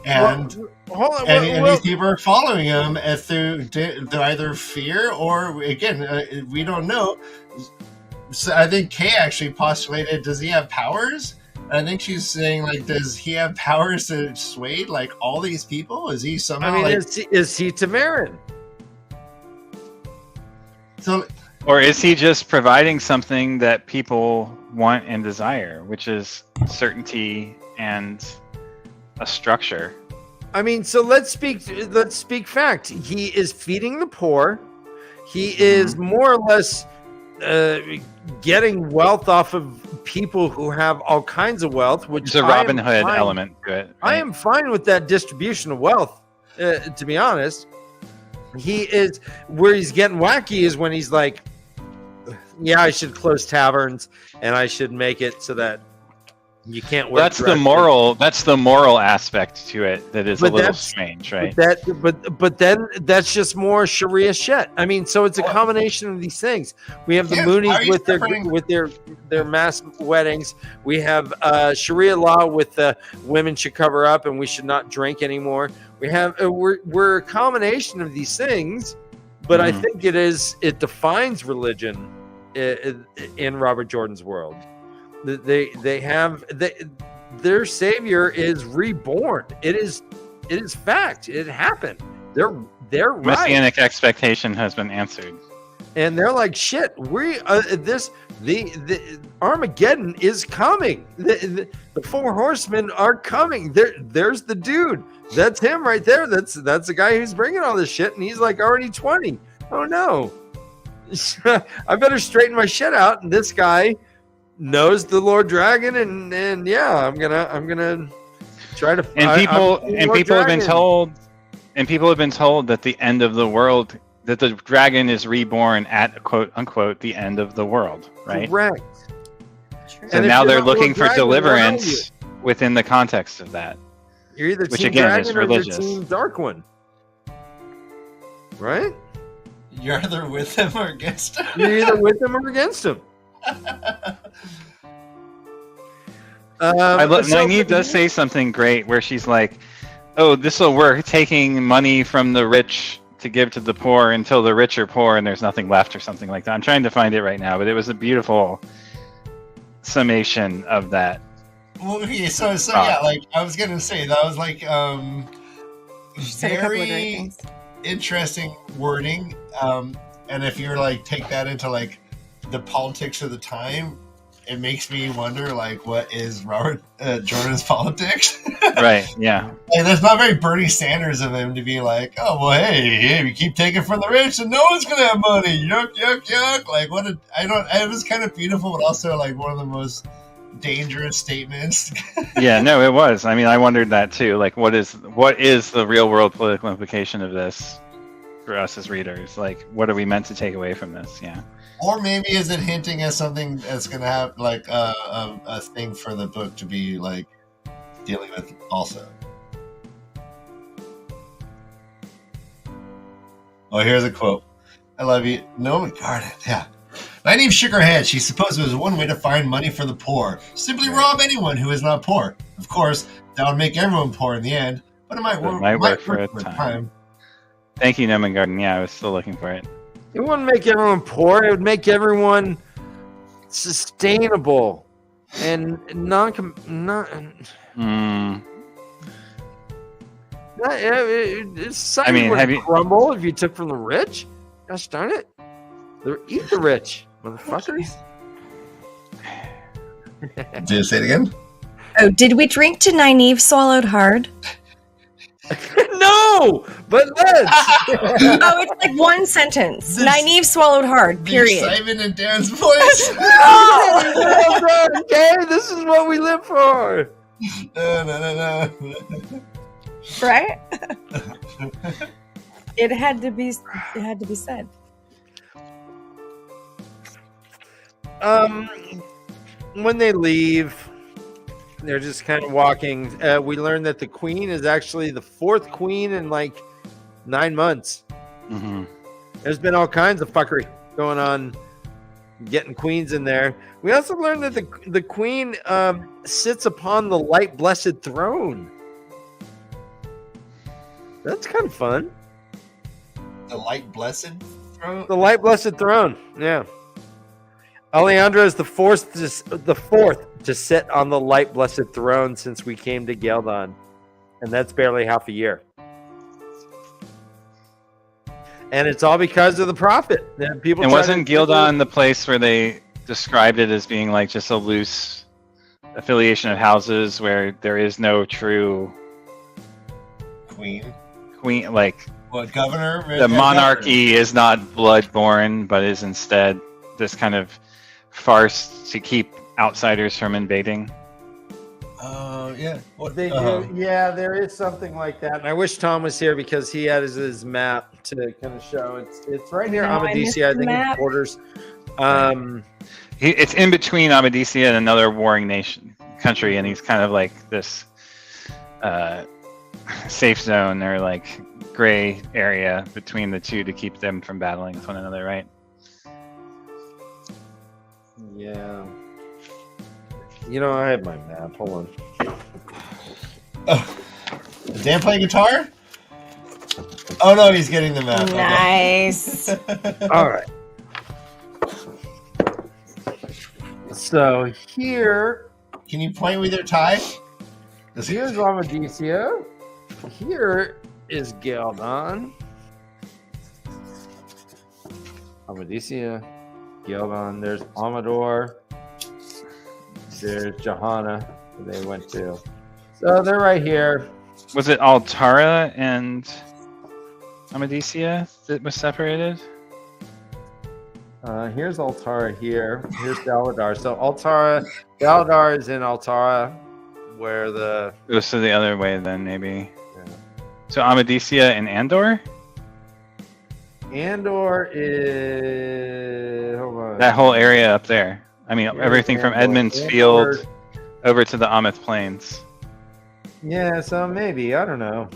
And Hold on, and these people are following him through either fear or, again, we don't know. So I think Kay actually postulated, does he have powers? I think she's saying, like, does he have powers to sway, like, all these people? Is he somehow, I mean, like... is he Tamarin? So, Or is he just providing something that people want and desire, which is certainty and a structure? I mean, so let's speak fact. He is feeding the poor. He is more or less getting wealth off of people who have all kinds of wealth, which There's a Robin Hood element to it. I am fine with that distribution of wealth, to be honest. He is where he's getting wacky is when he's like, yeah, I should close taverns and I should make it so that you can't work. That's the moral aspect to it that is a little strange, right? But then that's just more Sharia shit. I mean, so it's a combination of these things. We have the Moonies with their mass weddings. We have Sharia law with the women should cover up and we should not drink anymore. We have we're a combination of these things, but I think it defines religion in Robert Jordan's world. Their savior is reborn. It is fact. It happened. They're right. Messianic expectation has been answered, and they're like, shit. The Armageddon is coming. The four horsemen are coming. There's the dude. That's him right there. That's the guy who's bringing all this shit, and he's like already 20. Oh no, I better straighten my shit out. And this guy knows the Lord Dragon, and yeah, I'm gonna try to. People have been told that the end of the world, that the dragon is reborn at quote unquote the end of the world, right? Correct. So now they're looking for deliverance within the context of that. You're either which Team again Dragon is religious. or you're Team Dark One, right? You're either with them or against them. You're either with them or against them. Nynaeve does say something great where she's like, "Oh, this will work. Taking money from the rich to give to the poor until the rich are poor and there's nothing left," or something like that. I'm trying to find it right now, but it was a beautiful summation of that. Well, okay, so yeah, like I was gonna say, that was like very interesting wording. And if you're like take that into like the politics of the time, it makes me wonder like what is Robert Jordan's politics? Right. Yeah. And that's not very Bernie Sanders of him to be like, oh well, hey, we keep taking from the rich and no one's gonna have money. Yuck, yuck, yuck. Like what? It was kind of beautiful, but also like one of the most dangerous statements. Yeah, no, it was. I mean, I wondered that too. Like, what is the real world political implication of this for us as readers? Like, what are we meant to take away from this? Yeah. Or maybe is it hinting at something that's going to have like a thing for the book to be like dealing with also? Oh, here's a quote. I love you. No, regarded. Yeah. Nynaeve shook her head. She supposed it was one way to find money for the poor. Simply rob anyone who is not poor. Of course, that would make everyone poor in the end, but it might work for a time. Thank you, Noman Garden. Yeah, I was still looking for it. It wouldn't make everyone poor. It would make everyone sustainable and it's would crumble if you took from the rich. Gosh darn it! Eat the rich, motherfuckers. Did you say it again? Oh, did we drink to Nynaeve swallowed hard? No, but let's. Oh, it's like one sentence. Nynaeve swallowed hard. Period. Simon and Darren's voice. Well done, okay, this is what we live for. No. Right? It had to be said. When they leave, they're just kind of walking. We learned that the queen is actually the 4th queen in like 9 months. Mm-hmm. There's been all kinds of fuckery going on, getting queens in there. We also learned that the queen sits upon the light blessed throne. That's kind of fun. The light blessed throne. The light blessed throne. Yeah. Alejandra is the fourth to sit on the light blessed throne since we came to Geldon, and that's barely half a year. And it's all because of the prophet. And people. And wasn't Geldon the place where they described it as being like just a loose affiliation of houses where there is no true queen, like what governor? The monarchy is not blood-born, but is instead this kind of farce to keep outsiders from invading. Yeah. What they do? Yeah, there is something like that. And I wish Tom was here because he had his map to kind of show. It's right near Amadisia, I think, in Borders. It's in between Amadisia and another warring country, and he's kind of like this safe zone or like gray area between the two to keep them from battling with one another, right? Yeah. You know, I have my map. Hold on. Is Dan playing guitar? Oh no, he's getting the map. Nice. All right. So here, can you point with your tie? Here's Amadisia. Here is Geldon. Amadisia, Geldon. There's Amador. There's Johanna. They went to. So they're right here. Was it Altara and Amadisia that was separated? Here's Altara here. Here's Daladar. So Daladar is in Altara, where the... It was the other way then, maybe. Yeah. So Amadisia and Andor? Andor is... Hold on. That whole area up there. I mean, everything from Edmund's Field over to the Ameth Plains. Yeah, so maybe. I don't know.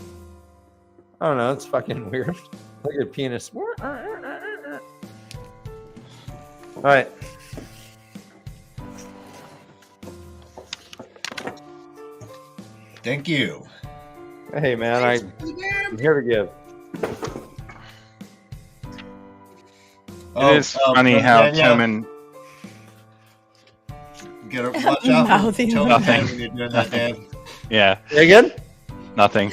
It's fucking weird. Look at penis. All right. Thank you. Hey, man, I'm here to give. It is funny how Toman... Watch out for Toman when you're doing that, Dan. Yeah. Again? Nothing.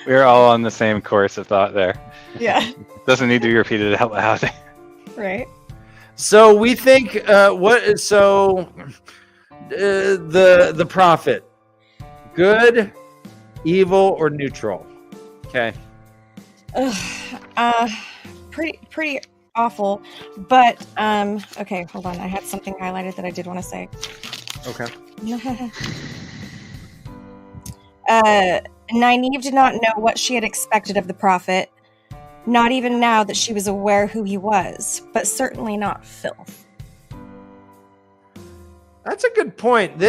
We're all on the same course of thought there. Yeah. Doesn't need to be repeated out loud. Right. So we think the prophet, good, evil, or neutral? Okay. Pretty awful, but okay, hold on. I had something highlighted that I did want to say. Okay. Nynaeve did not know what she had expected of the prophet, not even now that she was aware who he was, but certainly not filth. That's a good point.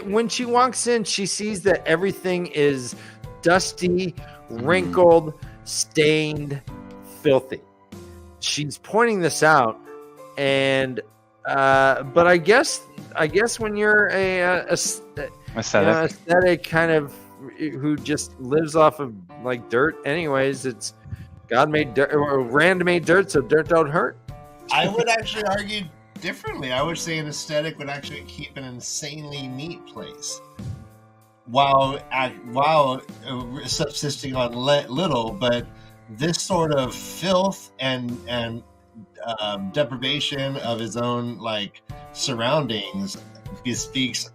When she walks in, she sees that everything is dusty, wrinkled, stained, filthy. She's pointing this out, and but I guess when you're a aesthetic kind of who just lives off of like dirt, anyways, it's God made dirt or Rand made dirt, so dirt don't hurt. I would actually argue differently. I would say an aesthetic would actually keep an insanely neat place, while subsisting on little. But this sort of filth and deprivation of his own like surroundings bespeaks,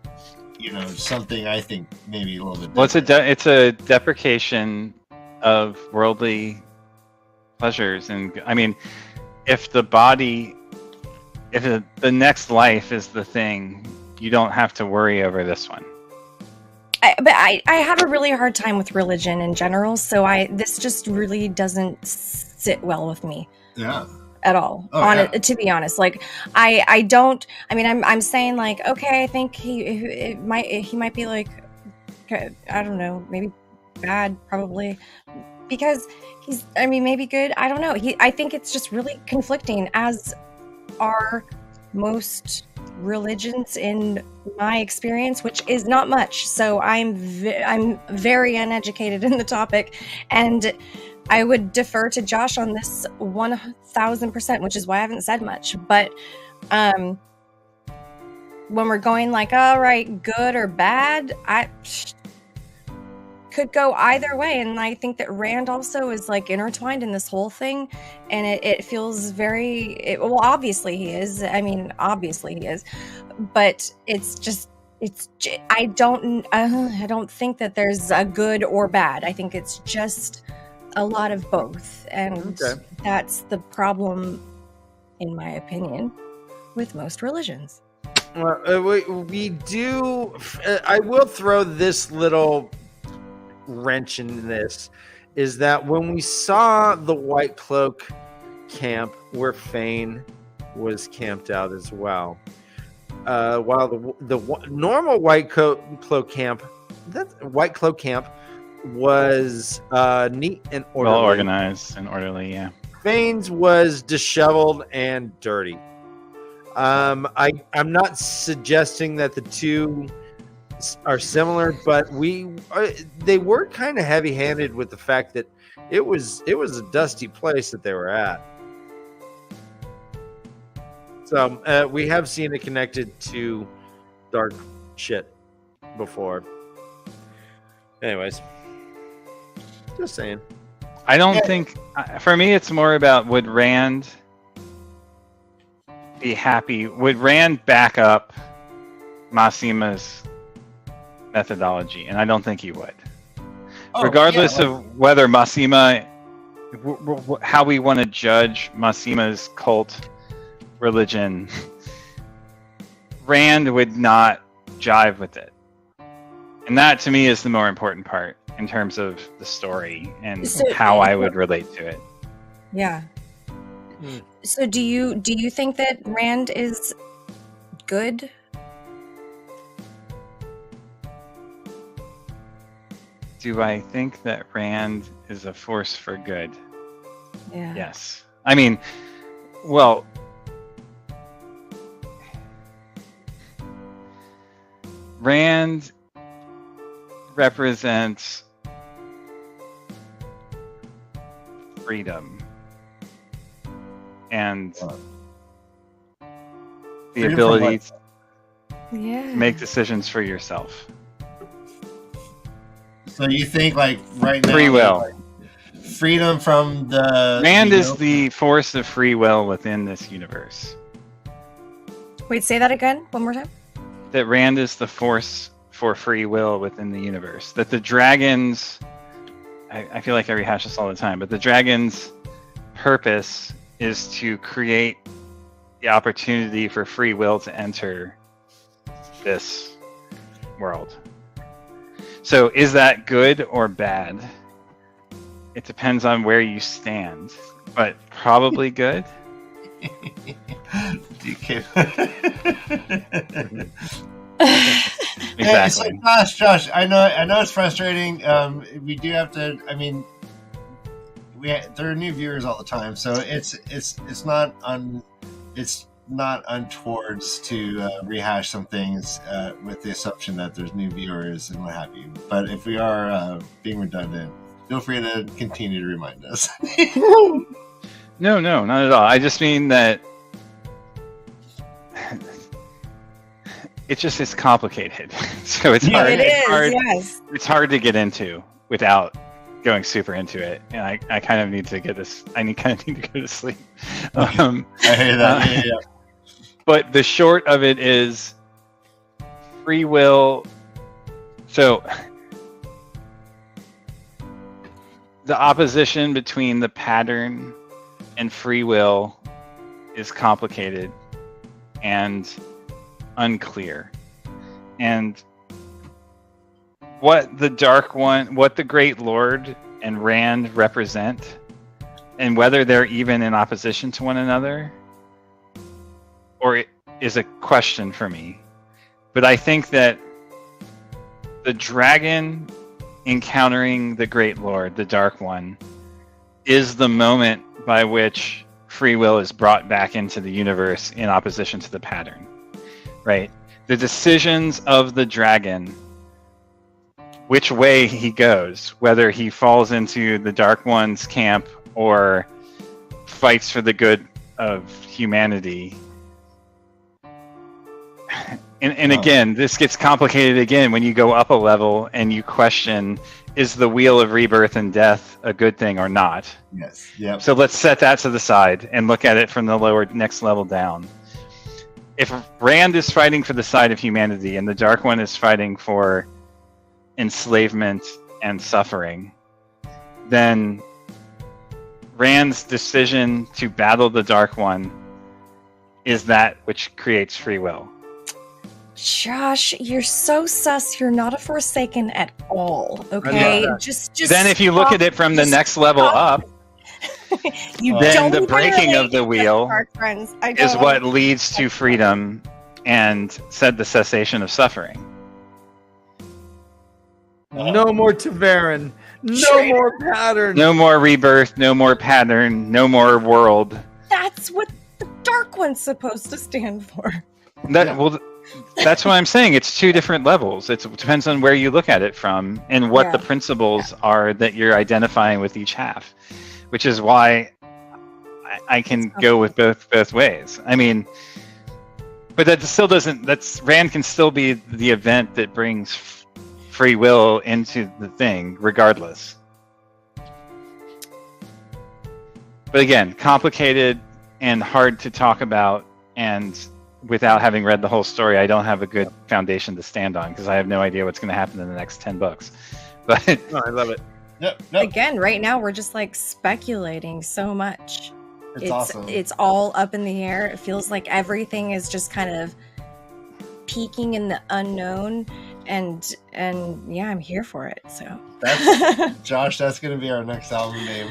something I think maybe a little bit. Well, it's a deprecation of worldly pleasures, and I mean, if the next life is the thing, you don't have to worry over this one. I have a really hard time with religion in general, so this just really doesn't sit well with me. Yeah. At all. To be honest, like I don't. I mean, I'm saying like, okay, I think he might be like, I don't know, maybe bad, probably, because he's. I mean, maybe good. I don't know. I think it's just really conflicting, as are most religions in my experience, which is not much. So I'm very uneducated in the topic, and I would defer to Josh on this 1000%, which is why I haven't said much. But when we're going like, all right, good or bad, I could go either way. And I think that Rand also is like intertwined in this whole thing. And it feels very, well, obviously he is. I mean, obviously he is. But I don't think that there's a good or bad. I think it's just a lot of both, and that's the problem, in my opinion, with most religions. Well, we do. I will throw this little wrench in this, is that when we saw the White Cloak camp where Fane was camped out as well, while the normal White Cloak camp, was neat and orderly. Well organized and orderly, yeah. Fane's was disheveled and dirty. I'm not suggesting that the two are similar, but they were kind of heavy-handed with the fact that it was a dusty place that they were at. So we have seen it connected to dark shit before. Anyways. Just saying. I don't think, for me, it's more about would Rand be happy? Would Rand back up Massima's methodology? And I don't think he would. Regardless of whether Massima, how we want to judge Massima's cult religion, Rand would not jive with it. And that, to me, is the more important part in terms of the story and how I would relate to it. Yeah. So do you think that Rand is good? Do I think that Rand is a force for good? Yeah. Yes. I mean, well, Rand represents freedom and the ability to make decisions for yourself. So you think like right now, free will, like, freedom from the Rand is the force of free will within this universe. Wait, say that again, one more time. That Rand is the force for free will within the universe. That the dragons, I feel like I rehash this all the time, but the dragons' purpose is to create the opportunity for free will to enter this world. So is that good or bad? It depends on where you stand, but probably good. Exactly. Yeah, it's like, Josh, I know it's frustrating. We do have to. I mean, there are new viewers all the time, so it's not untowards to rehash some things with the assumption that there's new viewers and what have you. But if we are being redundant, feel free to continue to remind us. No, not at all. I just mean that it's complicated. So it's hard. Yes. It's hard to get into without going super into it, and I kind of need to get this. I kind of need to go to sleep. I hear that. Yeah. But the short of it is free will. So the opposition between the pattern and free will is complicated and unclear. And what the Dark One, what the Great Lord and Rand represent, and whether they're even in opposition to one another, or it is a question for me. But I think that the dragon encountering the Great Lord, the Dark One, is the moment by which free will is brought back into the universe in opposition to the pattern, right? The decisions of the dragon, which way he goes, whether he falls into the Dark One's camp or fights for the good of humanity. And again, this gets complicated again when you go up a level and you question, is the wheel of rebirth and death a good thing or not? Yes. Yep. So let's set that to the side and look at it from the lower next level down. If Rand is fighting for the side of humanity and the Dark One is fighting for enslavement and suffering, then Rand's decision to battle the Dark One is that which creates free will. Josh, you're so sus. You're not a Forsaken at all. Okay, just. Then, if you look at it from the next level up, then the breaking of the wheel is what leads to freedom and said the cessation of suffering. No more TAVERN. No more pattern. No more rebirth. No more pattern. No more world. That's what the Dark One's supposed to stand for. That's what I'm saying. It's two different levels. It depends on where you look at it from and what the principles are that you're identifying with each half, which is why I can go with both ways. I mean, but that still doesn't. Rand can still be the event that brings free will into the thing, regardless. But again, complicated and hard to talk about, and without having read the whole story, I don't have a good foundation to stand on because I have no idea what's going to happen in the next 10 books. But I love it. Yep. Again, right now we're just like speculating so much. It's awesome. It's all up in the air. It feels like everything is just kind of peaking in the unknown, and yeah, I'm here for it. So Josh, that's going to be our next album name.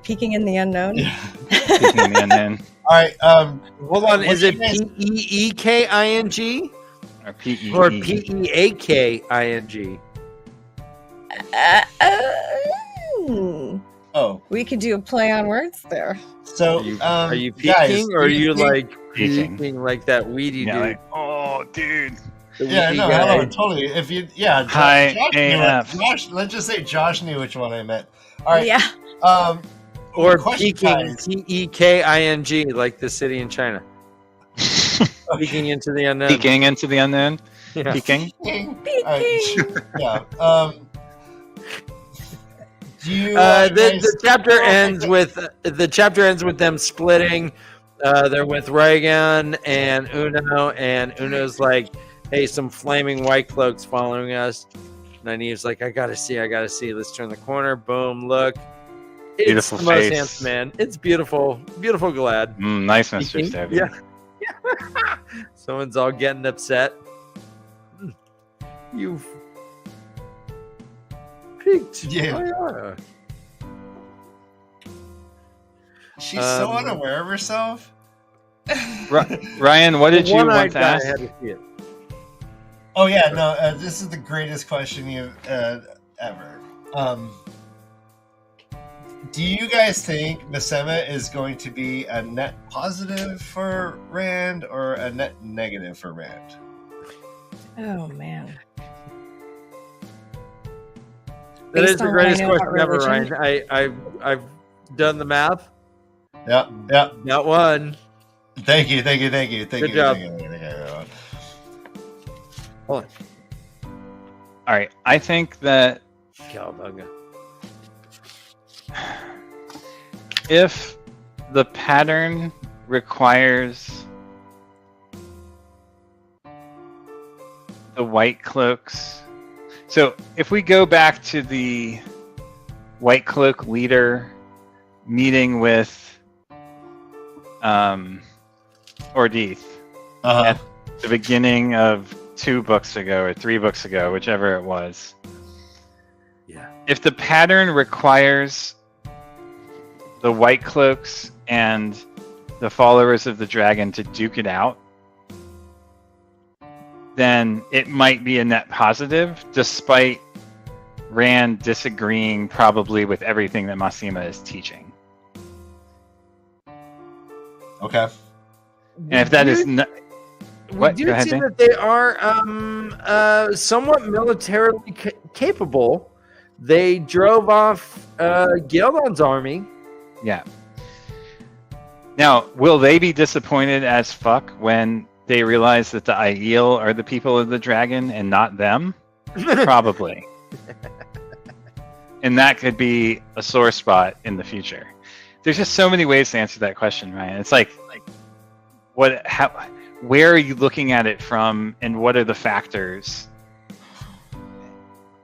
Peaking in the unknown. Yeah. Peaking in the unknown. All right. Hold on. Is it PEEKING or PEE or PEAKING? Oh, we could do a play on words there. So, are you peeking, guys, or are you like peeking peeking like that weedy dude? Like, oh, dude. Yeah, no, hello, totally. If you, Hi, Josh knew AF. Josh, let's just say Josh knew which one I meant. All right. Yeah. Or question, peeking, guys. TEKING, like the city in China. Peeking into the unknown. Peeking into the unknown. Yeah. Peeking. Yeah. Do you? The chapter ends with them splitting. They're with Reagan and Uno, and Uno's like, "Hey, some flaming white cloaks following us." And Nynaeve's like, "I gotta see. Let's turn the corner. Boom! Look, it's Beautiful the most face. handsome man. It's beautiful, glad." Nice, Mistress. Yeah. Someone's all getting upset. You've peaked. Yeah. She's so unaware of herself. Ryan, what did you want to I ask? had to see it. Oh yeah, no. This is the greatest question you've ever. Do you guys think Misema is going to be a net positive for Rand or a net negative for Rand? Oh man. That is Based the on greatest what I know question about ever, religion? Ryan. I've done the math. Yeah. Got one. Thank you. Good job. Hold on. All right. I think that Cowabunga. if the pattern requires the white cloaks, so if we go back to the white cloak leader meeting with Ordith Uh-huh. at the beginning of 2 books ago or 3 books ago, whichever it was. Yeah. If the pattern requires the White Cloaks and the followers of the dragon to duke it out, then it might be a net positive, despite Rand disagreeing probably with everything that Masima is teaching. Okay. And if that is not... We do see that they are somewhat militarily capable. They drove off Gildon's army. Yeah. Now, will they be disappointed as fuck when they realize that the Aiel are the people of the dragon and not them? Probably. And that could be a sore spot in the future. There's just so many ways to answer that question, Ryan. It's like what? How? Where are you looking at it from, and what are the factors?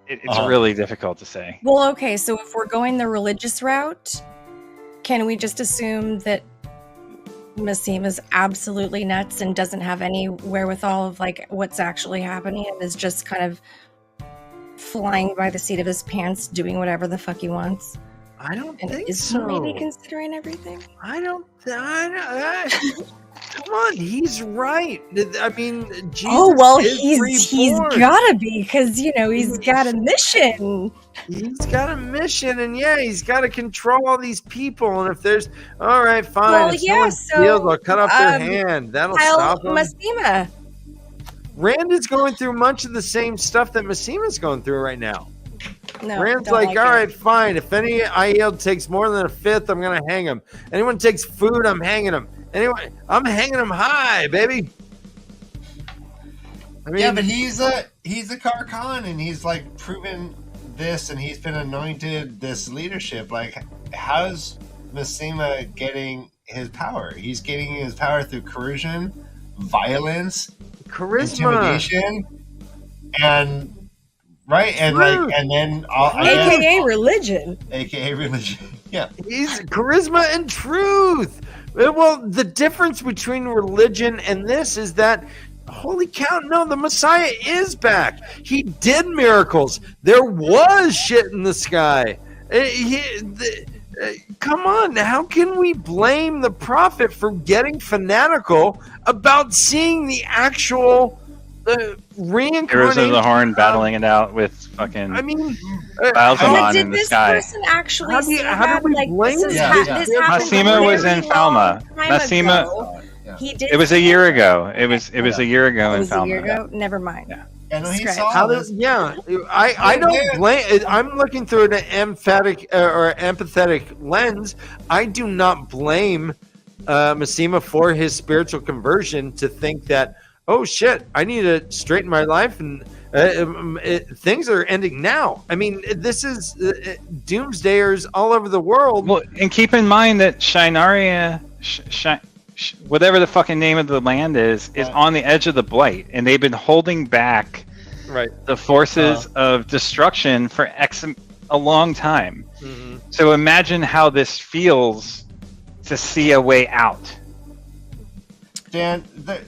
It's really difficult to say. Well, okay, so if we're going the religious route, can we just assume that Masima's absolutely nuts and doesn't have any wherewithal of like what's actually happening and is just kind of flying by the seat of his pants, doing whatever the fuck he wants? I don't and think is so. He maybe considering everything? Come on, he's right. I mean, Jesus he's gotta be, because he's got a mission. He's got a mission, and he's got to control all these people. And if there's all right, fine. Well, if someone steals, I'll cut off their hand. That'll stop them. Masima. Rand is going through much of the same stuff that Masima's going through right now. No, Rand's like, all right, fine. If any Aiel takes more than a fifth, I'm gonna hang him. Anyone takes food, I'm hanging him. Anyway, I'm hanging him high, baby. I mean, but he's a Karkan, and he's like proven this, and he's been anointed this leadership. Like, how's Masima getting his power? He's getting his power through coercion, violence, charisma, intimidation, and then AKA religion. AKA religion. Yeah, he's charisma and truth. Well, the difference between religion and this is that, holy cow, no, the Messiah is back. He did miracles. There was shit in the sky. Come on, how can we blame the prophet for getting fanatical about seeing the actual reincarnation? Heroes of the Horn battling it out with fucking But in the sky. Did this person actually see how do we blame this happened Masima was in Falma. Masima. He did. It was a year ago. It was a year ago in Falma. A year ago? Never mind. Yeah. And he saw this. I don't blame. I'm looking through an emphatic or empathetic lens. I do not blame Masima for his spiritual conversion to think that, oh shit, I need to straighten my life, and things are ending now. I mean, this is doomsdayers all over the world. Well, and keep in mind that Shinaria, whatever the fucking name of the land is on the edge of the Blight, and they've been holding back the forces of destruction for a long time. Mm-hmm. So imagine how this feels to see a way out. Dan,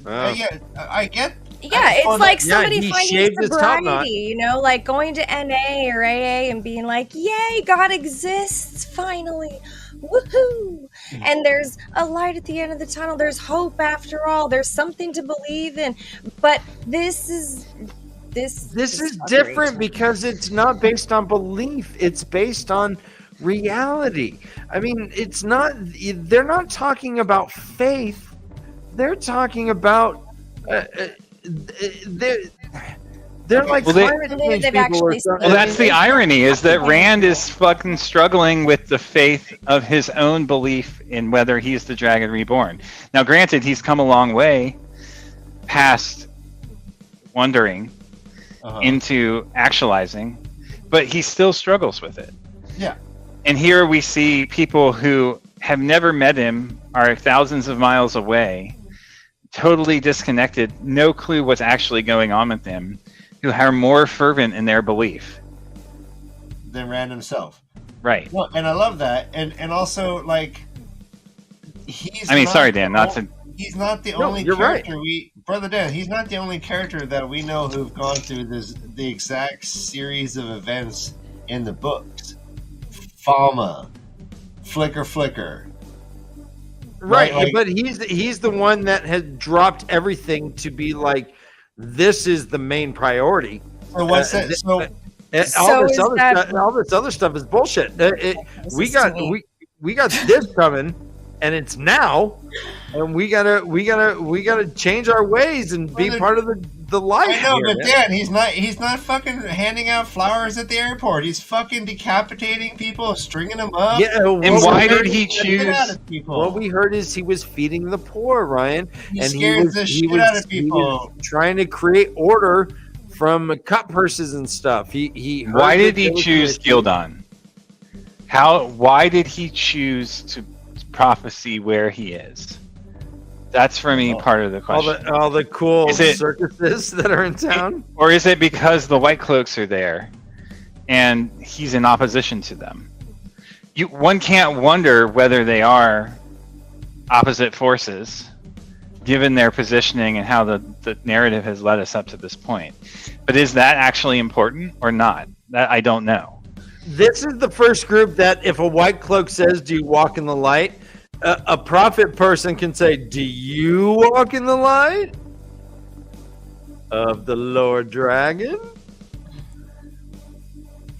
I get. Yeah, it's like somebody he finding shaved his top knot. sobriety, like going to NA or AA and being like, yay, God exists, finally. Woohoo! And there's a light at the end of the tunnel. There's hope after all. There's something to believe in. But this is different because it's not based on belief. It's based on reality. I mean, it's not. They're not talking about faith. They're talking about. They're like climate change people or something. Well, that's the irony, is that Rand is fucking struggling with the faith of his own belief in whether he's the Dragon Reborn. Now, granted, he's come a long way past wondering into actualizing, but he still struggles with it. Yeah. And here we see people who have never met him, are thousands of miles away, totally disconnected, no clue what's actually going on with him, who are more fervent in their belief than Rand himself. Right. Well, and I love that, and also like he's. I mean, sorry, Dan, not to He's not the No, only you're right. character Brother Dan, he's not the only character that we know who've gone through the exact series of events in the books. Falma, Flicker. Right, Like- but he's the one that has dropped everything to be like, this is the main priority. So what's that? So All this other stuff is bullshit. We got this coming, and it's now, and we gotta change our ways and be part of the life. I know, here, but man. Dan, he's not fucking handing out flowers at the airport. He's fucking decapitating people, stringing them up. Yeah, And why did he choose? What we heard is he was feeding the poor, Ryan, He and scares the shit out of people. He was trying to create order from cut purses and stuff. He Why heard did that he there was choose gonna- Gildan? Why did he choose to prophecy where he is? That's for me part of the question. all the cool Is it- circuses that are in town? Or is it because the White Cloaks are there and he's in opposition to them? One can't wonder whether they are opposite forces, given their positioning and how the narrative has led us up to this point. But is that actually important or not? That I don't know. This is the first group that if a white cloak says, "Do you walk in the light?" A prophet person can say, "Do you walk in the light of the Lord Dragon?"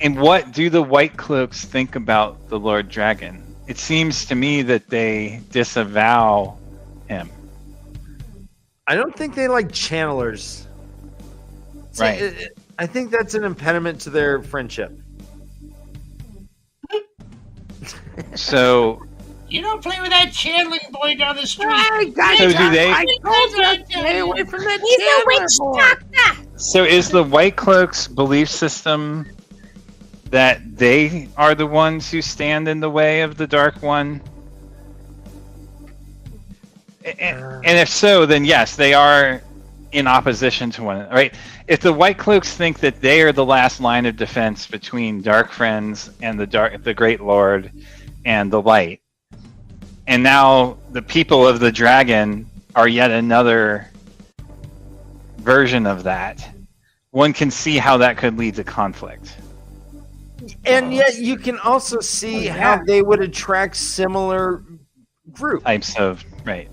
And what do the White Cloaks think about the Lord Dragon? It seems to me that they disavow him. I don't think they like channelers. See, Right. I think that's an impediment to their friendship. So You don't play with that channeling boy down the street. So do they? Stay away from that He's a witch doctor. So is the White Cloaks' belief system that they are the ones who stand in the way of the Dark One? And if so, then yes, they are in opposition to one another, right? If the White Cloaks think that they are the last line of defense between Dark Friends and the Great Lord and the Light, and now the people of the Dragon are yet another version of that, one can see how that could lead to conflict. And yet you can also see how they would attract similar groups. Types of, right.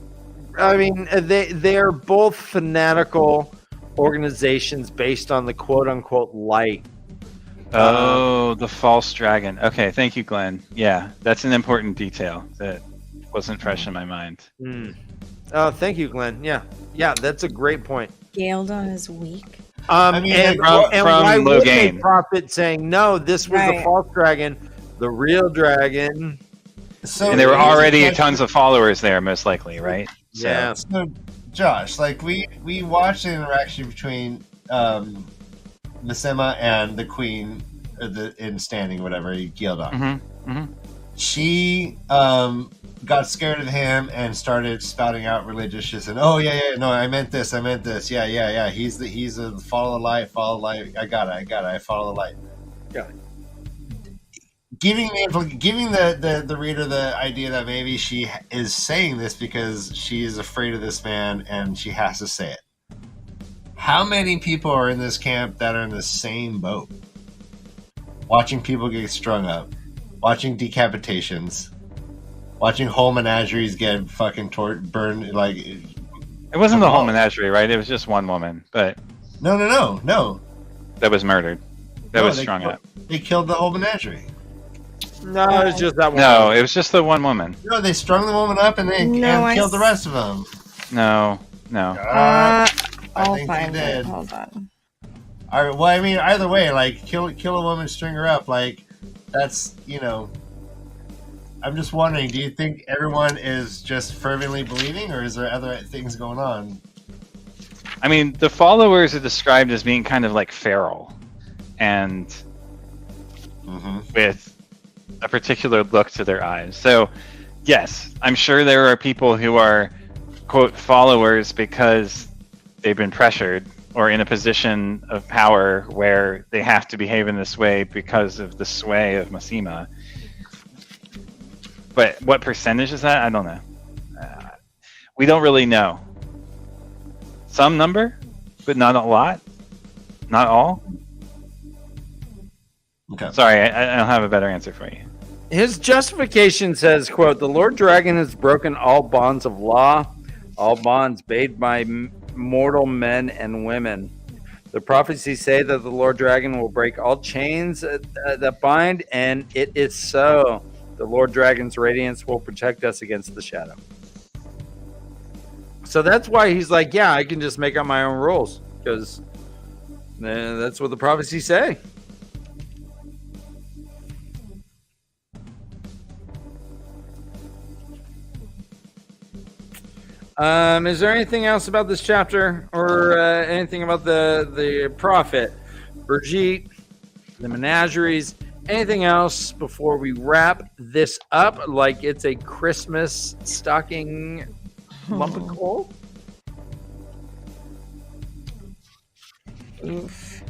I mean, they are both fanatical organizations based on the quote-unquote light. Oh, the false dragon. Okay, thank you, Glenn. Yeah, that's an important detail that wasn't fresh in my mind. Oh, thank you, Glenn. Yeah, that's a great point. Gildon is weak. I mean, and from why would a Logain. prophet saying no? This was a false dragon, the real dragon. So And there were already like, tons of followers there, most likely, right? So- Yeah. So, Josh, like we watched the interaction between Missima and the Queen, in standing, whatever, Gildan. She got scared of him and started spouting out religious shit, and no, I meant this, yeah. He's a follow the light. I got it. I follow the light. Yeah. Giving the reader the idea that maybe she is saying this because she is afraid of this man and she has to say it. How many people are in this camp that are in the same boat? Watching people get strung up, watching decapitations, watching whole menageries get fucking burned. Like, It wasn't the whole menagerie, right? It was just one woman, but no. that was murdered. That was they strung killed- up. They killed the whole menagerie. No, it's just that one. No, it was just the one woman. No, they strung the woman up and killed the rest of them. No. I'll think find they it. did. Hold on. All right, well, I mean, either way, like, kill a woman, string her up, like, that's, I'm just wondering, do you think everyone is just fervently believing, or is there other things going on? I mean, the followers are described as being kind of like feral and with a particular look to their eyes. So, yes, I'm sure there are people who are, quote, followers because they've been pressured or in a position of power where they have to behave in this way because of the sway of Missima. But what percentage is that? I don't know. We don't really know. Some number, but not a lot. Not all. Okay. Sorry, I don't have a better answer for you. His justification says, quote, the Lord Dragon has broken all bonds of law, all bonds made by mortal men and women. The prophecies say that the Lord Dragon will break all chains that bind, and it is so. The Lord Dragon's radiance will protect us against the shadow. So that's why he's like, yeah, I can just make up my own rules, because that's what the prophecies say. Is there anything else about this chapter, or anything about the prophet, Brigitte, the menageries, anything else before we wrap this up like it's a Christmas stocking lump of coal? Oof.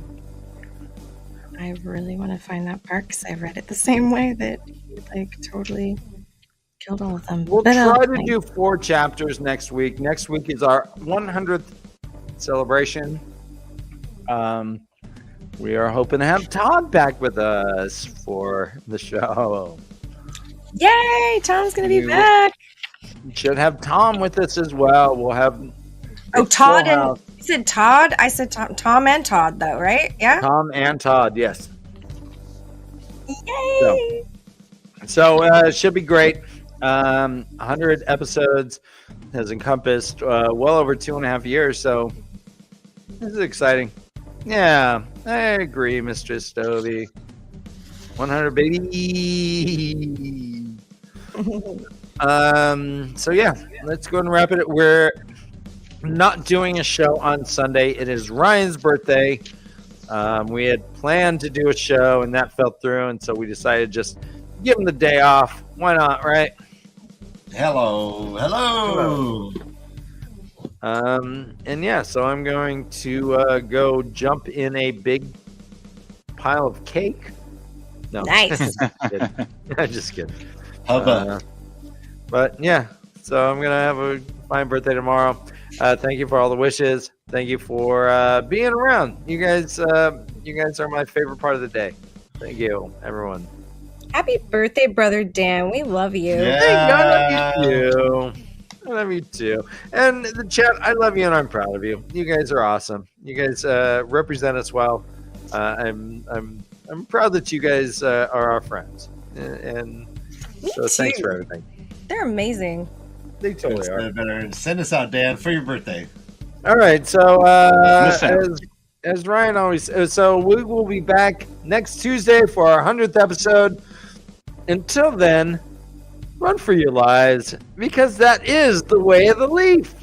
I really want to find that part because I read it the same way that he like totally killed all of them. We'll But, try to do 4 chapters next week. Next week is our 100th celebration. We are hoping to have Todd back with us for the show. Yay! Tom's gonna be You- back. We should have Tom with us as well. We'll have Todd we'll and you said Todd. I said Tom and Todd though, right? Yeah. Tom and Todd, yes. Yay! So it should be great. 100 episodes has encompassed well over 2.5 years, so this is exciting. Yeah, I agree, Mistress Dovie. 100 baby. So yeah, let's go and wrap it. We're not doing a show on Sunday. It is Ryan's birthday. We had planned to do a show and that fell through, and so we decided just give him the day off. Why not, right? Hello. And yeah, so I'm going to go jump in a big pile of cake. No, Nice. I'm just kidding. Hubba. But yeah, so I'm gonna have a fine birthday tomorrow. Thank you for all the wishes. Thank you for being around. You guys are my favorite part of the day. Thank you, everyone. Happy birthday, brother Dan. We love you. Yeah. I love you too. I love you too. And the chat, I love you and I'm proud of you. You guys are awesome. You guys represent us well. I'm proud that you guys are our friends. And so thanks for everything. They're amazing. They totally are. Better send us out, Dan, for your birthday. All right, so Listen. as Ryan always says, so we will be back next Tuesday for our 100th episode. Until then, run for your lives, because that is the way of the leaf.